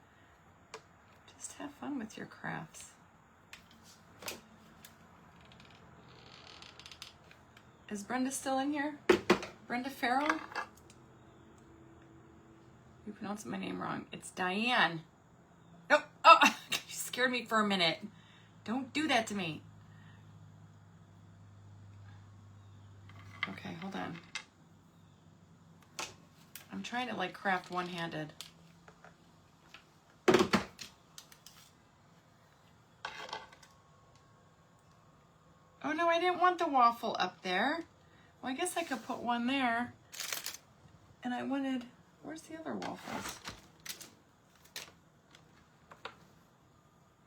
Just have fun with your crafts. Is Brenda still in here? Brenda Farrell? You pronounced my name wrong. It's Diane. Nope. Oh, you scared me for a minute. Don't do that to me. Okay, hold on. I'm trying to like craft one-handed. Oh no, I didn't want the waffle up there. Well, I guess I could put one there. And I wanted, where's the other waffles?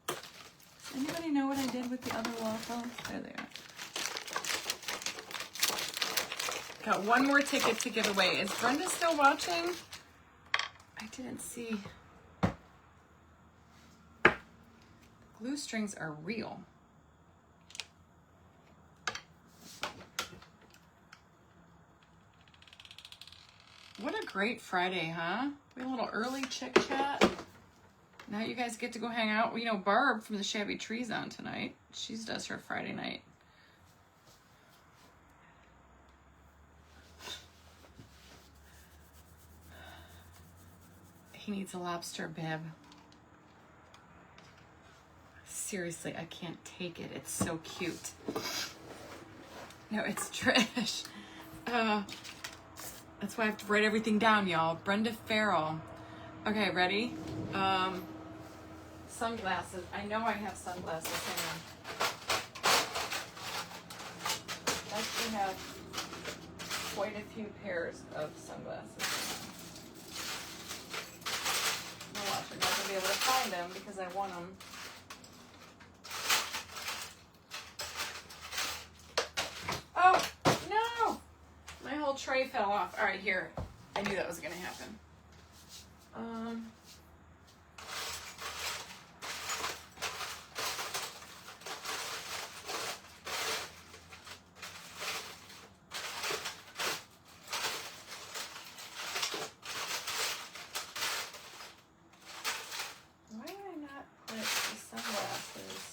Does anybody know what I did with the other waffles? There they are. Got 1 more ticket to give away. Is Brenda still watching? I didn't see. Glue strings are real. What a great Friday, huh? We had a little early chick chat. Now you guys get to go hang out. You know, Barb from the Shabby Tree's on tonight. She does her Friday night. He needs a lobster bib. Seriously, I can't take it. It's so cute. No, it's Trish. That's why I have to write everything down, y'all. Brenda Farrell. Okay, ready? Sunglasses. I know I have sunglasses. Hang on. I actually have quite a few pairs of sunglasses. Now watch, I'm not going to be able to find them because I want them. Oh, no! My whole tray fell off. All right, here. I knew that was going to happen. Why did I not put the sunglasses?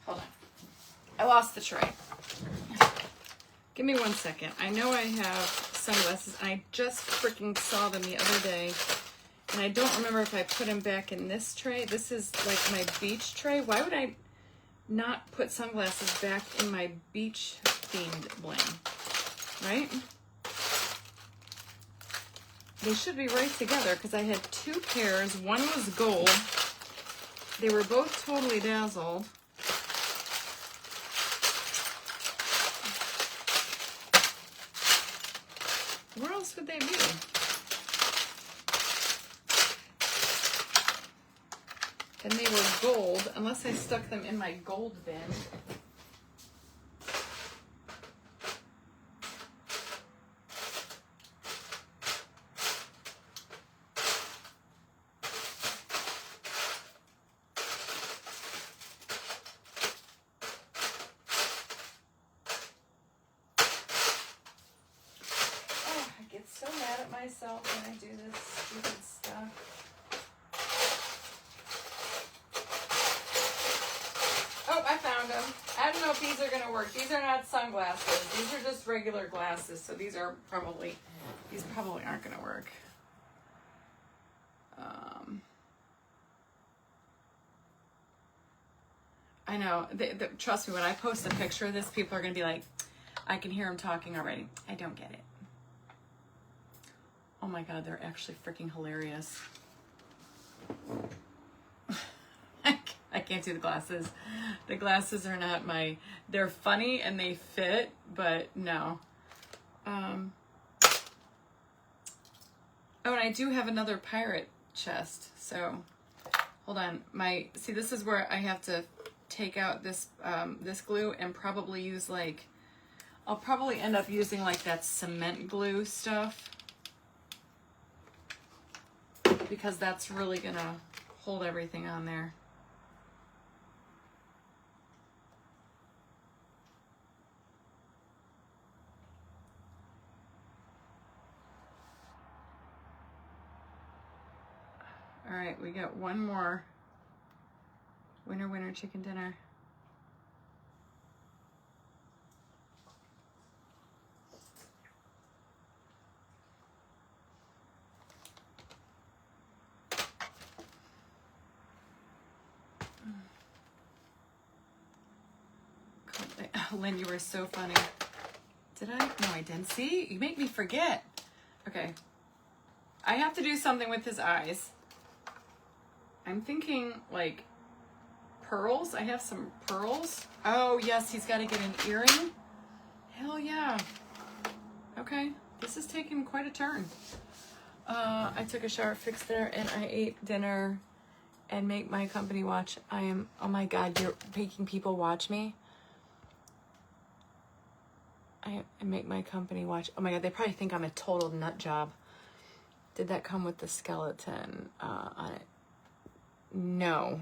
Hold on. I lost the tray. Give me 1 second. I know I have sunglasses. I just freaking saw them the other day. And I don't remember if I put them back in this tray. This is like my beach tray. Why would I not put sunglasses back in my beach themed bling? Right? They should be right together because I had 2 pairs. One was gold. They were both totally dazzled. Where else would they be? And they were gold, unless I stuck them in my gold bin. So mad at myself when I do this stupid stuff. Oh, I found them. I don't know if these are going to work. These are not sunglasses. These are just regular glasses. So these probably aren't going to work. I know. Trust me, when I post a picture of this, people are going to be like, I can hear them talking already. I don't get it. Oh my God, they're actually freaking hilarious. I can't do the glasses. The glasses are not they're funny and they fit, but no. Oh, and I do have another pirate chest. So hold on. See, this is where I have to take out this, this glue and probably use I'll probably end up using that cement glue stuff. Because that's really gonna hold everything on there. All right, we got one more. Winner, winner, chicken dinner. Lynn, you were so funny. Did I? No, I didn't. See? You make me forget. Okay. I have to do something with his eyes. I'm thinking, pearls. I have some pearls. Oh, yes, he's got to get an earring. Hell yeah. Okay. This is taking quite a turn. I took a shower, fixed dinner, and I ate dinner and make my company watch. Oh my God, you're making people watch me? I make my company watch. Oh my God, they probably think I'm a total nut job. Did that come with the skeleton on it? No.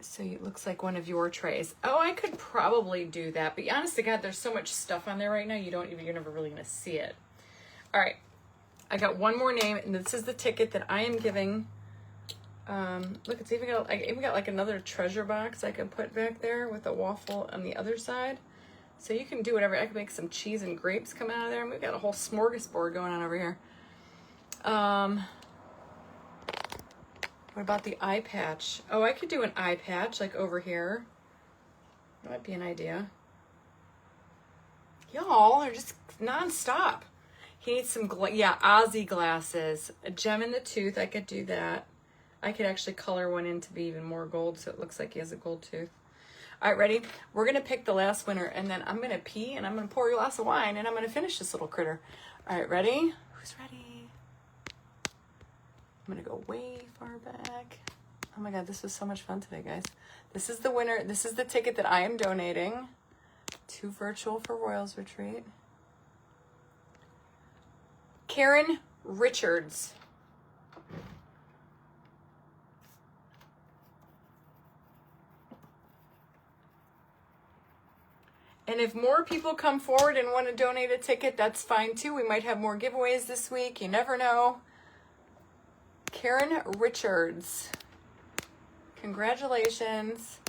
So it looks like one of your trays. Oh, I could probably do that. But honest to God, there's so much stuff on there right now, you're never really going to see it. All right. I got one more name, and this is the ticket that I am giving. Look, I even got another treasure box I can put back there with a waffle on the other side. So you can do whatever. I can make some cheese and grapes come out of there. And we've got a whole smorgasbord going on over here. What about the eye patch? Oh, I could do an eye patch like over here. That might be an idea. Y'all are just nonstop. He needs some, Aussie glasses. A gem in the tooth, I could do that. I could actually color one in to be even more gold so it looks like he has a gold tooth. All right, ready? We're going to pick the last winner, and then I'm going to pee, and I'm going to pour you a glass of wine, and I'm going to finish this little critter. All right, ready? Who's ready? I'm going to go way far back. Oh, my God, this was so much fun today, guys. This is the winner. This is the ticket that I am donating to Virtual for Royals Retreat. Karen Richards. And if more people come forward and want to donate a ticket, that's fine too. We might have more giveaways this week. You never know. Karen Richards. Congratulations.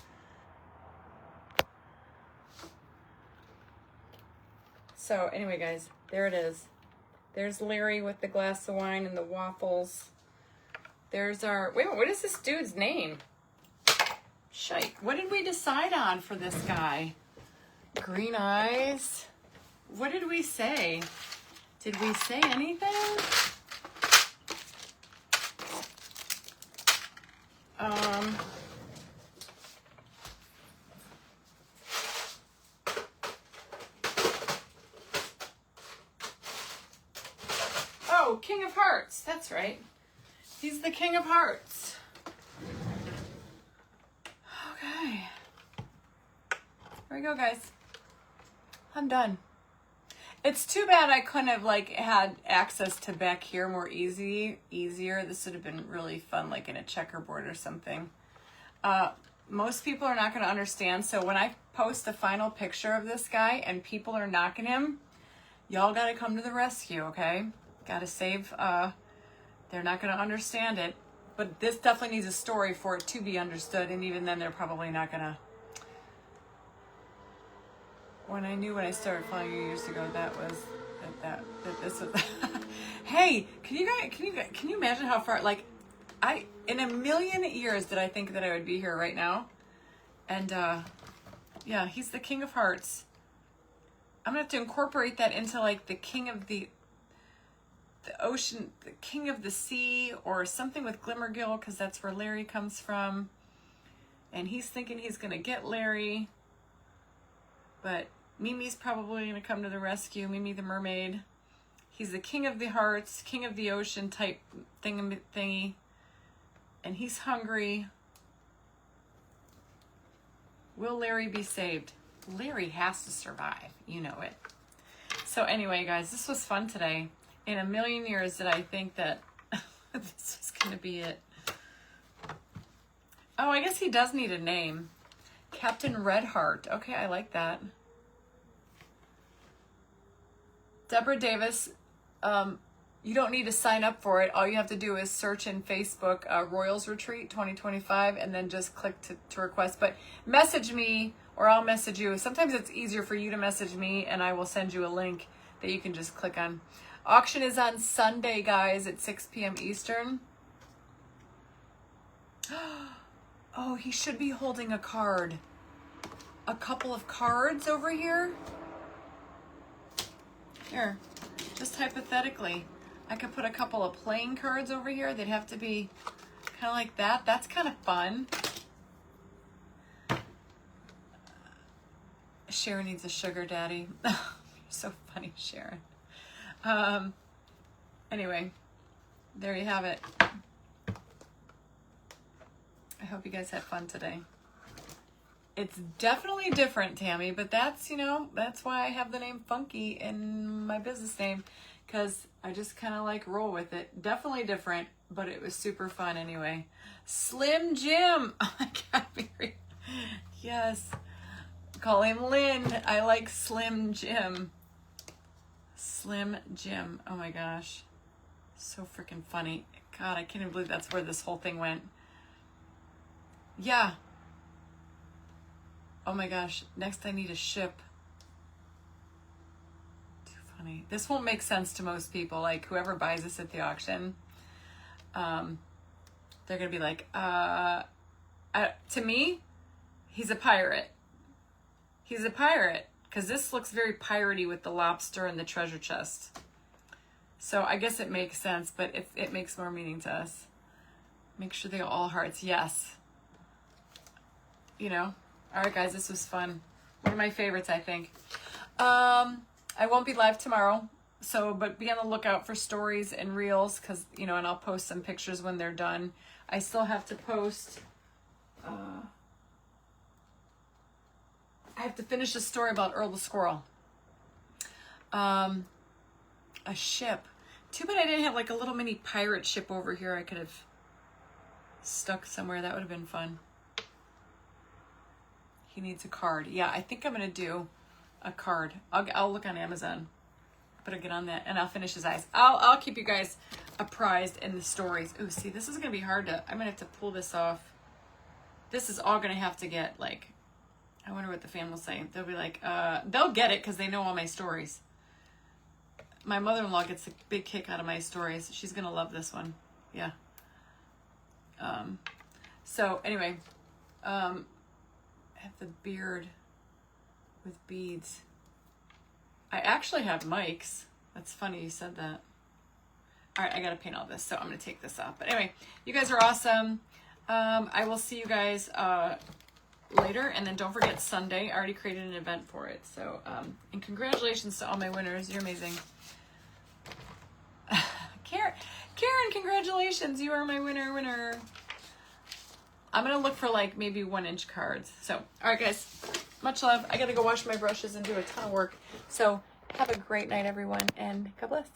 So anyway, guys, there it is. There's Larry with the glass of wine and the waffles. There's our, wait a minute, what is this dude's name? Shite. What did we decide on for this guy? Green eyes. What did we say? Did we say anything? Oh, King of Hearts. That's right. He's the King of Hearts. Okay. Here we go, guys. I'm done. It's too bad I couldn't have like had access to back here more easier. This would have been really fun, like in a checkerboard or something. Most people are not going to understand. So when I post the final picture of this guy and people are knocking him, y'all got to come to the rescue, okay? Got to save. They're not going to understand it, but this definitely needs a story for it to be understood. And even then, they're probably not going to. When I started following you years ago, that this was. Hey, can you imagine how far? Like, in a million years did I think that I would be here right now, and yeah, he's the King of Hearts. I'm gonna have to incorporate that into like the King of the ocean, the King of the sea, or something with Glimmergill, because that's where Larry comes from, and he's thinking he's gonna get Larry, but Mimi's probably going to come to the rescue. Mimi the mermaid. He's the King of the Hearts, King of the Ocean type thingy. And he's hungry. Will Larry be saved? Larry has to survive. You know it. So anyway, guys, this was fun today. In a million years did I think that this was going to be it. Oh, I guess he does need a name. Captain Redheart. Okay, I like that. Deborah Davis, you don't need to sign up for it. All you have to do is search in Facebook Royals Retreat 2025 and then just click to request. But message me or I'll message you. Sometimes it's easier for you to message me and I will send you a link that you can just click on. Auction is on Sunday, guys, at 6 p.m. Eastern. Oh, he should be holding a card. A couple of cards over here. Here, just hypothetically, I could put a couple of playing cards over here. They'd have to be kind of like that. That's kind of fun. Sharon needs a sugar daddy. You're so funny, Sharon. Anyway, there you have it. I hope you guys had fun today. It's definitely different, Tammy, but that's, that's why I have the name Funky in my business name, because I just kind of like roll with it. Definitely different, but it was super fun anyway. Slim Jim. Oh my God, yes. Call him Lynn. I like Slim Jim. Slim Jim. Oh my gosh. So freaking funny. God, I can't even believe that's where this whole thing went. Yeah. Oh my gosh, next I need a ship. funny. This won't make sense to most people. Like whoever buys this at the auction, they're gonna be like, to me, he's a pirate. He's a pirate because this looks very piratey with the lobster and the treasure chest. So I guess it makes sense, but it makes more meaning to us. Make sure they are all hearts. Yes. You know. All right, guys, this was fun. One of my favorites, I think. I won't be live tomorrow, but be on the lookout for stories and reels, because, you know, and I'll post some pictures when they're done. I still have to post, I have to finish a story about Earl the Squirrel. A ship. Too bad I didn't have like a little mini pirate ship over here I could have stuck somewhere. That would have been fun. He needs a card. Yeah, I think I'm going to do a card. I'll look on Amazon. Better get on that, and I'll finish his eyes. I'll keep you guys apprised in the stories. Ooh, see, this is going to be hard to... I'm going to have to pull this off. This is all going to have to get, like... I wonder what the fan will say. They'll be like, they'll get it because they know all my stories. My mother-in-law gets a big kick out of my stories. She's going to love this one. Yeah. So, anyway. I have the beard with beads. I actually have mics. That's funny you said that. All right, I got to paint all this, so I'm going to take this off. But anyway, you guys are awesome. I will see you guys later, and then don't forget Sunday. I already created an event for it. So, and congratulations to all my winners. You're amazing. Karen, congratulations. You are my winner. I'm going to look for like maybe 1-inch cards. So, all right, guys, much love. I got to go wash my brushes and do a ton of work. So have a great night, everyone, and God bless.